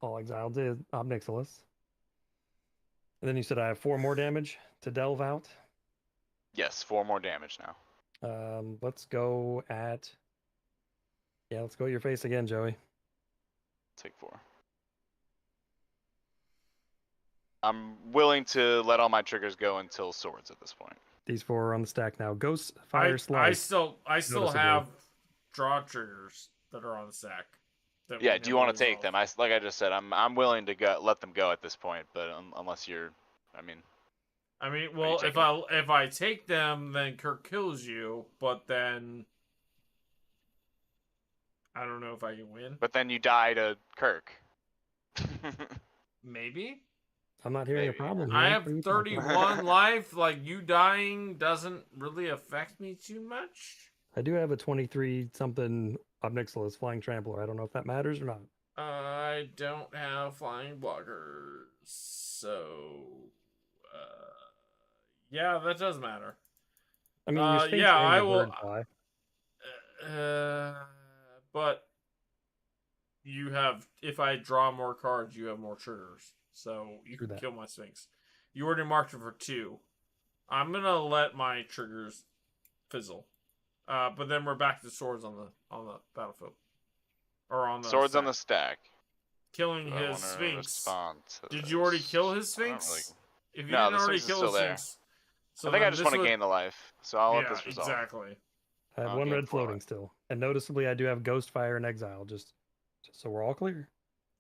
All exiled to Obnixilis. And then you said I have 4 more damage to delve out. Yes, 4 more damage now. Let's go at. Yeah, let's go at your face again, Joey. Take 4. I'm willing to let all my triggers go until swords at this point. These 4 are on the stack now. Ghost, Fire, I Slice. still Noticeably. have draw triggers that are on the stack. that we Yeah, do you never want to take resolved. them? Like I just said, I'm willing to let them go at this point, but unless you're, I mean, Well, taking if I take them, then Kirk kills you, but then I don't know if I can win. but then you die to Kirk. Maybe. I'm not hearing Maybe. a problem. I here. have What are you talking about? 31 life. Like, you dying doesn't really affect me too much. I do have a 23 something Obnixilis Flying Trampler. I don't know if that matters or not. I don't have flying blockers, so yeah, that does matter. I mean, your Sphinx yeah, and I your will. bird fly. But you have, if I draw more cards, you have more triggers, so you True can that. kill my Sphinx. You already marked it for 2. I'm gonna let my triggers fizzle. But then we're back to swords on the battlefield, or on the Swords stack. on the stack. Killing Do I his wanna Sphinx. respond to Did you already this? kill his I don't Sphinx? If you No, didn't the already Sphinx is kill still his there. Sphinx, so I think I then just this want to would- gain the life, so I'll let Yeah, this resolve. exactly. I have I'll 1 gain red 4 floating life. still. And noticeably, I do have Ghost, Fire, and Exile, just so we're all clear.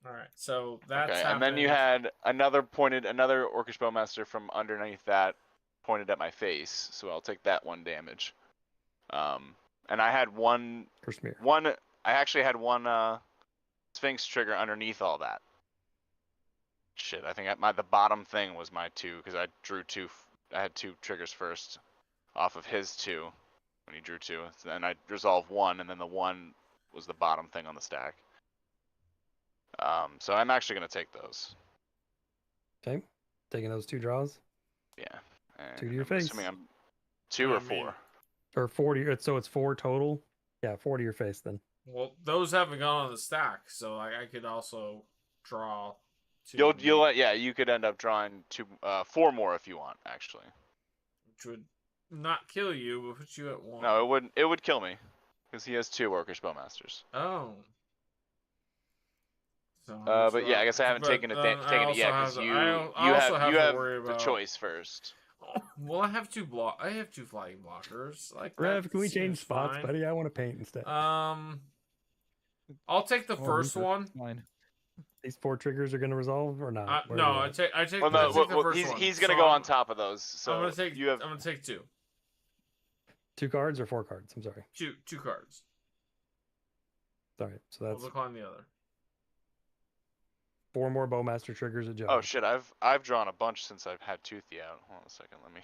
All right, so that's Okay, happened. and then you had another Orcish Bowmaster from underneath that pointed at my face, so I'll take that 1 damage. And I had one. For smear. I actually had 1 Sphinx trigger underneath all that. Shit, I think the bottom thing was my 2 because I drew 2. I had 2 triggers first, off of his 2, when he drew 2. Then I resolved 1, and then the 1 was the bottom thing on the stack. So I'm actually gonna take those. Okay. Taking those 2 draws. Yeah. And 2 to your I'm face. assuming I'm 2 or 4. Or 40. So it's 4 total. Yeah, 4 to your face then. Well, those haven't gone on the stack, so I could also draw 2. You could end up drawing 4 more if you want, actually. Which would not kill you, but put you at 1. No, it would kill me, because he has 2 Orcish Bowmasters. Oh. So But yeah, I guess I haven't taken it yet because you have the choice first. Well, I have 2 flying blockers. Like, Rev, that can we change seems spots, fine. buddy? I want to paint instead. I'll take the Oh, first Reaper, one. Fine. These 4 triggers are going to resolve or not? Where No, are we I at? take Well, I take the first one. he's gonna So go on top of those. So I'm gonna take 2. 2 cards or 4 cards? I'm sorry. 2 cards. Sorry. So I'll that's decline the other. 4 more Bowmaster triggers at Joe. Oh shit, I've drawn a bunch since I've had Toothy out. Hold on a second, let me.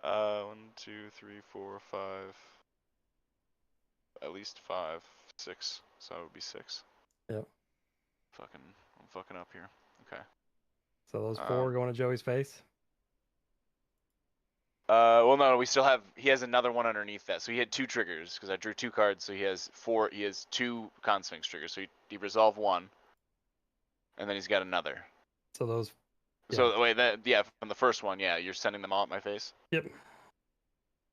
1, 2, 3, 4, 5. At least 5, 6. So it would be 6. Yep. I'm fucking up here. Okay. So those 4 going to Joey's face. Well, no, he has another one underneath that. So he had 2 triggers because I drew 2 cards. So he has 2 Con Sphinx triggers. So he resolved 1, and then he's got another. So those. So wait, from the first one, yeah, you're sending them all at my face. Yep.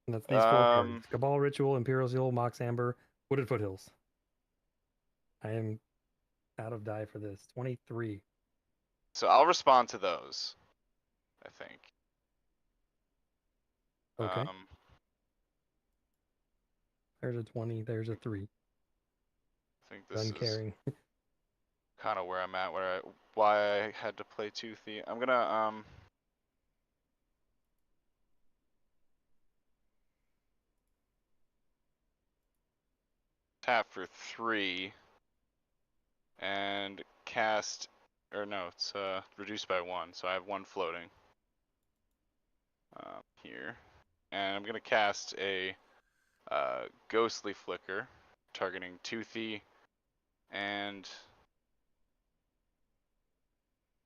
And that's these 4 cards: Cabal Ritual, Imperial Seal, Mox Amber, Wooded Foothills. I am out of die for this. 23. So I'll respond to those, I think. Okay. There's a 20. There's a 3. I think this Gun is carrying. kind of where I'm at, why I had to play Toothy. I'm gonna tap for 3 and cast, or no, it's reduced by 1, so I have 1 floating. here, and I'm gonna cast a ghostly flicker, targeting Toothy, and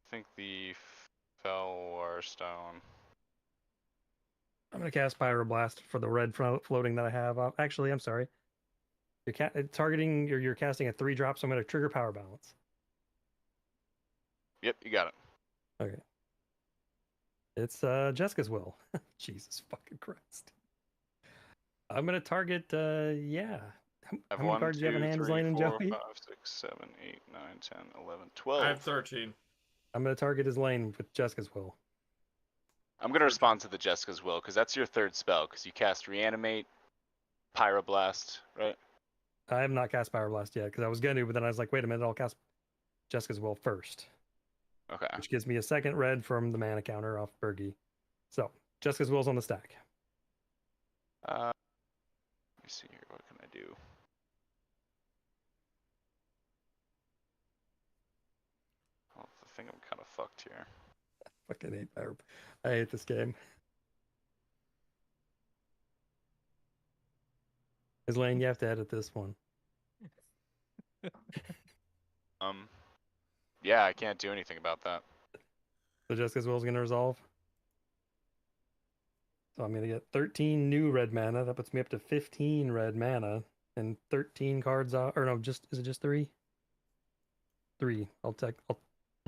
I think the Felwar Stone. I'm gonna cast Pyroblast for the red floating that I have. Actually, I'm sorry. You're targeting. You're casting a 3-drop, so I'm gonna trigger Power Balance. Yep, you got it. Okay. It's Jessica's will. Jesus fucking Christ. I'm gonna target. Yeah. I have How many cards do you have in hand, Lane and 4, Joey? 5, 6, 7, 8, 9, 10, 11, I 12. have 13. I'm gonna target his lane with Jessica's will. I'm gonna respond to the Jessica's Will because that's your third spell. Because you cast Reanimate, Pyroblast, right? I have not cast Pyroblast yet because I was going to, but then I was like, wait a minute, I'll cast Jessica's will first, Okay. which gives me a second red from the mana counter off Bergie. So Jessica's will's on the stack. Let me see here. What can I do? Oh, I think I'm kind of fucked here. Fucking hate Pyro. I hate this game. His lane, you have to edit this one. Yeah, I can't do anything about that. So Jessica's will is going to resolve. So I'm going to get 13 new red mana. That puts me up to 15 red mana and 13 cards off. Or no, is it just 3? 3. I'll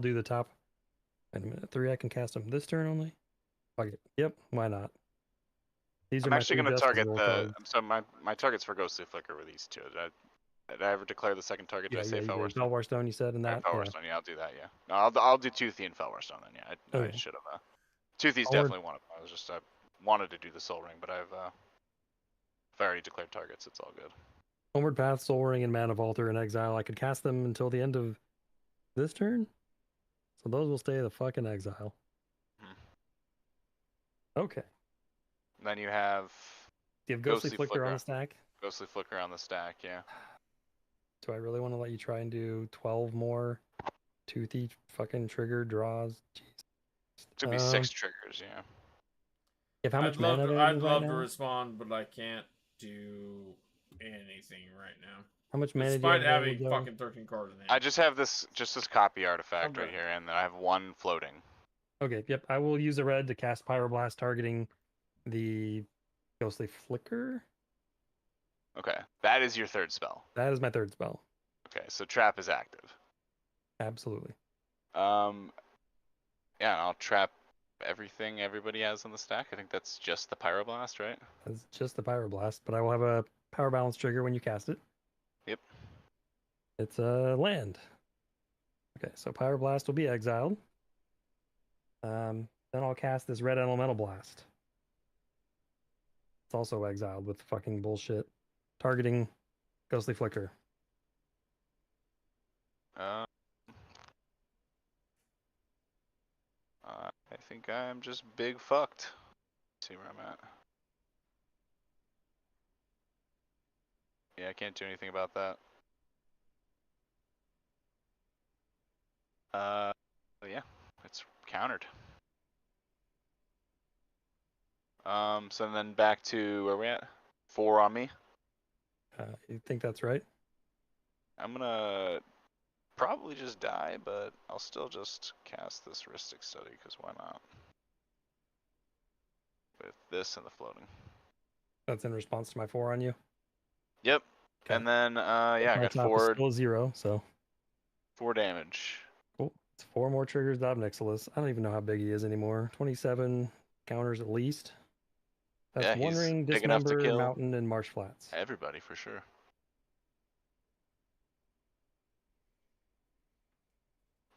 do the top. Wait a minute. 3, I can cast them this turn only? Fuck it. Yep, why not? These I'm are actually my 3 gonna Jessica's target will the. cards. So my targets for Ghostly Flicker were these two. Did I ever declare the second target? Did I say you Felwar did. Stone? Felwar Stone, you said, and Alright, that. Felwar Yeah. Stone. Yeah, I'll do that. Yeah. No, I'll do Toothy and Felwar Stone then. Yeah, I Okay. should have. Toothy's Onward- definitely one of them. I wanted to do the Soul Ring, but I've already declared targets. It's all good. Homeward Path, Soul Ring, and Mana Vaulter in Exile. I could cast them until the end of this turn. So those will stay the fucking exile. Okay. And then you have Do you have Ghostly Flicker on the stack? Ghostly Flicker on the stack. Yeah. Do I really want to let you try and do 12 more toothy fucking trigger draws? Jeez. Should be 6 triggers. Yeah. If how much I'd love mana to, available I'd right love to now? respond, but I can't do anything right now. How much mana Despite do you have having available, Joey? fucking 13 cards in hand. I just have this copy artifact Okay. right here, and then I have 1 floating. Okay, yep. I will use the red to cast Pyroblast targeting the Ghostly Flicker. Okay, that is your third spell. That is my third spell. Okay, so Trap is active. Absolutely. Yeah, and I'll trap everything everybody has on the stack. I think that's just the Pyroblast, right? That's just the Pyroblast, but I will have a Power Balance trigger when you cast it. Yep. It's a land. Okay, so Pyroblast will be exiled. Then I'll cast this Red Elemental Blast. It's also exiled with fucking bullshit. Targeting Ghostly Flicker. I think I'm just big fucked. Let's see where I'm at. Yeah, I can't do anything about that. Yeah, it's countered. So then back to where we at? 4 on me. You think that's right? I'm gonna probably just die, but I'll still just cast this Rhystic Study, because why not? With this and the floating. That's in response to my 4 on you. Yep. Okay. And then, yeah, I My got top is still 0, so 4 damage. cool. It's 4 more triggers to Obnixilis. I don't even know how big he is anymore. 27 counters at least. That's Yeah, One he's Ring, big enough to Dismember, kill Mountain, and Marsh Flats. everybody for sure.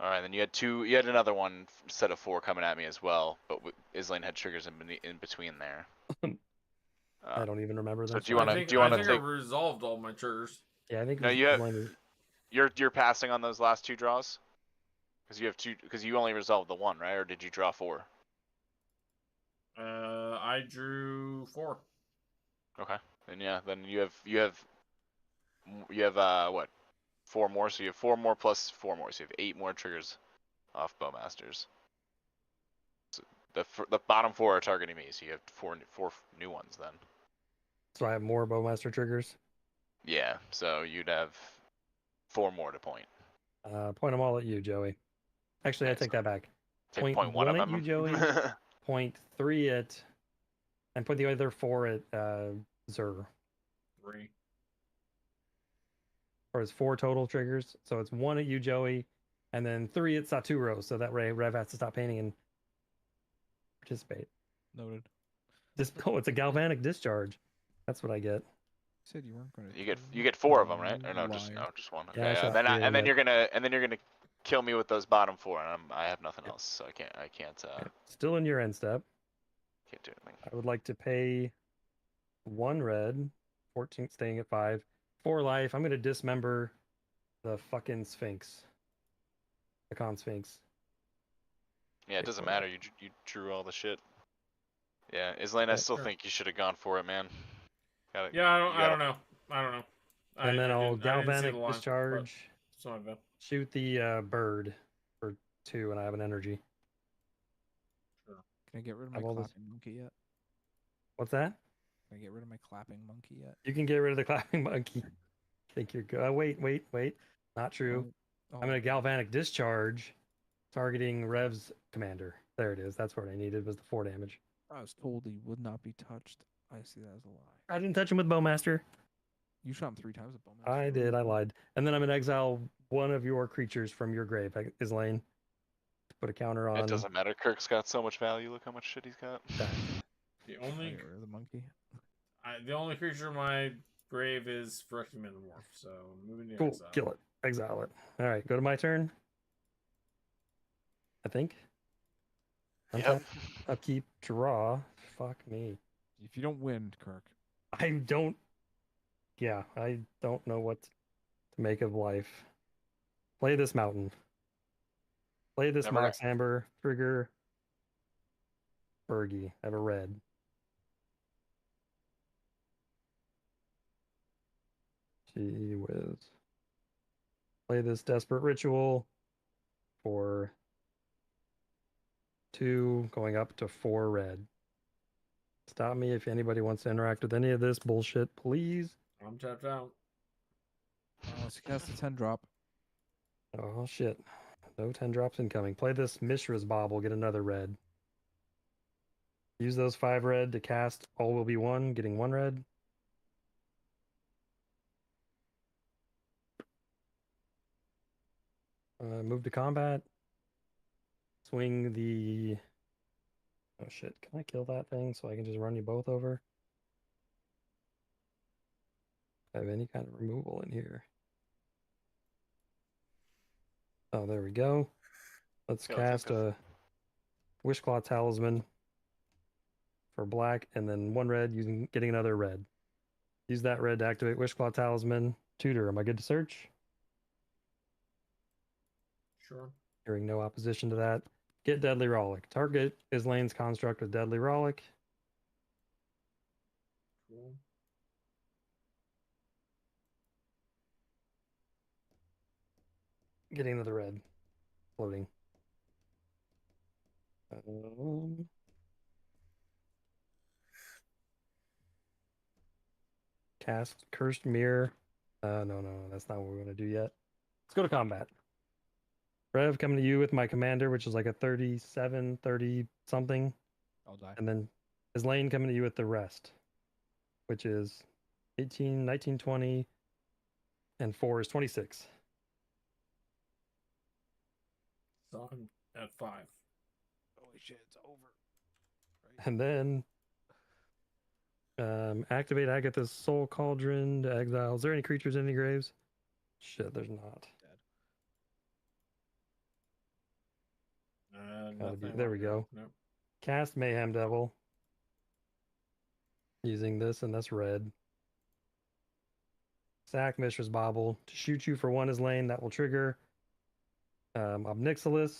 All right, then you had another one set of 4 coming at me as well, but Islane had triggers in between there. I don't even remember them. So do you want I to think, do you want I to think I take? resolved all my triggers. Yeah, I think. No, it was you have. Islane. You're passing on those last 2 draws, because you have 2. Because you only resolved the 1, right? Or did you draw 4? I drew 4. Okay. Then yeah, then you have what? 4 more. So you have 4 more plus 4 more. So you have 8 more triggers off Bowmasters. So The bottom 4 are targeting me, so you have four new ones then. So I have more Bowmaster triggers. Yeah, so you'd have 4 more to point. Point them all at you, Joey. Actually, I Okay, take so that back. take Point one of at them. you, Joey. Point 3 at, and point the other 4 at Zer. 3. Or it's 4 total triggers. So it's 1 at you, Joey, and then 3 at Saturo. So that way Rev has to stop painting and participate. Noted. It's a galvanic discharge. That's what I get. Said you weren't going to. You get 4 of them, right? Or no, just one. Yeah, Okay, I shot then 3 of them, then but- you're gonna kill me with those bottom 4, and I have nothing else, so I can't Okay. Still in your end step. can't do anything. I would like to pay 1 red, 14 staying at 5, 4 life. I'm going to dismember the fucking Sphinx. The Con Sphinx. Yeah, it doesn't matter. You drew all the shit. Yeah, Islaine, I still sure. think you should have gone for it, man. Yeah, I don't know. And then I'll I didn't see galvanic the line, discharge. but it's not bad. Shoot the bird for 2, and I have an energy. Can I get rid of my Have all this- clapping monkey yet? What's that? Can I get rid of my clapping monkey yet? You can get rid of the clapping monkey. Think you're good. Oh, wait. Not true. Oh, I'm going to galvanic discharge, targeting Rev's commander. There it is. That's what I needed, was the 4 damage. I was told he would not be touched. I see that as a lie. I didn't touch him with Bowmaster. You shot him 3 times with Bowmaster. I did. I lied. And then I'm going to exile one of your creatures from your grave, Islaine. Put a counter on. It doesn't matter. Kirk's got so much value. Look how much shit he's got. that. The I only get rid of the monkey. the only creature in my grave is Frucky Metamorph, so moving to Cool. exile. Kill it. Exile it. All right. Go to my turn. I think. Yep. Untap, upkeep, draw. Fuck me. If you don't win, Kirk. I don't. Yeah, I don't know what to make of life. Play this mountain. Play this Never Mox Amber. Trigger. Bergie. I have a red. Gee whiz. Play this Desperate Ritual for 2, going up to 4 red. Stop me if anybody wants to interact with any of this bullshit, please. I'm tapped out. Let's cast a 10 drop. Oh shit. No 10 drops incoming. Play this Mishra's Bauble, get another red. Use those 5 red to cast All Will Be One, getting 1 red. Move to combat. Swing the... Oh shit, can I kill that thing so I can just run you both over? Have any kind of removal in here? Oh, there we go. Let's Yeah, cast a Wishclaw Talisman for black, and then 1 red, getting another red. Use that red to activate Wishclaw Talisman. Tutor, am I good to search? Sure. Hearing no opposition to that. Get Deadly Rollick. Target Islaine's construct with Deadly Rollick. Cool. Getting another red. Floating. Cast Cursed Mirror. No, that's not what we're going to do yet. Let's go to combat. Rev, coming to you with my commander, which is like a 37, 30 something. I'll die. And then Islaine coming to you with the rest, which is 18, 19, 20, and 4 is 26. So I'm at 5. Holy shit, it's over. Right? And then activate Agatha's Soul Cauldron to exile. Is there any creatures in any graves? Shit, there's not. Nothing there we go. Nope. Cast Mayhem Devil. Using this, and that's red. Sack Mishra's Bauble. To shoot you for 1 Islaine, that will trigger Obnixilis,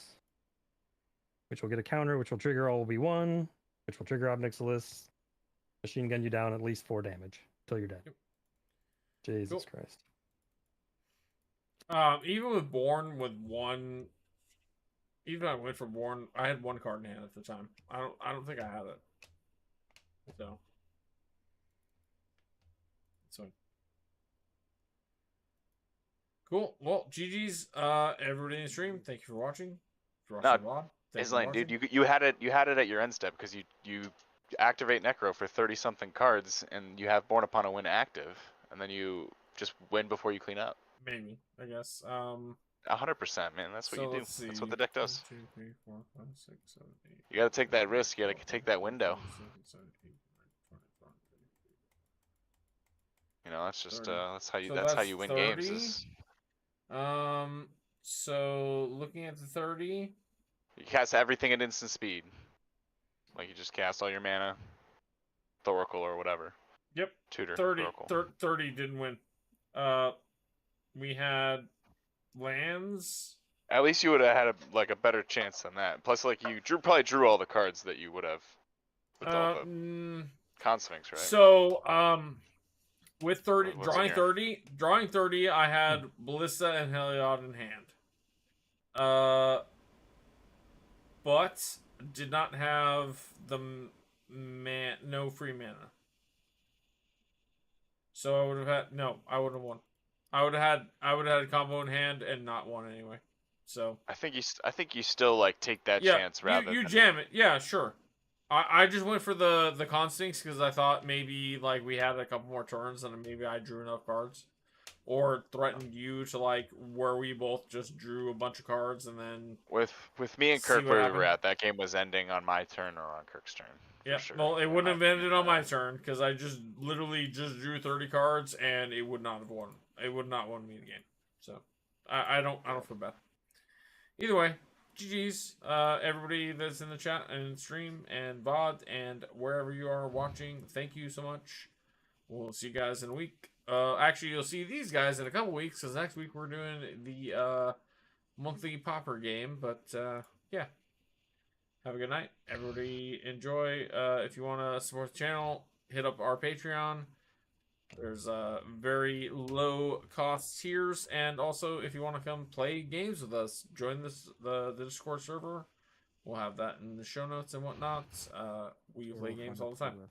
which will get a counter, which will trigger All Will Be One, which will trigger Obnixilis. Machine gun you down at least 4 damage until you're dead. Yep. Jesus Cool. Christ. Even with Born with 1 Even though I went for Born, I had one card in hand at the time. I don't think I had it. So. So. Cool. Well, GG's, everybody in the stream. Thank you for watching. For watching the VOD. Thank you for Isline, dude, watching. you had it at your end step because you activate Necro for 30 something cards and you have Born Upon a Win active, and then you just win before you clean up. Maybe, I guess. 100%, man. That's what So you do. let's see. That's what the deck 1, does. 2, 3, 4, 5, 6, 7, 8. You gotta take that risk. You gotta take that window. 7, 8, 9, 20, You know, that's just 30. that's how you So that's how that's you win 30. games. Is So looking at the 30. you cast everything at instant speed. Like you just cast all your mana, Thoracle or whatever. Yep. Tutor. 30. Thoracle. 30 didn't win. We had lands. At least you would have had a better chance than that. Plus, like you probably drew all the cards that you would have with all the Consphinx, right? So with 30, What's in drawing 30, I had Ballista and Heliod in hand. But did not have the no free mana. So I would have had I would have won. I would have had a combo in hand and not won anyway. So I think you still like take that chance rather. You than... jam it. Yeah, sure. I just went for the Consphinx because I thought maybe like we had a couple more turns and maybe I drew enough cards, or threatened you to like where we both just drew a bunch of cards and then with me and see Kirk what where we happened. were at, that game was ending on my turn or on Kirk's turn. Yeah, Sure. well, it wouldn't have ended on my turn because I just literally just drew 30 cards and it would not have won. It would not won me the game. So I don't feel bad. Either way, GG's, everybody that's in the chat and stream and VOD and wherever you are watching, thank you so much. We'll see you guys in a week. Actually, you'll see these guys in a couple weeks because next week we're doing the monthly Popper game. But yeah, have a good night. Everybody enjoy. If you want to support the channel, hit up our Patreon. There's very low cost tiers, and also if you want to come play games with us, join the Discord server. We'll have that in the show notes and whatnot. We play games all the time.